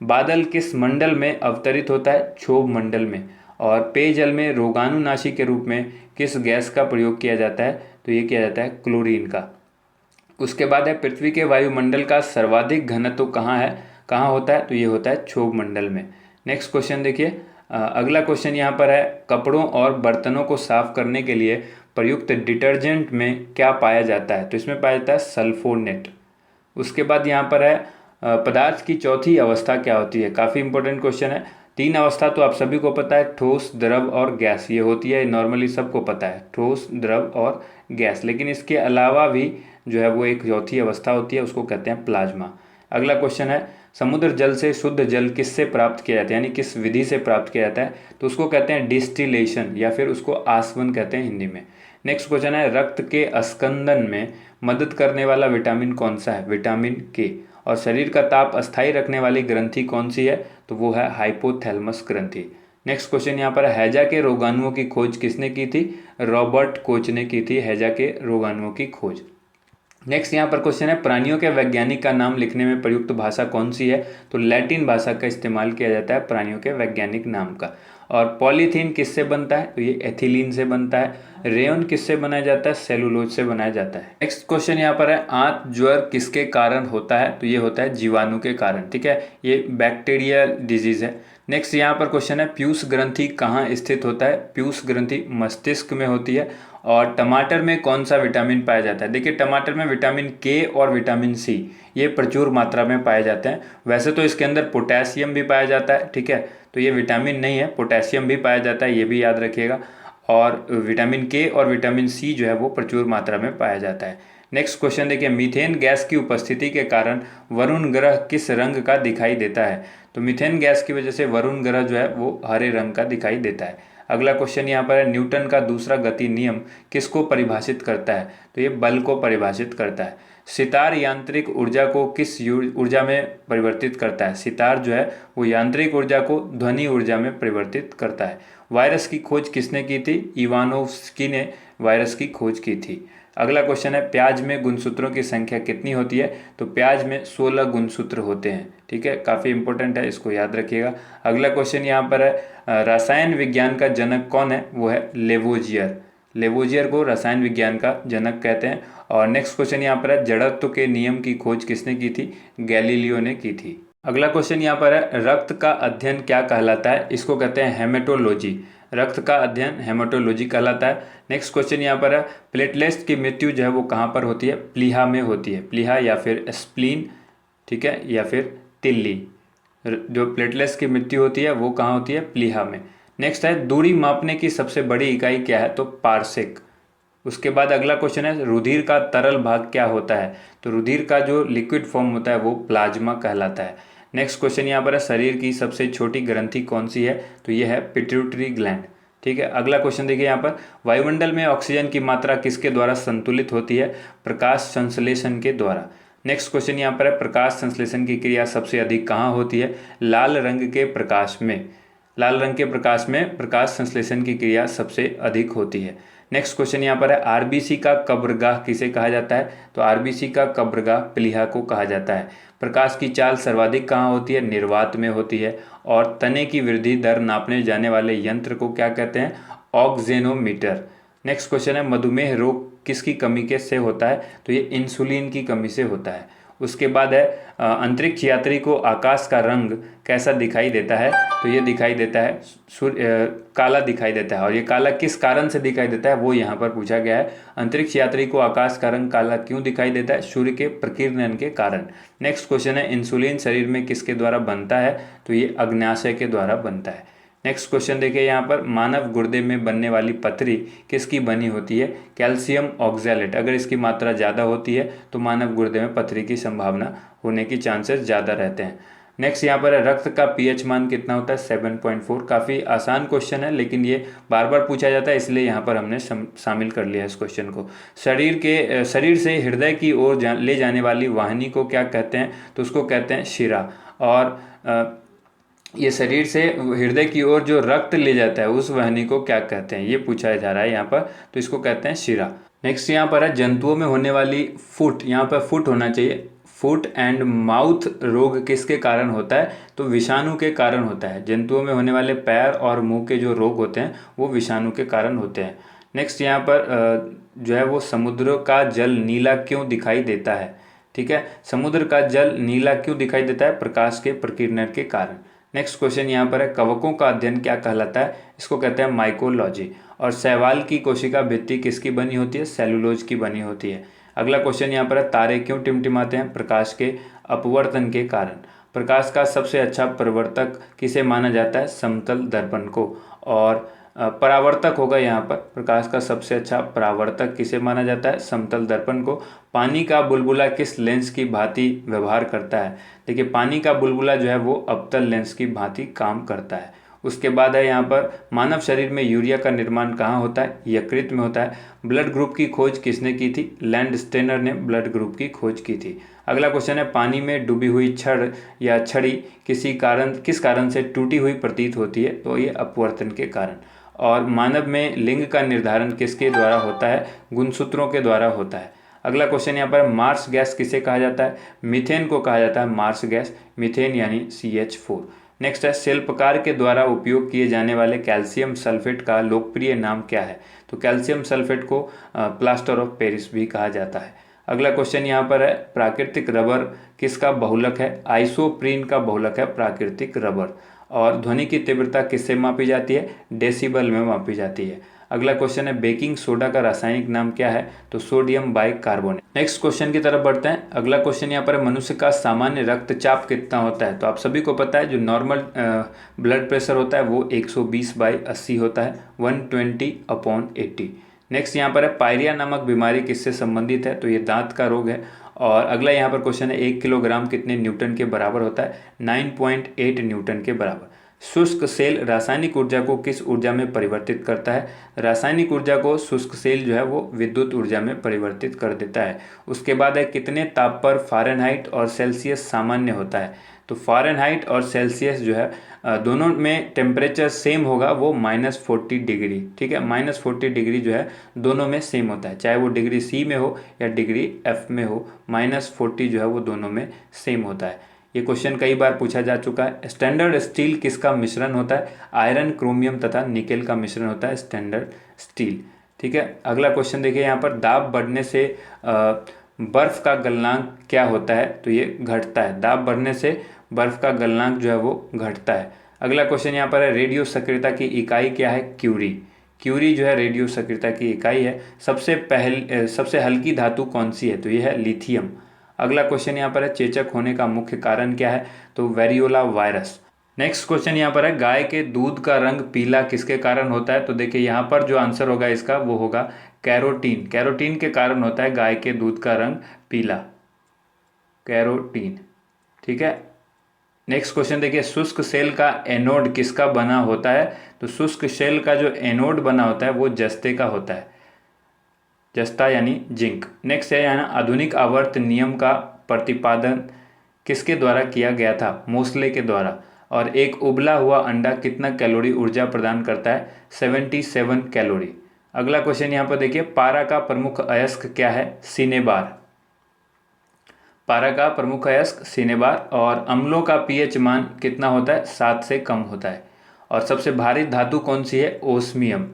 बादल किस मंडल में अवतरित होता है? क्षोभ मंडल में। और पेयजल में रोगाणुनाशी के रूप में किस गैस का प्रयोग किया जाता है? तो ये किया जाता है क्लोरीन का। उसके बाद है पृथ्वी के वायुमंडल का सर्वाधिक घनत्व कहाँ है, कहाँ होता है? तो ये होता है क्षोभ मंडल में। नेक्स्ट क्वेश्चन देखिए, अगला क्वेश्चन यहाँ पर है कपड़ों और बर्तनों को साफ करने के लिए प्रयुक्त डिटर्जेंट में क्या पाया जाता है? तो इसमें पाया जाता है सल्फोनेट। उसके बाद यहाँ पर है पदार्थ की चौथी अवस्था क्या होती है? काफ़ी इंपॉर्टेंट क्वेश्चन है। 3 अवस्था तो आप सभी को पता है, ठोस, द्रव और गैस, ये होती है, नॉर्मली सबको पता है, ठोस, द्रव और गैस। लेकिन इसके अलावा भी जो है वो एक चौथी अवस्था होती है, उसको कहते हैं प्लाज्मा। अगला क्वेश्चन है समुद्र जल से शुद्ध जल किससे प्राप्त किया जाता है, यानी किस विधि से प्राप्त किया जाता है? तो उसको कहते हैं डिस्टिलेशन या फिर उसको आसवन कहते हैं हिंदी में। नेक्स्ट क्वेश्चन है रक्त के अस्कंदन में मदद करने वाला विटामिन कौन सा है? विटामिन के। और शरीर का ताप अस्थायी रखने वाली ग्रंथि कौन सी है? तो वो है हाइपोथैलेमस ग्रंथि। नेक्स्ट क्वेश्चन यहाँ पर हैजा के रोगाणुओं की खोज किसने की थी? रॉबर्ट कोच ने की थी हैजा के रोगाणुओं की खोज। नेक्स्ट यहाँ पर क्वेश्चन है प्राणियों के वैज्ञानिक का नाम लिखने में प्रयुक्त भाषा कौन सी है? तो लैटिन भाषा का इस्तेमाल किया जाता है प्राणियों के वैज्ञानिक नाम का। और पॉलीथीन किससे बनता है? तो ये एथिलीन से बनता है। रेयन किससे बनाया जाता है? सेलुलोज से बनाया जाता है। नेक्स्ट क्वेश्चन यहाँ पर है आंत ज्वर किसके कारण होता है? तो ये होता है जीवाणु के कारण, ठीक है, ये बैक्टीरियल डिजीज है। नेक्स्ट यहाँ पर क्वेश्चन है पीयूष ग्रंथि कहाँ स्थित होता है? पीयूष ग्रंथि मस्तिष्क में होती है। और टमाटर में कौन सा विटामिन पाया जाता है? देखिए टमाटर में विटामिन के और विटामिन सी ये प्रचुर मात्रा में पाए जाते हैं। वैसे तो इसके अंदर पोटेशियम भी पाया जाता है, ठीक है, तो ये विटामिन नहीं है, पोटेशियम भी पाया जाता है, ये भी याद रखिएगा। और विटामिन के और विटामिन सी जो है वो प्रचुर मात्रा में पाया जाता है। नेक्स्ट क्वेश्चन देखिए मीथेन गैस की उपस्थिति के कारण वरुण ग्रह किस रंग का दिखाई देता है? तो मीथेन गैस की वजह से वरुण ग्रह जो है वो हरे रंग का दिखाई देता है। अगला क्वेश्चन यहाँ पर है न्यूटन का दूसरा गति नियम किसको परिभाषित करता है? तो ये बल को परिभाषित करता है। सितार यांत्रिक ऊर्जा को किस ऊर्जा में परिवर्तित करता है? सितार जो है वो यांत्रिक ऊर्जा को ध्वनि ऊर्जा में परिवर्तित करता है। वायरस की खोज किसने की थी? इवानोव्स्की ने वायरस की खोज की थी। अगला क्वेश्चन है प्याज में गुणसूत्रों की संख्या कितनी होती है? तो प्याज में 16 गुणसूत्र होते हैं, ठीक है, काफ़ी इंपॉर्टेंट है, इसको याद रखिएगा। अगला क्वेश्चन यहाँ पर है रसायन विज्ञान का जनक कौन है? वो है लेवोजियर। लेवोजियर को रसायन विज्ञान का जनक कहते हैं। और नेक्स्ट क्वेश्चन यहाँ पर है जड़त्व के नियम की खोज किसने की थी? गैलीलियो ने की थी। अगला क्वेश्चन यहाँ पर है रक्त का अध्ययन क्या कहलाता है? इसको कहते हैं हेमेटोलॉजी। रक्त का अध्ययन हेमेटोलॉजी कहलाता है। नेक्स्ट क्वेश्चन यहाँ पर है प्लेटलेट्स की मृत्यु जो है वो कहाँ पर होती है? प्लीहा में होती है, प्लीहा या फिर स्प्लीन, ठीक है, या फिर तिल्ली। जो प्लेटलेट्स की मृत्यु होती है वो कहाँ होती है? प्लीहा में। नेक्स्ट है दूरी मापने की सबसे बड़ी इकाई क्या है? तो पारसेक। उसके बाद अगला क्वेश्चन है रुधिर का तरल भाग क्या होता है? तो रुधिर का जो लिक्विड फॉर्म होता है वो प्लाज्मा कहलाता है। नेक्स्ट क्वेश्चन यहाँ पर है शरीर की सबसे छोटी ग्रंथि कौन सी है? तो ये है पिट्यूटरी ग्लैंड, ठीक है। अगला क्वेश्चन देखिए यहाँ पर वायुमंडल में ऑक्सीजन की मात्रा किसके द्वारा संतुलित होती है? प्रकाश संश्लेषण के द्वारा। नेक्स्ट क्वेश्चन यहाँ पर है प्रकाश संश्लेषण की क्रिया सबसे अधिक कहाँ होती है? लाल रंग के प्रकाश में। लाल रंग के प्रकाश में प्रकाश संश्लेषण की क्रिया सबसे अधिक होती है। नेक्स्ट क्वेश्चन यहाँ पर है आरबीसी का कब्रगाह किसे कहा जाता है? तो आरबीसी का कब्रगाह प्लीहा को कहा जाता है। प्रकाश की चाल सर्वाधिक कहाँ होती है? निर्वात में होती है। और तने की वृद्धि दर नापने जाने वाले यंत्र को क्या कहते हैं? ऑक्जेनोमीटर। नेक्स्ट क्वेश्चन है मधुमेह रोग किसकी कमी के से होता है? तो ये इंसुलिन की कमी से होता है। उसके बाद है अंतरिक्ष यात्री को आकाश का रंग कैसा दिखाई देता है? तो ये दिखाई देता है काला दिखाई देता है। और ये काला किस कारण से दिखाई देता है वो यहाँ पर पूछा गया है। अंतरिक्ष यात्री को आकाश का रंग काला क्यों दिखाई देता है? सूर्य के प्रकीर्णन के कारण। नेक्स्ट क्वेश्चन है इंसुलिन शरीर में किसके द्वारा बनता है? तो ये अग्न्याशय के द्वारा बनता है। नेक्स्ट क्वेश्चन देखिए यहाँ पर मानव गुर्दे में बनने वाली पथरी किसकी बनी होती है? Calcium oxalate. अगर इसकी मात्रा ज़्यादा होती है तो मानव गुर्दे में पथरी की संभावना होने की चांसेस ज़्यादा रहते हैं। नेक्स्ट यहाँ पर है रक्त का पीएच मान कितना होता है? 7.4। काफ़ी आसान क्वेश्चन है लेकिन ये बार बार पूछा जाता है इसलिए यहाँ पर हमने शामिल कर लिया इस क्वेश्चन को। शरीर से हृदय की ओर ले जाने वाली वाहिनी को क्या कहते हैं? तो उसको कहते हैं शिरा। और ये शरीर से हृदय की ओर जो रक्त ले जाता है उस वाहिनी को क्या कहते हैं? ये पूछा जा रहा है यहाँ पर, तो इसको कहते हैं शिरा। नेक्स्ट यहाँ पर है जंतुओं में होने वाली फुट, यहाँ पर फुट होना चाहिए, फुट एंड माउथ रोग किसके कारण होता है? तो विषाणु के कारण होता है। जंतुओं में होने वाले पैर और मुंह के जो रोग होते हैं वो विषाणु के कारण होते हैं। नेक्स्ट यहाँ पर जो है वो समुद्र का जल नीला क्यों दिखाई देता है? ठीक है, समुद्र का जल नीला क्यों दिखाई देता है? प्रकाश के प्रकीर्णन के कारण। नेक्स्ट क्वेश्चन यहाँ पर है, कवकों का अध्ययन क्या कहलाता है? इसको कहते हैं माइकोलॉजी। और शैवाल की कोशिका भित्ति किसकी बनी होती है? सेलुलोज की बनी होती है। अगला क्वेश्चन यहाँ पर है, तारे क्यों टिमटिमाते हैं? प्रकाश के अपवर्तन के कारण। प्रकाश का सबसे अच्छा प्रवर्तक किसे माना जाता है? समतल दर्पण को। और परावर्तक होगा यहाँ पर, प्रकाश का सबसे अच्छा परावर्तक किसे माना जाता है? समतल दर्पण को। पानी का बुलबुला किस लेंस की भांति व्यवहार करता है? देखिए, पानी का बुलबुला जो है वो अवतल लेंस की भांति काम करता है। उसके बाद है यहाँ पर, मानव शरीर में यूरिया का निर्माण कहाँ होता है? यकृत में होता है। ब्लड ग्रुप की खोज किसने की थी? लैंडस्टेनर ने ब्लड ग्रुप की खोज की थी। अगला क्वेश्चन है, पानी में डूबी हुई छड़ या छड़ी किस कारण से टूटी हुई प्रतीत होती है? तो ये अपवर्तन के कारण। और मानव में लिंग का निर्धारण किसके द्वारा होता है? गुणसूत्रों के द्वारा होता है। अगला क्वेश्चन यहाँ पर, मार्स गैस किसे कहा जाता है? मीथेन को कहा जाता है मार्स गैस, मीथेन यानी CH4। नेक्स्ट है, शिल्पकार के द्वारा उपयोग किए जाने वाले कैल्शियम सल्फेट का लोकप्रिय नाम क्या है? तो कैल्शियम सल्फेट को प्लास्टर ऑफ पेरिस भी कहा जाता है। अगला क्वेश्चन यहाँ पर है, प्राकृतिक रबर किसका बहुलक है? आइसोप्रीन का बहुलक है प्राकृतिक रबर। और ध्वनि की तीव्रता किससे मापी जाती है? डेसिबल में मापी जाती है। अगला क्वेश्चन है, बेकिंग सोडा का रासायनिक नाम क्या है? तो सोडियम बाइकार्बोनेट। नेक्स्ट क्वेश्चन की तरफ बढ़ते हैं। अगला क्वेश्चन यहाँ पर, मनुष्य का सामान्य रक्तचाप कितना होता है? तो आप सभी को पता है, जो नॉर्मल ब्लड प्रेशर होता है वो 120/80 होता है, 120/80। नेक्स्ट यहाँ पर है, पायरिया नामक बीमारी किससे संबंधित है? तो ये दांत का रोग है। और अगला यहाँ पर क्वेश्चन है, 1 किलोग्राम कितने न्यूटन के बराबर होता है? 9.8 न्यूटन के बराबर। शुष्क सेल रासायनिक ऊर्जा को किस ऊर्जा में परिवर्तित करता है? रासायनिक ऊर्जा को शुष्क सेल जो है वो विद्युत ऊर्जा में परिवर्तित कर देता है। उसके बाद है, कितने ताप पर फ़ारेनहाइट और सेल्सियस सामान्य होता है? तो फ़ारेनहाइट और सेल्सियस जो है दोनों में टेम्परेचर सेम होगा, वो -40 डिग्री। ठीक है, -40 डिग्री जो है दोनों में सेम होता है, चाहे वो डिग्री C में हो या डिग्री F में हो, -40 जो है वो दोनों में सेम होता है। ये क्वेश्चन कई बार पूछा जा चुका है। स्टैंडर्ड स्टील किसका मिश्रण होता है? आयरन, क्रोमियम तथा निकेल का मिश्रण होता है स्टैंडर्ड स्टील। ठीक है, अगला क्वेश्चन देखिए यहाँ पर, दाब बढ़ने से बर्फ का गलनांक क्या होता है? तो ये घटता है। दाब बढ़ने से बर्फ का गलनांक जो है वो घटता है। अगला क्वेश्चन यहाँ पर है, रेडियो सक्रियता की इकाई क्या है? क्यूरी। क्यूरी जो है रेडियो सक्रियता की इकाई है। सबसे हल्की धातु कौन सी है? तो ये है लिथियम। अगला क्वेश्चन यहाँ पर है, चेचक होने का मुख्य कारण क्या है? तो वेरियोला वायरस। नेक्स्ट क्वेश्चन यहाँ पर है, गाय के दूध का रंग पीला किसके कारण होता है? तो देखिए यहाँ पर जो आंसर होगा इसका वो होगा कैरोटीन। कैरोटीन के कारण होता है गाय के दूध का रंग पीला, कैरोटीन। ठीक है, नेक्स्ट क्वेश्चन देखिए, शुष्क सेल का एनोड किसका बना होता है? तो शुष्क सेल का जो एनोड बना होता है वो जस्ते का होता है, जस्ता यानी जिंक। नेक्स्ट है यहाँ, आधुनिक आवर्त नियम का प्रतिपादन किसके द्वारा किया गया था? मोसले के द्वारा। और एक उबला हुआ अंडा कितना कैलोरी ऊर्जा प्रदान करता है? 77 कैलोरी। अगला क्वेश्चन यहाँ पर देखिए, पारा का प्रमुख अयस्क क्या है? सिनेबार। पारा का प्रमुख अयस्क सिनेबार। और अम्लों का पीएच मान कितना होता है? 7 से कम होता है। और सबसे भारी धातु कौन सी है? ओस्मियम।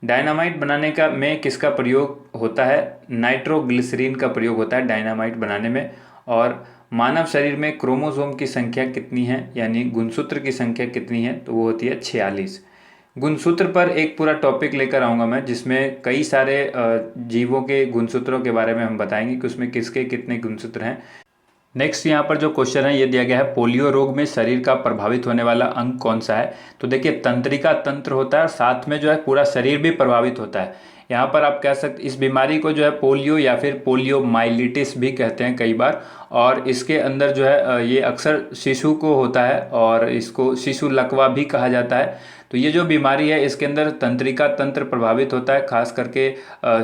डायनामाइट बनाने का में किसका प्रयोग होता है? नाइट्रोग्लिसरीन का प्रयोग होता है डायनामाइट बनाने में। और मानव शरीर में क्रोमोसोम की संख्या कितनी है, यानी गुणसूत्र की संख्या कितनी है? तो वो होती है 46। गुणसूत्र पर एक पूरा टॉपिक लेकर आऊँगा मैं, जिसमें कई सारे जीवों के गुणसूत्रों के बारे में हम बताएंगे कि उसमें किसके कितने गुणसूत्र हैं। नेक्स्ट यहाँ पर जो क्वेश्चन है ये दिया गया है, पोलियो रोग में शरीर का प्रभावित होने वाला अंग कौन सा है? तो देखिए, तंत्रिका तंत्र होता है और साथ में जो है पूरा शरीर भी प्रभावित होता है। यहाँ पर आप कह सकते, इस बीमारी को जो है पोलियो या फिर पोलियोमाइलिटिस भी कहते हैं कई बार। और इसके अंदर जो है ये अक्सर शिशु को होता है और इसको शिशु लकवा भी कहा जाता है। तो ये जो बीमारी है इसके अंदर तंत्रिका तंत्र प्रभावित होता है, खास करके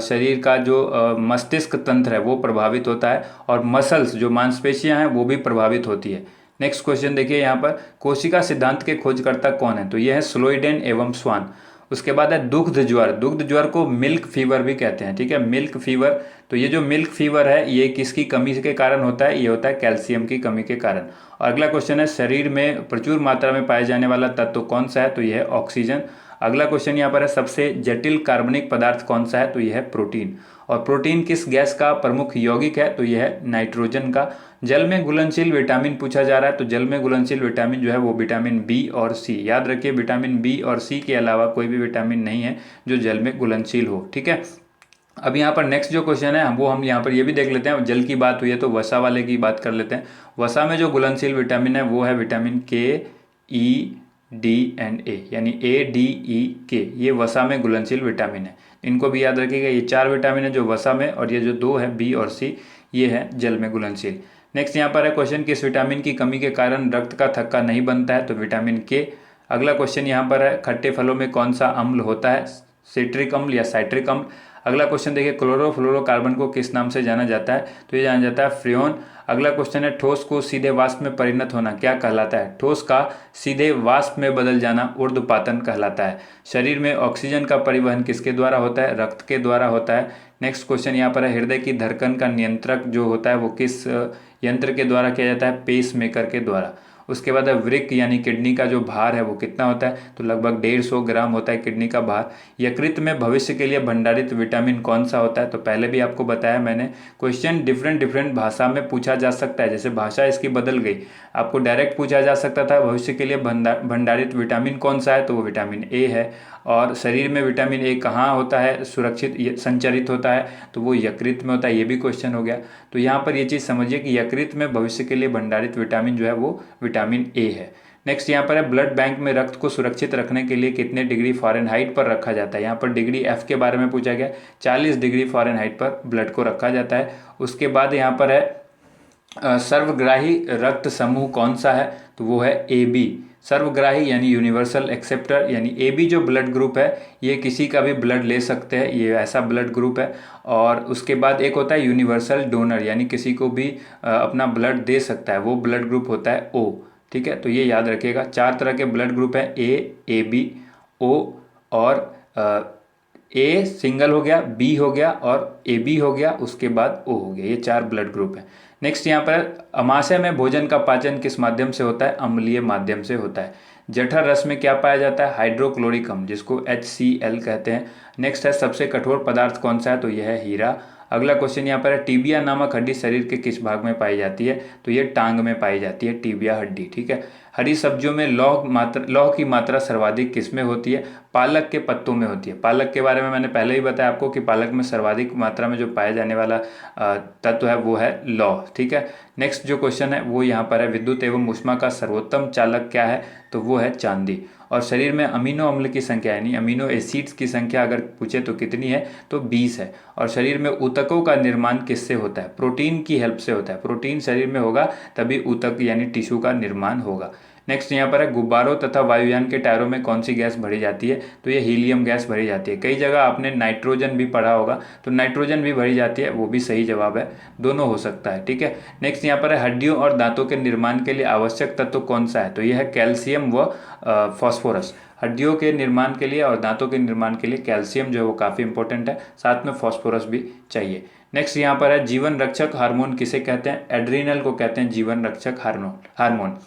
शरीर का जो मस्तिष्क तंत्र है वो प्रभावित होता है, और मसल्स जो मांसपेशियां हैं वो भी प्रभावित होती है। नेक्स्ट क्वेश्चन देखिए यहाँ पर, कोशिका सिद्धांत के खोजकर्ता कौन है? तो ये है स्लोइडेन एवं स्वान। उसके बाद है दुग्ध ज्वर। दुग्ध ज्वर को मिल्क फीवर भी कहते हैं, ठीक है, मिल्क फीवर। तो ये जो मिल्क फीवर है ये किसकी कमी के कारण होता है? ये होता है कैल्शियम की कमी के कारण। और अगला क्वेश्चन है शरीर में प्रचुर मात्रा में पाए जाने वाला तत्व कौन सा है? तो यह है ऑक्सीजन। अगला क्वेश्चन यहाँ पर है सबसे जटिल कार्बनिक पदार्थ कौन सा है? तो यह है प्रोटीन। और प्रोटीन किस गैस का प्रमुख यौगिक है? तो यह है नाइट्रोजन का। जल में घुलनशील विटामिन पूछा जा रहा है, तो जल में घुलनशील विटामिन जो है वो विटामिन बी और सी। याद रखिए विटामिन बी और सी के अलावा कोई भी विटामिन नहीं है जो जल में घुलनशील हो, ठीक है। अब यहाँ पर नेक्स्ट जो क्वेश्चन है वो हम यहाँ पर ये भी देख लेते हैं। जल की बात हुई है तो वसा वाले की बात कर लेते हैं। वसा में जो घुलनशील विटामिन है वो है विटामिन के, ई, डी एंड ए, यानी ए, डी, ई, के, ये वसा में घुलनशील विटामिन है। इनको भी याद रखिएगा, ये 4 विटामिन है जो वसा में, और ये जो 2 है बी और सी, ये है जल में घुलनशील। नेक्स्ट यहाँ पर है क्वेश्चन किस विटामिन की कमी के कारण रक्त का थक्का नहीं बनता है? तो विटामिन के। अगला क्वेश्चन यहाँ पर है खट्टे फलों में कौन सा अम्ल होता है? सिट्रिक अम्ल या साइट्रिक अम्ल। अगला क्वेश्चन देखिए क्लोरोफ्लोरोकार्बन को किस नाम से जाना जाता है? तो ये जाना जाता है फ्रेओन। अगला क्वेश्चन है ठोस को सीधे वाष्प में परिणत होना क्या कहलाता है? ठोस का सीधे वाष्प में बदल जाना ऊर्ध्वपातन कहलाता है। शरीर में ऑक्सीजन का परिवहन किसके द्वारा होता है? रक्त के द्वारा होता है। नेक्स्ट क्वेश्चन यहाँ पर है हृदय की धड़कन का नियंत्रक जो होता है वो किस यंत्र के द्वारा किया जाता है? पेस मेकर के द्वारा। उसके बाद है वृक्क यानी किडनी का जो भार है वो कितना होता है? तो लगभग 150 ग्राम होता है किडनी का भार। यकृत में भविष्य के लिए भंडारित विटामिन कौन सा होता है? तो पहले भी आपको बताया मैंने, क्वेश्चन डिफरेंट भाषा में पूछा जा सकता है, जैसे भाषा इसकी बदल गई। आपको डायरेक्ट पूछा जा सकता था भविष्य के लिए भंडारित विटामिन कौन सा है? तो वो विटामिन ए है। और शरीर में विटामिन ए कहाँ होता है सुरक्षित संचरित होता है? तो वो यकृत में होता है, ये भी क्वेश्चन हो गया। तो यहाँ पर ये चीज़ समझिए कि यकृत में भविष्य के लिए भंडारित विटामिन जो है वो विटामिन ए है। नेक्स्ट यहाँ पर है ब्लड बैंक में रक्त को सुरक्षित रखने के लिए कितने डिग्री फ़ारेनहाइट पर रखा जाता है? यहाँ पर डिग्री एफ के बारे में पूछा गया। 40 डिग्री फ़ारेनहाइट पर ब्लड को रखा जाता है। उसके बाद यहाँ पर है सर्वग्राही रक्त समूह कौन सा है? तो वो है ए बी। सर्वग्राही यानी यूनिवर्सल एक्सेप्टर, यानी ए बी जो ब्लड ग्रुप है ये किसी का भी ब्लड ले सकते हैं, ये ऐसा ब्लड ग्रुप है। और उसके बाद एक होता है यूनिवर्सल डोनर, यानी किसी को भी अपना ब्लड दे सकता है, वो ब्लड ग्रुप होता है ओ, ठीक है। तो ये याद रखिएगा 4 तरह के ब्लड ग्रुप हैं, ए बी, ओ और ए सिंगल हो गया, बी हो गया और ए बी हो गया, उसके बाद ओ हो गया। ये 4 ब्लड ग्रुप हैं। नेक्स्ट यहाँ पर अमाशय में भोजन का पाचन किस माध्यम से होता है? अम्लीय माध्यम से होता है। जठर रस में क्या पाया जाता है? हाइड्रोक्लोरिक अम्ल, जिसको HCl कहते हैं। नेक्स्ट है सबसे कठोर पदार्थ कौन सा है? तो यह है हीरा। अगला क्वेश्चन यहाँ पर है टीबिया नामक हड्डी शरीर के किस भाग में पाई जाती है? तो ये टांग में पाई जाती है टीबिया हड्डी, ठीक है। हरी सब्जियों में लौह की मात्रा सर्वाधिक किस में होती है? पालक के पत्तों में होती है। पालक के बारे में मैंने पहले ही बताया आपको कि पालक में सर्वाधिक मात्रा में जो पाया जाने वाला तत्व है वो है लौह, ठीक है। नेक्स्ट जो क्वेश्चन है वो यहाँ पर है विद्युत एवं ऊष्मा का सर्वोत्तम चालक क्या है? तो वो है चांदी। और शरीर में अमीनो अम्ल की संख्या यानी अमीनो एसिड्स की संख्या अगर पूछे तो कितनी है? तो 20 है। और शरीर में ऊतकों का निर्माण किससे होता है? प्रोटीन की हेल्प से होता है। प्रोटीन शरीर में होगा तभी ऊतक यानी टिश्यू का निर्माण होगा। नेक्स्ट यहाँ पर है गुब्बारों तथा वायुयान के टायरों में कौन सी गैस भरी जाती है? तो ये हीलियम गैस भरी जाती है। कई जगह आपने नाइट्रोजन भी पढ़ा होगा, तो नाइट्रोजन भी भरी जाती है, वो भी सही जवाब है, दोनों हो सकता है, ठीक है। नेक्स्ट यहाँ पर है हड्डियों और दांतों के निर्माण के लिए आवश्यक तत्व कौन सा है? तो यह है कैल्शियम व फॉस्फोरस। हड्डियों के निर्माण के लिए और दांतों के निर्माण के लिए कैल्शियम जो है वो काफ़ी इंपॉर्टेंट है, साथ में फॉस्फोरस भी चाहिए। नेक्स्ट यहाँ पर है जीवन रक्षक हार्मोन किसे कहते हैं? एड्रीनल को कहते हैं जीवन रक्षक हार्मोन।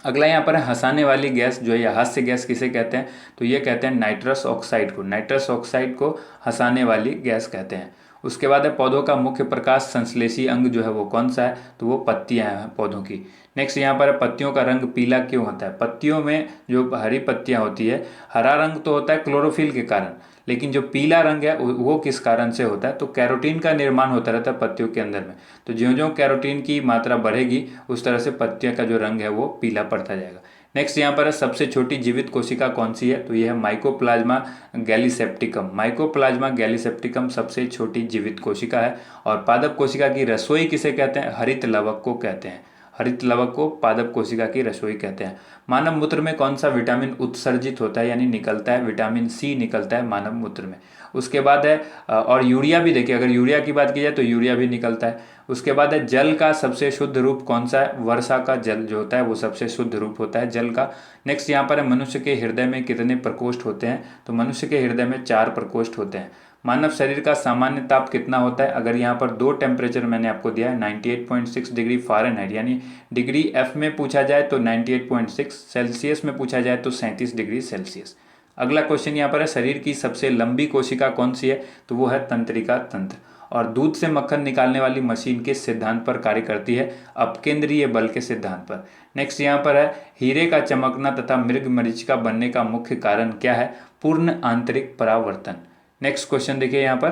अगला यहाँ पर है हंसाने वाली गैस जो है या हास्य गैस किसे कहते हैं? तो ये कहते हैं नाइट्रस ऑक्साइड को। नाइट्रस ऑक्साइड को हंसाने वाली गैस कहते हैं। उसके बाद है पौधों का मुख्य प्रकाश संश्लेषी अंग जो है वो कौन सा है? तो वो पत्तियां हैं पौधों की। नेक्स्ट यहाँ पर है पत्तियों का रंग पीला क्यों होता है? पत्तियों में जो हरी पत्तियां होती है, हरा रंग तो होता है क्लोरोफिल के कारण, लेकिन जो पीला रंग है वो किस कारण से होता है? तो कैरोटीन का निर्माण होता रहता है पत्तियों के अंदर में। तो ज्यों ज्यों कैरोटीन की मात्रा बढ़ेगी उस तरह से पत्तियों का जो रंग है वो पीला पड़ता जाएगा। नेक्स्ट यहाँ पर है सबसे छोटी जीवित कोशिका कौन सी है? तो यह है माइकोप्लाज्मा गैलीसेप्टिकम। माइकोप्लाज्मा गैलीसेप्टिकम सबसे छोटी जीवित कोशिका है। और पादप कोशिका की रसोई किसे कहते हैं? हरित लवक को कहते हैं। हरित लवक को पादप कोशिका की रसोई कहते हैं। मानव मूत्र में कौन सा विटामिन उत्सर्जित होता है यानी निकलता है? विटामिन सी निकलता है मानव मूत्र में। उसके बाद है और यूरिया भी देखिए, अगर यूरिया की बात की जाए तो यूरिया भी निकलता है। उसके बाद है जल का सबसे शुद्ध रूप कौन सा है? वर्षा का जल जो होता है वो सबसे शुद्ध रूप होता है जल का। नेक्स्ट यहाँ पर है मनुष्य के हृदय में कितने प्रकोष्ठ होते हैं? तो मनुष्य के हृदय में 4 प्रकोष्ठ होते हैं। मानव शरीर का सामान्य ताप कितना होता है? अगर यहाँ पर 2 टेम्परेचर मैंने आपको दिया है, 98.6 डिग्री फ़ारेनहाइट यानी डिग्री एफ में पूछा जाए तो 98.6, सेल्सियस में पूछा जाए तो 37 डिग्री सेल्सियस। अगला क्वेश्चन यहाँ पर है शरीर की सबसे लंबी कोशिका कौन सी है? तो वो है तंत्रिका तंत्र। और दूध से मक्खन निकालने वाली मशीन किस सिद्धांत पर कार्य करती है? अपकेंद्रीय बल के सिद्धांत पर। नेक्स्ट यहाँ पर है हीरे का चमकना तथा मृग मरीचिका बनने का मुख्य कारण क्या है? पूर्ण आंतरिक परावर्तन। नेक्स्ट क्वेश्चन देखिए यहाँ पर,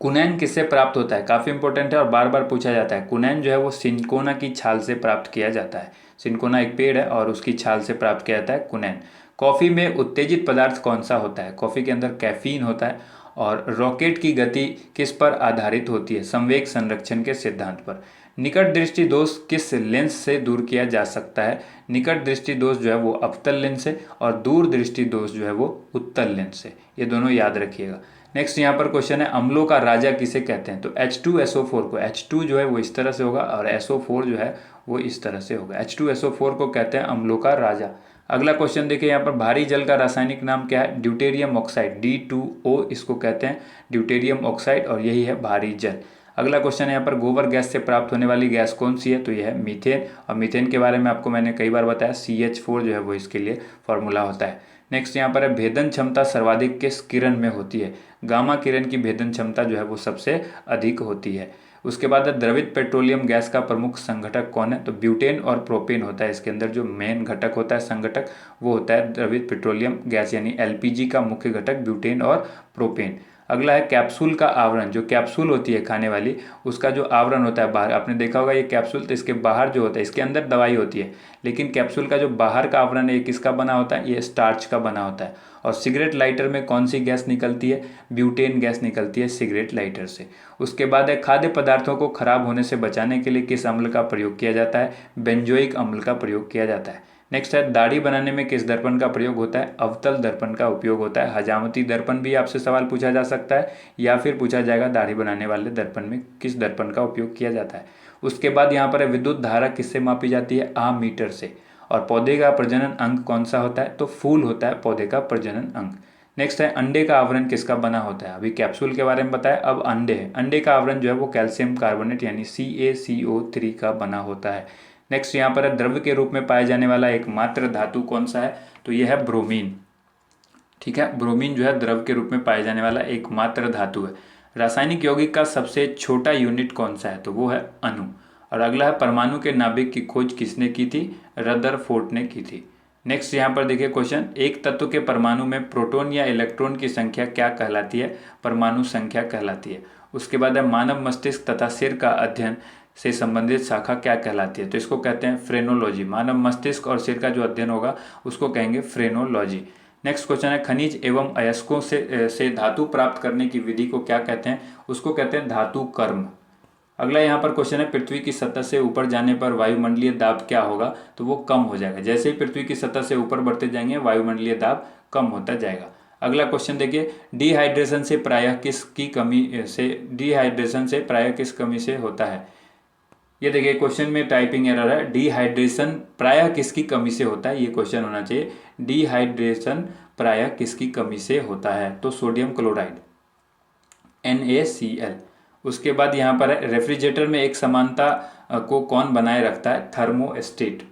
कुनैन किससे प्राप्त होता है? काफ़ी इंपॉर्टेंट है और बार बार पूछा जाता है। कुनैन जो है वो सिनकोना की छाल से प्राप्त किया जाता है। सिनकोना एक पेड़ है और उसकी छाल से प्राप्त किया जाता है कुनैन। कॉफ़ी में उत्तेजित पदार्थ कौन सा होता है? कॉफ़ी के अंदर कैफीन होता है। और रॉकेट की गति किस पर आधारित होती है? संवेग संरक्षण के सिद्धांत पर। निकट दृष्टि दोष किस लेंस से दूर किया जा सकता है? निकट दृष्टि दोष जो है वो अवतल लेंस से और दूर दृष्टि दोष जो है वो उत्तल लेंस से। ये दोनों याद रखिएगा। नेक्स्ट यहाँ पर क्वेश्चन है अम्लों का राजा किसे कहते हैं? तो H2SO4 को, H2 जो है वो इस तरह से होगा और SO4 जो है वो इस तरह से होगा। H2SO4 को कहते हैं अम्लों का राजा। अगला क्वेश्चन देखिए यहाँ पर, भारी जल का रासायनिक नाम क्या है? ड्यूटेरियम ऑक्साइड, D2O इसको कहते हैं ड्यूटेरियम ऑक्साइड और यही है भारी जल। अगला क्वेश्चन है यहाँ पर, गोबर गैस से प्राप्त होने वाली गैस कौन सी है? तो यह है मीथेन। और मीथेन के बारे में आपको मैंने कई बार बताया, CH4 जो है वो इसके लिए फॉर्मूला होता है। नेक्स्ट यहाँ पर है भेदन क्षमता सर्वाधिक किस किरण में होती है? गामा किरण की भेदन क्षमता जो है वो सबसे अधिक होती है। उसके बाद है द्रवित पेट्रोलियम गैस का प्रमुख संघटक कौन है? तो ब्यूटेन और प्रोपेन होता है। इसके अंदर जो मेन घटक होता है संघटक वो होता है द्रवित पेट्रोलियम गैस यानी LPG का मुख्य घटक ब्यूटेन और प्रोपेन। अगला है कैप्सूल का आवरण, जो कैप्सूल होती है खाने वाली उसका जो आवरण होता है बाहर, आपने देखा होगा ये कैप्सूल, तो इसके बाहर जो होता है, इसके अंदर दवाई होती है लेकिन कैप्सूल का जो बाहर का आवरण है ये किसका बना होता है? ये स्टार्च का बना होता है। और सिगरेट लाइटर में कौन सी गैस निकलती है? ब्यूटेन गैस निकलती है सिगरेट लाइटर से। उसके बाद है खाद्य पदार्थों को खराब होने से बचाने के लिए किस अम्ल का प्रयोग किया जाता है? बेंजोइक अम्ल का प्रयोग किया जाता है। नेक्स्ट है दाढ़ी बनाने में किस दर्पण का प्रयोग होता है? अवतल दर्पण का उपयोग होता है। हजामती दर्पण भी आपसे सवाल पूछा जा सकता है या फिर पूछा जाएगा दाढ़ी बनाने वाले दर्पण में किस दर्पण का उपयोग किया जाता है। उसके बाद यहाँ पर है विद्युत धारा किससे मापी जाती है? आमीटर से। और पौधे का प्रजनन अंग कौन सा होता है? तो फूल होता है पौधे का प्रजनन अंग। नेक्स्ट है अंडे का आवरण किसका बना होता है? अभी कैप्सूल के बारे में बताया, अब अंडे है। अंडे का आवरण जो है वो कैल्शियम कार्बोनेट यानी CaCO3 का बना होता है। नेक्स्ट यहाँ पर है द्रव्य के रूप में पाया जाने वाला एकमात्र धातु कौन सा है? तो यह है ब्रोमीन। ठीक है, ब्रोमीन जो है द्रव के रूप में पाया जाने वाला एकमात्र धातु है। रासायनिक यौगिक का सबसे छोटा यूनिट कौन सा है? तो वो है अणु। और अगला है परमाणु के नाभिक की खोज किसने की थी? रदरफोर्ड ने की थी। नेक्स्ट यहाँ पर देखिए क्वेश्चन, एक तत्व के परमाणु में प्रोटॉन या इलेक्ट्रॉन की संख्या क्या कहलाती है? परमाणु संख्या कहलाती है। उसके बाद है मानव मस्तिष्क तथा सिर का अध्ययन से संबंधित शाखा क्या कहलाती है? तो इसको कहते हैं फ्रेनोलॉजी। मानव मस्तिष्क और सिर का जो अध्ययन होगा उसको कहेंगे फ्रेनोलॉजी। नेक्स्ट क्वेश्चन है खनिज एवं अयस्कों से धातु प्राप्त करने की विधि को क्या कहते हैं? उसको कहते हैं धातु कर्म। अगला यहाँ पर क्वेश्चन है पृथ्वी की सतह से ऊपर जाने पर वायुमंडलीय दाब क्या होगा? तो वो कम हो जाएगा। जैसे ही पृथ्वी की सतह से ऊपर बढ़ते जाएंगे वायुमंडलीय दाब कम होता जाएगा। अगला क्वेश्चन देखिए, डिहाइड्रेशन से प्रायः किस कमी से होता है? ये देखिए क्वेश्चन में टाइपिंग एरर है। डिहाइड्रेशन प्रायः किसकी कमी से होता है? ये क्वेश्चन होना चाहिए डिहाइड्रेशन प्रायः किसकी कमी से होता है? तो सोडियम क्लोराइड NaCl। उसके बाद यहाँ पर है रेफ्रिजरेटर में एक समानता को कौन बनाए रखता है? थर्मोस्टेट।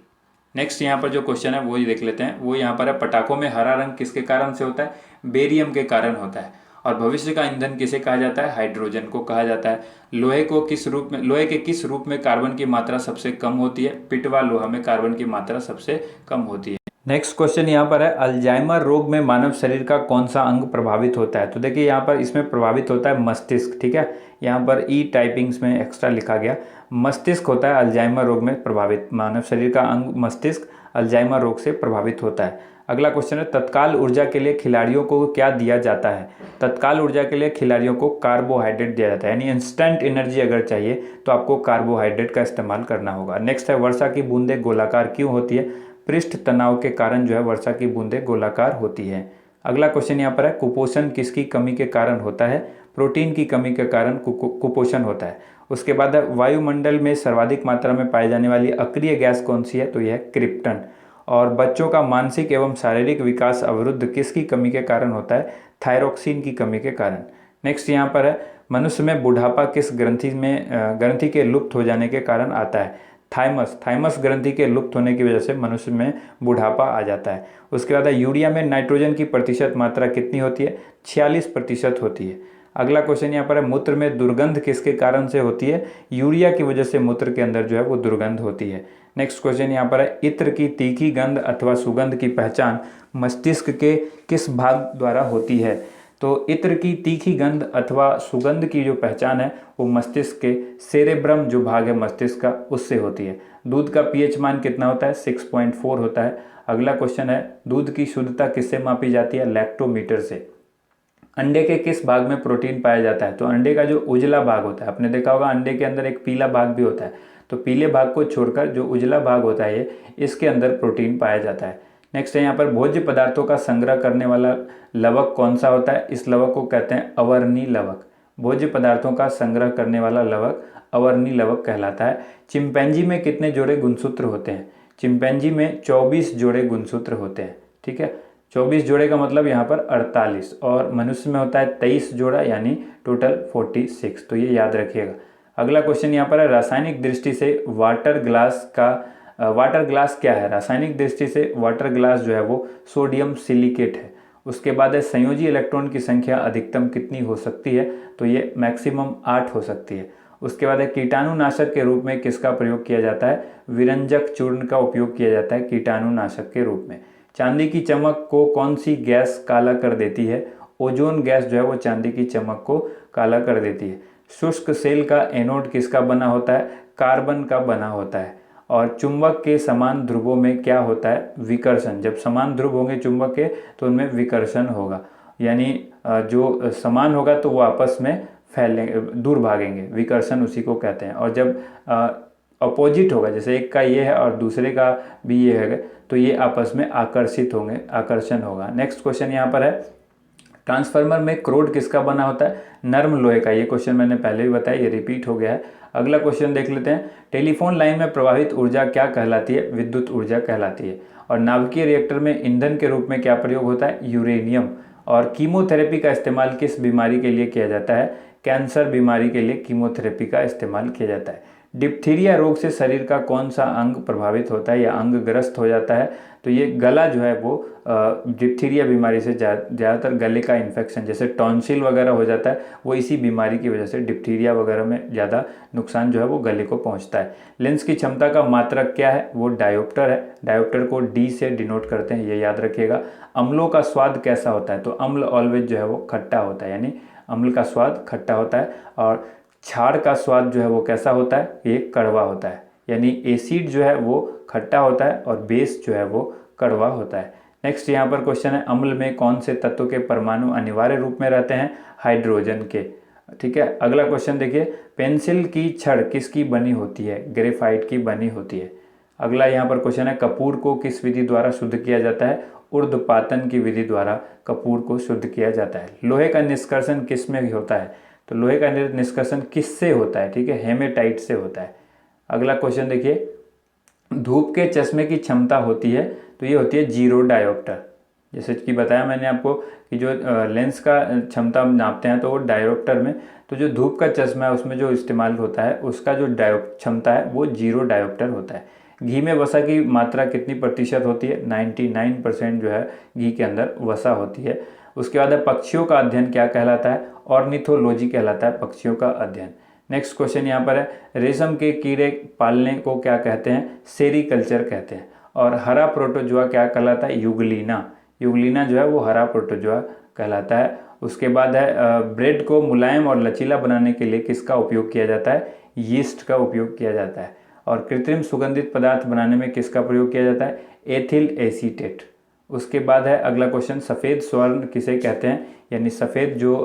नेक्स्ट यहाँ पर जो क्वेश्चन है वो ही देख लेते हैं। वो यहाँ पर है पटाखों में हरा रंग किसके कारण से होता है? बेरियम के कारण होता है। और भविष्य का ईंधन किसे कहा जाता है? हाइड्रोजन को कहा जाता है। लोहे के किस रूप में कार्बन की मात्रा सबसे कम होती है? पिटवा लोहा में कार्बन की मात्रा सबसे कम होती है। नेक्स्ट क्वेश्चन यहाँ पर है अल्जाइमर रोग में मानव शरीर का कौन सा अंग प्रभावित होता है? तो देखिए यहाँ पर इसमें प्रभावित होता है मस्तिष्क। ठीक है, यहाँ पर ई टाइपिंग्स में एक्स्ट्रा लिखा गया, मस्तिष्क होता है अल्जाइमर रोग में प्रभावित। मानव शरीर का अंग मस्तिष्क अल्जाइमर रोग से प्रभावित होता है। अगला क्वेश्चन है, तत्काल ऊर्जा के लिए खिलाड़ियों को क्या दिया जाता है? तत्काल ऊर्जा के लिए खिलाड़ियों को कार्बोहाइड्रेट दिया जाता है, यानी इंस्टेंट एनर्जी अगर चाहिए तो आपको कार्बोहाइड्रेट का इस्तेमाल करना होगा। नेक्स्ट है, वर्षा की बूंदें गोलाकार क्यों होती है? पृष्ठ तनाव के कारण जो है वर्षा की बूंदें गोलाकार होती है। अगला क्वेश्चन यहाँ पर है, कुपोषण किसकी कमी के कारण होता है? प्रोटीन की कमी के कारण कुपोषण होता है। उसके बाद है, वायुमंडल में सर्वाधिक मात्रा में पाई जाने वाली अक्रिय गैस कौन सी है? तो यह है क्रिप्टन। और बच्चों का मानसिक एवं शारीरिक विकास अवरुद्ध किसकी कमी के कारण होता है? थायरोक्सिन की कमी के कारण। नेक्स्ट यहाँ पर है, मनुष्य में बुढ़ापा किस ग्रंथि के लुप्त हो जाने के कारण आता है? थाइमस ग्रंथि के लुप्त होने की वजह से मनुष्य में बुढ़ापा आ जाता है। उसके बाद है, यूरिया में नाइट्रोजन की प्रतिशत मात्रा कितनी होती है? 46% होती है। अगला क्वेश्चन यहाँ पर है, मूत्र में दुर्गंध किसके कारण से होती है? यूरिया की वजह से मूत्र के अंदर जो है वो दुर्गंध होती है। नेक्स्ट क्वेश्चन यहाँ पर है, इत्र की तीखी गंध अथवा सुगंध की पहचान मस्तिष्क के किस भाग द्वारा होती है? तो इत्र की तीखी गंध अथवा सुगंध की जो पहचान है वो मस्तिष्क के सेरेब्रम जो भाग है मस्तिष्क का, उससे होती है। दूध का पीएच मान कितना होता है? 6.4 होता है। अगला क्वेश्चन है, दूध की शुद्धता किससे मापी जाती है? लैक्टोमीटर से। अंडे के किस भाग में प्रोटीन पाया जाता है? तो अंडे का जो उजला भाग होता है, आपने देखा होगा अंडे के अंदर एक पीला भाग भी होता है, तो पीले भाग को छोड़कर जो उजला भाग होता है इसके अंदर प्रोटीन पाया जाता है। नेक्स्ट है यहाँ पर, भोज्य पदार्थों का संग्रह करने वाला लवक कौन सा होता है? इस लवक को कहते हैं अवर्णी लवक। भोज्य पदार्थों का संग्रह करने वाला लवक अवर्णी लवक कहलाता है। चिंपैंजी में कितने जोड़े गुणसूत्र होते हैं? चिंपैंजी में 24 जोड़े गुणसूत्र होते हैं। ठीक है, 24 जोड़े का मतलब यहाँ पर 48, और मनुष्य में होता है 23 जोड़ा, यानी टोटल 46। तो ये याद रखिएगा। अगला क्वेश्चन यहाँ पर है, रासायनिक दृष्टि से वाटर ग्लास क्या है? रासायनिक दृष्टि से वाटर ग्लास जो है वो सोडियम सिलिकेट है। उसके बाद है, संयोजी इलेक्ट्रॉन की संख्या अधिकतम कितनी हो सकती है? तो ये मैक्सिमम 8 हो सकती है। उसके बाद है, कीटाणुनाशक के रूप में किसका प्रयोग किया जाता है? विरंजक चूर्ण का उपयोग किया जाता है कीटाणुनाशक के रूप में। चांदी की चमक को कौन सी गैस काला कर देती है? ओजोन गैस जो है वो चांदी की चमक को काला कर देती है। शुष्क सेल का एनोड किसका बना होता है? कार्बन का बना होता है। और चुंबक के समान ध्रुवों में क्या होता है? विकर्षण। जब समान ध्रुव होंगे चुंबक के तो उनमें विकर्षण होगा, यानी जो समान होगा तो वो आपस में फैलेंगे, दूर भागेंगे, विकर्षण उसी को कहते हैं। और जब अपोजिट होगा, जैसे एक का ये है और दूसरे का भी ये है, तो ये आपस में आकर्षित होंगे, आकर्षण होगा। नेक्स्ट क्वेश्चन यहाँ पर है, ट्रांसफार्मर में क्रोड किसका बना होता है? नर्म लोहे का। ये क्वेश्चन मैंने पहले भी बताया, ये रिपीट हो गया है। अगला क्वेश्चन देख लेते हैं, टेलीफोन लाइन में प्रवाहित ऊर्जा क्या कहलाती है? विद्युत ऊर्जा कहलाती है। और नाभिकीय रिएक्टर में ईंधन के रूप में क्या प्रयोग होता है? यूरेनियम। और कीमोथेरेपी का इस्तेमाल किस बीमारी के लिए किया जाता है? कैंसर बीमारी के लिए कीमोथेरेपी का इस्तेमाल किया जाता है। डिप्थीरिया रोग से शरीर का कौन सा अंग प्रभावित होता है या अंग ग्रस्त हो जाता है? तो ये गला जो है वो डिप्थीरिया बीमारी से ज़्यादातर गले का इन्फेक्शन, जैसे टॉन्सिल वगैरह हो जाता है, वो इसी बीमारी की वजह से डिप्थीरिया वगैरह में ज़्यादा नुकसान जो है वो गले को पहुंचता है। लेंस की क्षमता का मात्रक क्या है? वो डायोप्टर है। डायोप्टर को डी से डिनोट करते हैं, ये याद रखिएगा। अम्लों का स्वाद कैसा होता है? तो अम्ल ऑलवेज जो है वो खट्टा होता है, यानी अम्ल का स्वाद खट्टा होता है। और क्षार का स्वाद जो है वो कैसा होता है? ये कड़वा होता है, यानी एसिड जो है वो खट्टा होता है और बेस जो है वो कड़वा होता है। नेक्स्ट यहाँ पर क्वेश्चन है, अम्ल में कौन से तत्व के परमाणु अनिवार्य रूप में रहते हैं? हाइड्रोजन के। ठीक है, अगला क्वेश्चन देखिए, पेंसिल की छड़ किसकी बनी होती है? ग्रेफाइट की बनी होती है। अगला यहाँ पर क्वेश्चन है, कपूर को किस विधि द्वारा शुद्ध किया जाता है? ऊर्ध्वपातन की विधि द्वारा कपूर को शुद्ध किया जाता है। लोहे का निष्कर्षण किस में होता है? तो लोहे का निष्कर्षण किससे होता है? ठीक है, हेमेटाइट से होता है। अगला क्वेश्चन देखिए, धूप के चश्मे की क्षमता होती है, तो ये होती है 0 डायोप्टर। जैसे कि बताया मैंने आपको कि जो लेंस का क्षमता नापते हैं तो वो डायोप्टर में, तो जो धूप का चश्मा है उसमें जो इस्तेमाल होता है उसका जो क्षमता है वो 0 डायोप्टर होता है। घी में वसा की मात्रा कितनी प्रतिशत होती है? 99% जो है घी के अंदर वसा होती है। उसके बाद पक्षियों का अध्ययन क्या कहलाता है? ऑर्निथोलॉजी कहलाता है पक्षियों का अध्ययन। नेक्स्ट क्वेश्चन यहाँ पर है, रेशम के कीड़े पालने को क्या कहते हैं? सेरीकल्चर कहते हैं। और हरा प्रोटोजोआ क्या कहलाता है? यूग्लिना। यूग्लिना जो है वो हरा प्रोटोजोआ कहलाता है। उसके बाद है, ब्रेड को मुलायम और लचीला बनाने के लिए किसका उपयोग किया जाता है? यीस्ट का उपयोग किया जाता है। और कृत्रिम सुगंधित पदार्थ बनाने में किसका प्रयोग किया जाता है? Ethyl acetate. उसके बाद है अगला क्वेश्चन, सफ़ेद स्वर्ण किसे कहते हैं? यानी सफ़ेद जो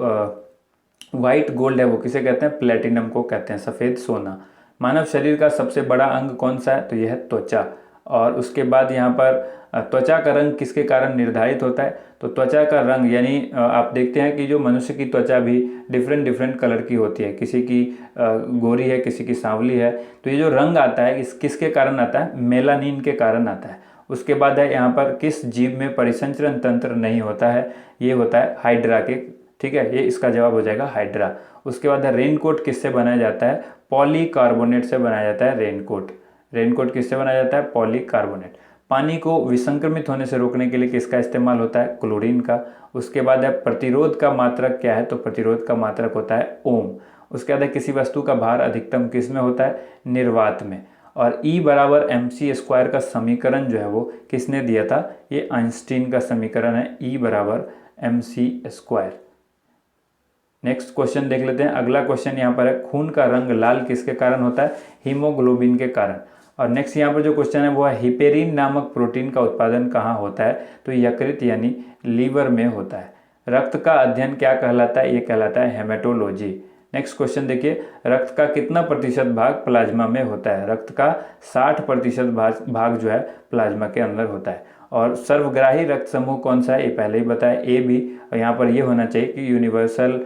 वाइट गोल्ड है वो किसे कहते हैं? प्लेटिनम को कहते हैं, सफ़ेद सोना। मानव शरीर का सबसे बड़ा अंग कौन सा है? तो यह है त्वचा। और उसके बाद यहाँ पर त्वचा का रंग किसके कारण निर्धारित होता है? तो त्वचा का रंग यानी आप देखते हैं कि जो मनुष्य की त्वचा भी डिफरेंट डिफरेंट कलर की होती है, किसी की गोरी है, किसी की सांवली है। तो ये जो रंग आता है इस किसके कारण आता है? मेलानिन के कारण आता है। उसके बाद है यहाँ पर किस जीव में परिसंचरण तंत्र नहीं होता है? ये होता है हाइड्रा के। ठीक है, ये इसका जवाब हो जाएगा हाइड्रा। उसके बाद है रेनकोट किससे बनाया जाता है? पॉलीकार्बोनेट से बनाया जाता है रेनकोट। रेनकोट किससे बनाया जाता है? पॉलीकार्बोनेट। पानी को विसंक्रमित होने से रोकने के लिए किसका इस्तेमाल होता है? क्लोरीन का। उसके बाद है प्रतिरोध का मात्रक क्या है? तो प्रतिरोध का मात्रक होता है ओम। उसके बाद है किसी वस्तु का भार अधिकतम किस में होता है? निर्वात में। और E बराबर mc² का समीकरण जो है वो किसने दिया था? ये आइंस्टीन का समीकरण है, E बराबर mc²। नेक्स्ट क्वेश्चन देख लेते हैं। अगला क्वेश्चन यहाँ पर है, खून का रंग लाल किसके कारण होता है? हीमोग्लोबिन के कारण। और नेक्स्ट यहाँ पर जो क्वेश्चन है वो है, हिपेरिन नामक प्रोटीन का उत्पादन कहाँ होता है? तो यकृत यानी लीवर में होता है। रक्त का अध्ययन क्या कहलाता है? ये कहलाता है हेमेटोलॉजी। नेक्स्ट क्वेश्चन देखिए, रक्त का कितना प्रतिशत भाग प्लाज्मा में होता है? रक्त का 60% भाग जो है प्लाज्मा के अंदर होता है। और सर्वग्राही रक्त समूह कौन सा है? ये पहले ही बताया, ए बी। और यहाँ पर ये होना चाहिए कि यूनिवर्सल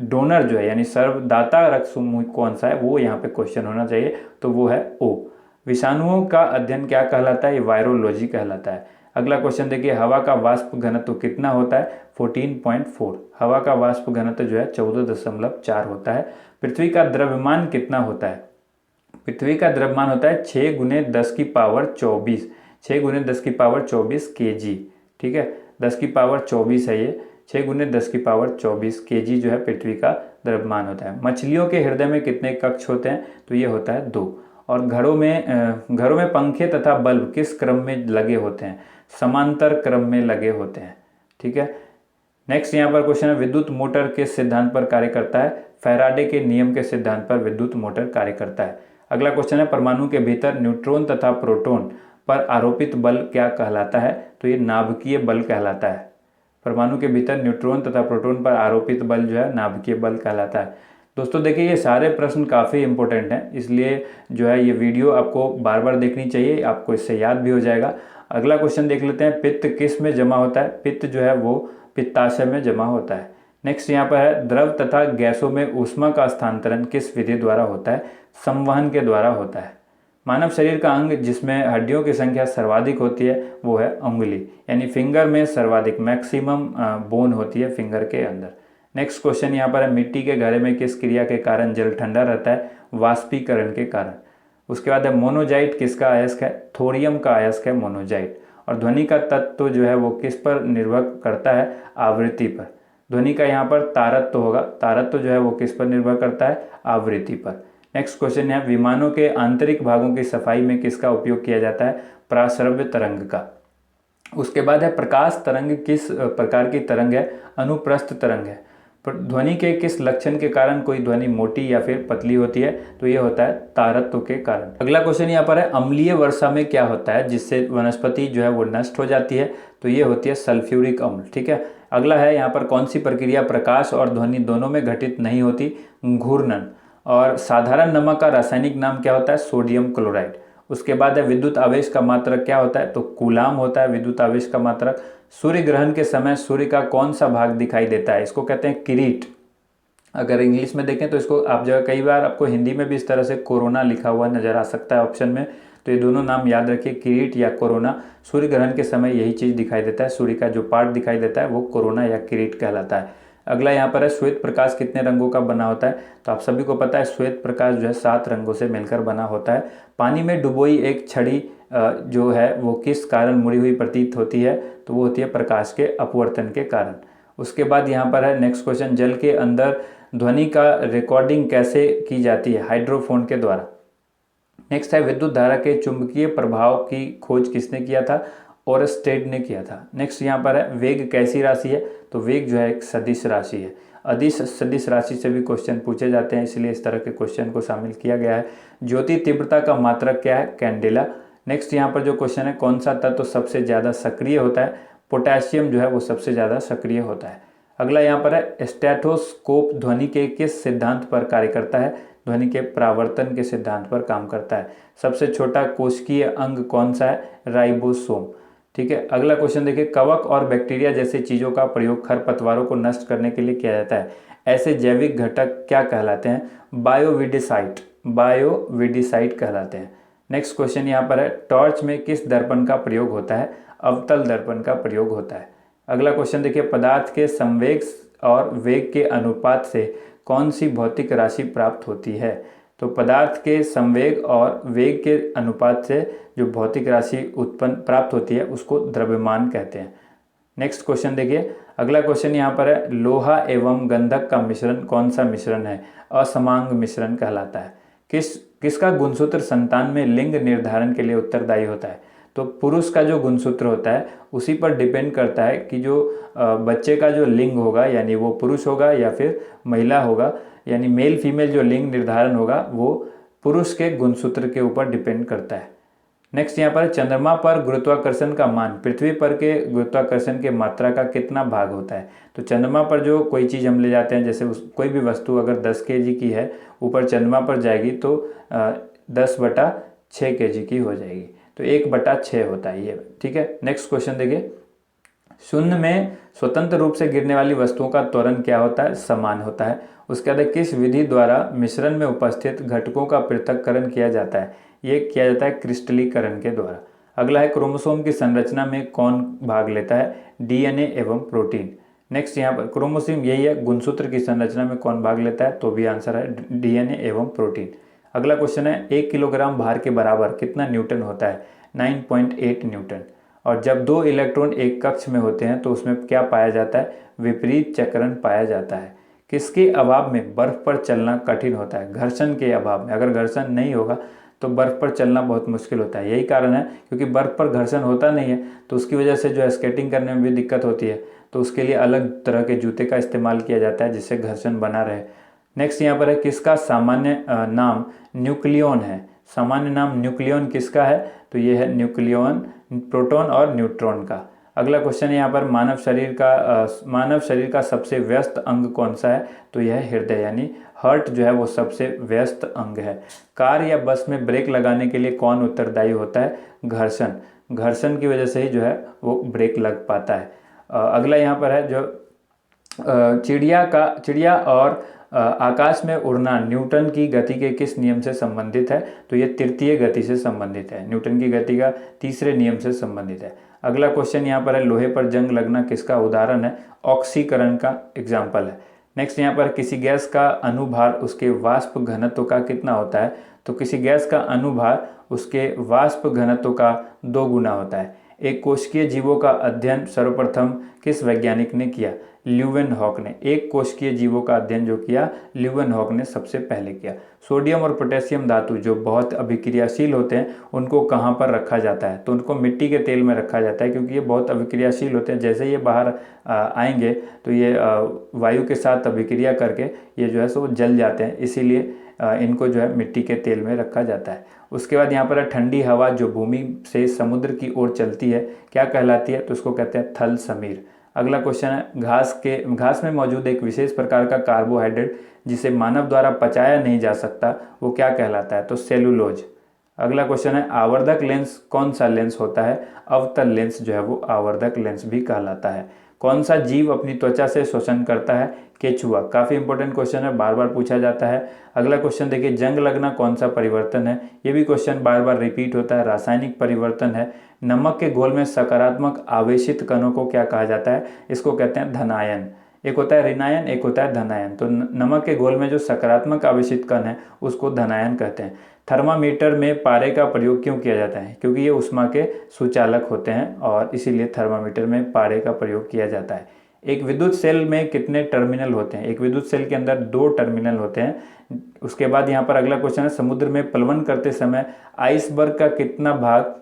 डोनर जो है यानी सर्वदाता रक्त समूह कौन सा है, वो यहाँ पे क्वेश्चन होना चाहिए, तो वो है ओ। विषाणुओं का अध्ययन क्या कहलाता है? ये वायरोलॉजी कहलाता है। अगला क्वेश्चन देखिए, हवा का वाष्प घनत्व कितना होता है? 14.4। हवा का वाष्प घनत्व जो है 14.4 होता है। पृथ्वी का द्रव्यमान कितना होता है? पृथ्वी का द्रव्यमान होता है 6 × 10⁻²4। 6 × 10⁻²4 kg। ठीक है, 10⁻24 है ये। 6 × 10⁻24 kg जो है पृथ्वी का द्रव्यमान होता है। मछलियों के हृदय में कितने कक्ष होते हैं? तो ये होता है 2। और घरों में पंखे तथा बल्ब किस क्रम में लगे होते हैं? समांतर क्रम में लगे होते हैं। ठीक है, नेक्स्ट यहाँ पर क्वेश्चन है, विद्युत मोटर किस सिद्धांत पर कार्य करता है? फैराडे के नियम के सिद्धांत पर विद्युत मोटर कार्य करता है। अगला क्वेश्चन है, परमाणु के भीतर न्यूट्रॉन तथा प्रोटॉन पर आरोपित बल क्या कहलाता है? तो ये नाभिकीय बल कहलाता है। परमाणु के भीतर न्यूट्रॉन तथा प्रोटॉन पर आरोपित बल जो है नाभिकीय बल कहलाता है। दोस्तों देखिए, ये सारे प्रश्न काफ़ी इंपॉर्टेंट हैं, इसलिए जो है ये वीडियो आपको बार बार देखनी चाहिए, आपको इससे याद भी हो जाएगा। अगला क्वेश्चन देख लेते हैं, पित्त किस में जमा होता है? पित्त जो है वो पित्ताशय में जमा होता है। नेक्स्ट यहाँ पर है, द्रव तथा गैसों में ऊष्मा का स्थानांतरण किस विधि द्वारा होता है? संवहन के द्वारा होता है। मानव शरीर का अंग जिसमें हड्डियों की संख्या सर्वाधिक होती है वो है उंगली, यानी फिंगर में सर्वाधिक मैक्सिमम बोन होती है फिंगर के अंदर। नेक्स्ट क्वेश्चन यहाँ पर है, मिट्टी के घड़े में किस क्रिया के कारण जल ठंडा रहता है? वाष्पीकरण के कारण। उसके बाद है, मोनोजाइट किसका अयस्क है? थोरियम का अयस्क है मोनोजाइट। और ध्वनि का तत्व जो है वो किस पर निर्भर करता है? आवृत्ति पर। ध्वनि का यहाँ पर तारत्व होगा, तारत्व जो है वो किस पर निर्भर करता है? आवृत्ति पर। नेक्स्ट क्वेश्चन है, विमानों के आंतरिक भागों की सफाई में किसका उपयोग किया जाता है? प्राश्रव्य तरंग का। उसके बाद है, प्रकाश तरंग किस प्रकार की तरंग है? अनुप्रस्थ तरंग है। ध्वनि के किस लक्षण के कारण कोई ध्वनि मोटी या फिर पतली होती है? तो ये होता है तारत्व के कारण। अगला क्वेश्चन यहाँ पर है, अम्लीय वर्षा में क्या होता है जिससे वनस्पति जो है वो नष्ट हो जाती है? तो ये होती है सल्फ्यूरिक अम्ल। ठीक है, अगला है यहाँ पर, कौन सी प्रक्रिया प्रकाश और ध्वनि दोनों में घटित नहीं होती? घूर्णन। और साधारण नमक का रासायनिक नाम क्या होता है? Sodium chloride. उसके बाद है, विद्युत आवेश का मात्रक क्या होता है? तो कूलाम होता है विद्युत आवेश का मात्रक। सूर्य ग्रहण के समय सूर्य का कौन सा भाग दिखाई देता है? इसको कहते हैं किरीट। अगर इंग्लिश में देखें तो इसको आप जगह, कई बार आपको हिंदी में भी इस तरह से कोरोना लिखा हुआ नजर आ सकता है ऑप्शन में, तो ये दोनों नाम याद रखिए, किरीट या कोरोना। सूर्य ग्रहण के समय यही चीज़ दिखाई देता है, सूर्य का जो पार्ट दिखाई देता है वो कोरोना या किरीट कहलाता है। अगला यहाँ पर है, श्वेत प्रकाश कितने रंगों का बना होता है? तो आप सभी को पता है श्वेत प्रकाश जो है 7 रंगों से मिलकर बना होता है। पानी में डुबोई एक छड़ी जो है वो किस कारण मुड़ी हुई प्रतीत होती है? तो वो होती है प्रकाश के अपवर्तन के कारण। उसके बाद यहाँ पर है नेक्स्ट क्वेश्चन, जल के अंदर ध्वनि का रिकॉर्डिंग कैसे की जाती है? हाइड्रोफोन के द्वारा। नेक्स्ट है, विद्युत धारा के चुंबकीय प्रभाव की खोज किसने किया था? ओरस्टेड ने किया था। नेक्स्ट यहाँ पर है, वेग कैसी राशि है? तो वेग जो है एक सदिश राशि है। अदिश सदिश राशि से भी क्वेश्चन पूछे जाते हैं, इसलिए इस तरह के क्वेश्चन को शामिल किया गया है। ज्योति तीव्रता का मात्रक क्या है? कैंडेला। नेक्स्ट यहाँ पर जो क्वेश्चन है, कौन सा तत्व सबसे ज़्यादा सक्रिय होता है? पोटेशियम जो है वो सबसे ज़्यादा सक्रिय होता है। अगला यहाँ पर है, स्टेथोस्कोप ध्वनि के किस सिद्धांत पर कार्य करता है? ध्वनि के परावर्तन के सिद्धांत पर काम करता है। सबसे छोटा कोशिकीय अंग कौन सा है? राइबोसोम। ठीक है, अगला क्वेश्चन देखिए, कवक और बैक्टीरिया जैसी चीज़ों का प्रयोग खरपतवारों को नष्ट करने के लिए किया जाता है। ऐसे जैविक घटक क्या कहलाते हैं? बायोविडिसाइट। बायोविडिसाइट कहलाते हैं। नेक्स्ट क्वेश्चन यहाँ पर है, टॉर्च में किस दर्पण का प्रयोग होता है? अवतल दर्पण का प्रयोग होता है। अगला क्वेश्चन देखिए, पदार्थ के संवेग और वेग के अनुपात से कौन सी भौतिक राशि प्राप्त होती है? तो पदार्थ के संवेग और वेग के अनुपात से जो भौतिक राशि उत्पन्न प्राप्त होती है उसको द्रव्यमान कहते हैं। नेक्स्ट क्वेश्चन देखिए, अगला क्वेश्चन यहाँ पर है, लोहा एवं गंधक का मिश्रण कौन सा मिश्रण है? असमांग मिश्रण कहलाता है। किसका गुणसूत्र संतान में लिंग निर्धारण के लिए उत्तरदायी होता है? तो पुरुष का जो गुणसूत्र होता है उसी पर डिपेंड करता है कि जो बच्चे का जो लिंग होगा, यानी वो पुरुष होगा या फिर महिला होगा, यानी मेल फीमेल जो लिंग निर्धारण होगा वो पुरुष के गुणसूत्र के ऊपर डिपेंड करता है। नेक्स्ट यहाँ पर, चंद्रमा पर गुरुत्वाकर्षण का मान पृथ्वी पर के गुरुत्वाकर्षण के मात्रा का कितना भाग होता है? तो चंद्रमा पर जो कोई चीज़ हम ले जाते हैं, जैसे कोई भी वस्तु अगर 10 kg की है, ऊपर चंद्रमा पर जाएगी तो 10/6 kg की हो जाएगी, तो 1/6 होता है ये। ठीक है, नेक्स्ट क्वेश्चन देखिए, शून्य में स्वतंत्र रूप से गिरने वाली वस्तुओं का त्वरण क्या होता है? समान होता है। उसके बाद किस विधि द्वारा मिश्रण में उपस्थित घटकों का पृथक्करण किया जाता है? ये किया जाता है क्रिस्टलीकरण के द्वारा। अगला है, क्रोमोसोम की संरचना में कौन भाग लेता है? डीएनए एवं प्रोटीन। नेक्स्ट यहाँ पर, क्रोमोसोम यही है, गुणसूत्र की संरचना में कौन भाग लेता है? तो भी आंसर है डीएनए एवं प्रोटीन। अगला क्वेश्चन है, 1 किलोग्राम भार के बराबर कितना न्यूटन होता है? 9.8 न्यूटन। और जब 2 इलेक्ट्रॉन एक कक्ष में होते हैं तो उसमें क्या पाया जाता है? विपरीत चक्रण पाया जाता है। किसके अभाव में बर्फ पर चलना कठिन होता है? घर्षण के अभाव में। अगर घर्षण नहीं होगा तो बर्फ पर चलना बहुत मुश्किल होता है। यही कारण है, क्योंकि बर्फ पर घर्षण होता नहीं है तो उसकी वजह से जो है स्केटिंग करने में भी दिक्कत होती है, तो उसके लिए अलग तरह के जूते का इस्तेमाल किया जाता है जिससे घर्षण बना रहे। नेक्स्ट यहाँ पर है, किसका सामान्य नाम न्यूक्लियॉन है? सामान्य नाम न्यूक्लियॉन किसका है? तो ये है न्यूक्लियॉन प्रोटॉन और न्यूट्रॉन का। अगला क्वेश्चन है यहाँ पर, मानव शरीर का सबसे व्यस्त अंग कौन सा है? तो यह है हृदय, यानी हार्ट जो है वो सबसे व्यस्त अंग है। कार या बस में ब्रेक लगाने के लिए कौन उत्तरदायी होता है? घर्षण। घर्षण की वजह से ही जो है वो ब्रेक लग पाता है। अगला यहाँ पर है, जो चिड़िया और आकाश में उड़ना न्यूटन की गति के किस नियम से संबंधित है? तो ये तृतीय गति से संबंधित है, न्यूटन की गति का तीसरे नियम से संबंधित है। अगला क्वेश्चन यहाँ पर है, लोहे पर जंग लगना किसका उदाहरण है? ऑक्सीकरण का एग्जाम्पल है। नेक्स्ट यहाँ पर, किसी गैस का अनुभार उसके वाष्प घनत्व का कितना होता है? तो किसी गैस का अनुभार उसके वाष्प घनत्व का 2 गुना होता है। एक कोशिकीय जीवों का अध्ययन सर्वप्रथम किस वैज्ञानिक ने किया? ल्यूवेनहॉक ने। एक कोशिकीय जीवों का अध्ययन जो किया ल्यूवेनहॉक ने सबसे पहले किया। सोडियम और पोटेशियम धातु जो बहुत अभिक्रियाशील होते हैं उनको कहाँ पर रखा जाता है? तो उनको मिट्टी के तेल में रखा जाता है, क्योंकि ये बहुत अभिक्रियाशील होते हैं। जैसे ये बाहर आएंगे तो ये वायु के साथ अभिक्रिया करके ये जो है सो जल जाते हैं, इसीलिए इनको जो है मिट्टी के तेल में रखा जाता है। उसके बाद यहाँ पर ठंडी हवा जो भूमि से समुद्र की ओर चलती है क्या कहलाती है? तो उसको कहते हैं थल समीर। अगला क्वेश्चन है, घास में मौजूद एक विशेष प्रकार का कार्बोहाइड्रेट जिसे मानव द्वारा पचाया नहीं जा सकता वो क्या कहलाता है? तो सेलुलोज। अगला क्वेश्चन है, आवर्धक लेंस कौन सा लेंस होता है? अवतल लेंस जो है वो आवर्धक लेंस भी कहलाता है। कौन सा जीव अपनी त्वचा से श्वसन करता है? केचुआ। काफ़ी इंपॉर्टेंट क्वेश्चन है, बार बार पूछा जाता है। अगला क्वेश्चन देखिए, जंग लगना कौन सा परिवर्तन है? ये भी क्वेश्चन बार बार रिपीट होता है, रासायनिक परिवर्तन है। नमक के घोल में सकारात्मक आवेशित कणों को क्या कहा जाता है? इसको कहते हैं धनायन। एक होता है ऋणायन, एक होता है धनायन। तो नमक के घोल में जो सकारात्मक आवेशित कण है उसको धनायन कहते हैं। थर्मामीटर में पारे का प्रयोग क्यों किया जाता है? क्योंकि ये ऊष्मा के सुचालक होते हैं और इसीलिए थर्मामीटर में पारे का प्रयोग किया जाता है। एक विद्युत सेल में कितने टर्मिनल होते हैं? एक विद्युत सेल के अंदर 2 टर्मिनल होते हैं। उसके बाद यहाँ पर अगला क्वेश्चन है, समुद्र में प्लवन करते समय आइसबर्ग का कितना भाग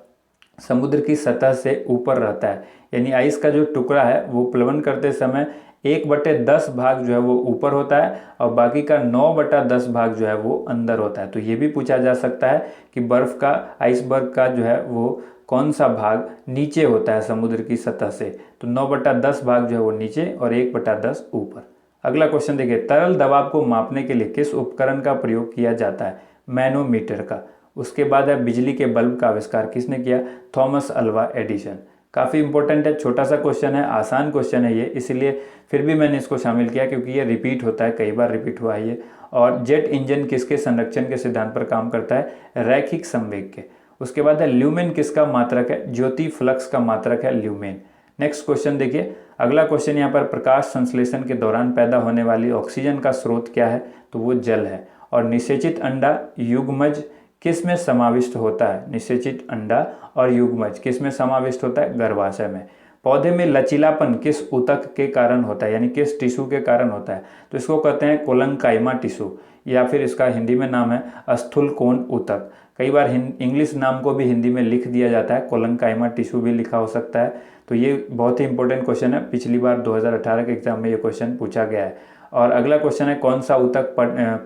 समुद्र की सतह से ऊपर रहता है? यानी आइस का जो टुकड़ा है वो प्लवन करते समय 1/10 भाग जो है वो ऊपर होता है और बाकी का 9/10 भाग जो है वो अंदर होता है। तो ये भी पूछा जा सकता है कि बर्फ़ का, आइसबर्ग का जो है वो कौन सा भाग नीचे होता है समुद्र की सतह से। तो 9/10 भाग जो है वो नीचे और 1/10 ऊपर। अगला क्वेश्चन देखिए, तरल दबाव को मापने के लिए किस उपकरण का प्रयोग किया जाता है? मैनोमीटर का। उसके बाद है बिजली के बल्ब का आविष्कार किसने किया? Thomas Alva Edison. काफ़ी इंपॉर्टेंट है, छोटा सा क्वेश्चन है, आसान क्वेश्चन है ये, इसलिए फिर भी मैंने इसको शामिल किया क्योंकि ये रिपीट होता है, कई बार रिपीट हुआ है ये। और जेट इंजन किसके संरक्षण के सिद्धांत पर काम करता है? रैखिक संवेग के। उसके बाद है ल्यूमेन किसका मात्रक है? ज्योति फ्लक्स का मात्रक है ल्यूमेन। नेक्स्ट क्वेश्चन देखिए, अगला क्वेश्चन यहाँ पर, प्रकाश संश्लेषण के दौरान पैदा होने वाली ऑक्सीजन का स्रोत क्या है? तो वो जल है। और निषेचित अंडा युग्मज किस में समाविष्ट होता है? निषेचित अंडा और युग्मज किस में समाविष्ट होता है? गर्भाशय में। पौधे में लचीलापन किस ऊतक के कारण होता है, यानी किस टिश्यू के कारण होता है? तो इसको कहते हैं कोलंकाइमा टिश्यू, या फिर इसका हिंदी में नाम है स्थूलकोण ऊतक। कई बार इंग्लिश नाम को भी हिंदी में लिख दिया जाता है, कोलंकाइमा टिश्यू भी लिखा हो सकता है। तो ये बहुत ही इंपॉर्टेंट क्वेश्चन है, पिछली बार 2018 के एग्जाम में ये क्वेश्चन पूछा गया है। और अगला क्वेश्चन है, कौन सा ऊतक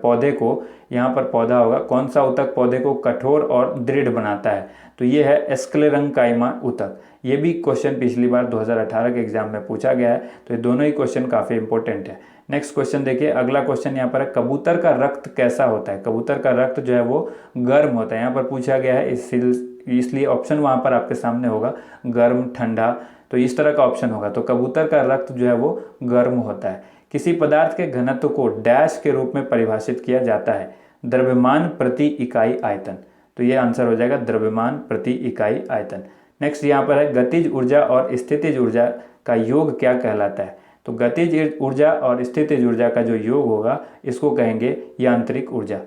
पौधे को, यहाँ पर पौधा होगा, कौन सा ऊतक पौधे को कठोर और दृढ़ बनाता है? तो ये है स्क्लेरंकाइमा ऊतक। ये भी क्वेश्चन पिछली बार 2018 के एग्जाम में पूछा गया है। तो ये दोनों ही क्वेश्चन काफ़ी इंपॉर्टेंट है। नेक्स्ट क्वेश्चन देखिए, अगला क्वेश्चन यहाँ पर है, कबूतर का रक्त कैसा होता है? कबूतर का रक्त जो है वो गर्म होता है, यहाँ पर पूछा गया है, इसलिए ऑप्शन वहाँ पर आपके सामने होगा गर्म, ठंडा, तो इस तरह का ऑप्शन होगा। तो कबूतर का रक्त जो है वो गर्म होता है। किसी पदार्थ के घनत्व को डैश के रूप में परिभाषित किया जाता है? द्रव्यमान प्रति इकाई आयतन। तो ये आंसर हो जाएगा द्रव्यमान प्रति इकाई आयतन। नेक्स्ट यहाँ पर है, गतिज ऊर्जा और स्थितिज ऊर्जा का योग क्या कहलाता है? तो गतिज ऊर्जा और स्थितिज ऊर्जा का जो योग होगा इसको कहेंगे यांत्रिक ऊर्जा।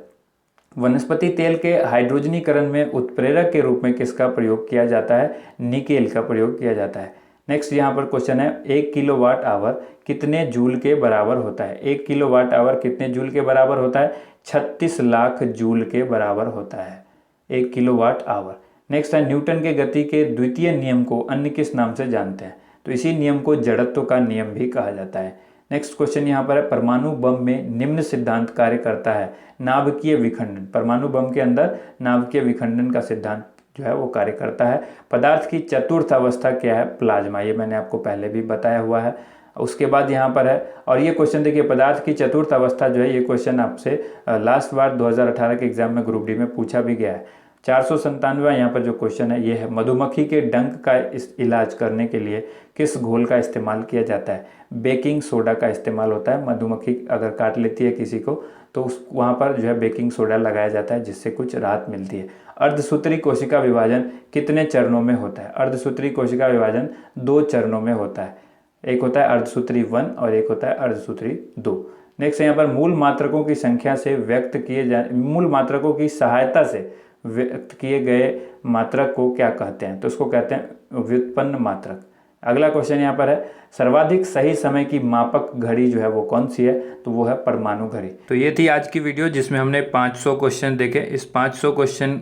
वनस्पति तेल के हाइड्रोजनीकरण में उत्प्रेरक के रूप में किसका प्रयोग किया जाता है? निकेल का प्रयोग किया जाता है। नेक्स्ट यहाँ पर क्वेश्चन है, 1 किलोवाट आवर कितने जूल के बराबर होता है? 1 किलोवाट आवर कितने जूल के बराबर होता है? 36 लाख जूल के बराबर होता है 1 किलोवाट आवर। नेक्स्ट है, न्यूटन के गति के द्वितीय नियम को अन्य किस नाम से जानते हैं? तो इसी नियम को जड़त्व का नियम भी कहा जाता है। नेक्स्ट क्वेश्चन यहाँ पर है, परमाणु बम में निम्न सिद्धांत कार्य करता है? नाभिकीय विखंडन। परमाणु बम के अंदर नाभिकीय विखंडन का सिद्धांत जो है वो कार्य करता है। पदार्थ की चतुर्थ अवस्था क्या है? प्लाज्मा। ये मैंने आपको पहले भी बताया हुआ है। उसके बाद यहाँ पर है, और ये क्वेश्चन देखिए, पदार्थ की चतुर्थ अवस्था जो है, ये क्वेश्चन आपसे लास्ट बार 2018 के एग्जाम में ग्रुप डी में पूछा भी गया है। 497वां यहाँ पर जो क्वेश्चन है ये है, मधुमक्खी के डंक का इलाज करने के लिए किस घोल का इस्तेमाल किया जाता है? बेकिंग सोडा का इस्तेमाल होता है। मधुमक्खी अगर काट लेती है किसी को तो वहाँ पर जो है बेकिंग सोडा लगाया जाता है, जिससे कुछ राहत मिलती है। अर्धसूत्री कोशिका विभाजन कितने चरणों में होता है? अर्धसूत्री कोशिका विभाजन 2 चरणों में होता है। एक होता है अर्धसूत्री 1 और एक होता है अर्धसूत्री 2। नेक्स्ट यहाँ पर, मूल मात्रकों की संख्या से व्यक्त किए जाए, मूल मात्रकों की सहायता से व्यक्त किए गए मात्रक को क्या कहते हैं? तो उसको कहते हैं व्युत्पन्न मात्रक। अगला क्वेश्चन यहाँ पर है, सर्वाधिक सही समय की मापक घड़ी जो है वो कौन सी है? तो वो है परमाणु घड़ी। तो ये थी आज की वीडियो जिसमें हमने 500 क्वेश्चन देखे। इस 500 क्वेश्चन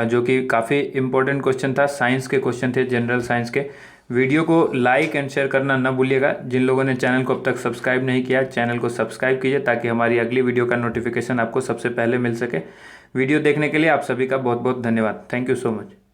जो कि काफ़ी इंपॉर्टेंट क्वेश्चन था, साइंस के क्वेश्चन थे, जनरल साइंस के। वीडियो को लाइक एंड शेयर करना न भूलिएगा। जिन लोगों ने चैनल को अब तक सब्सक्राइब नहीं किया, चैनल को सब्सक्राइब कीजिए ताकि हमारी अगली वीडियो का नोटिफिकेशन आपको सबसे पहले मिल सके। वीडियो देखने के लिए आप सभी का बहुत बहुत धन्यवाद। Thank you so much.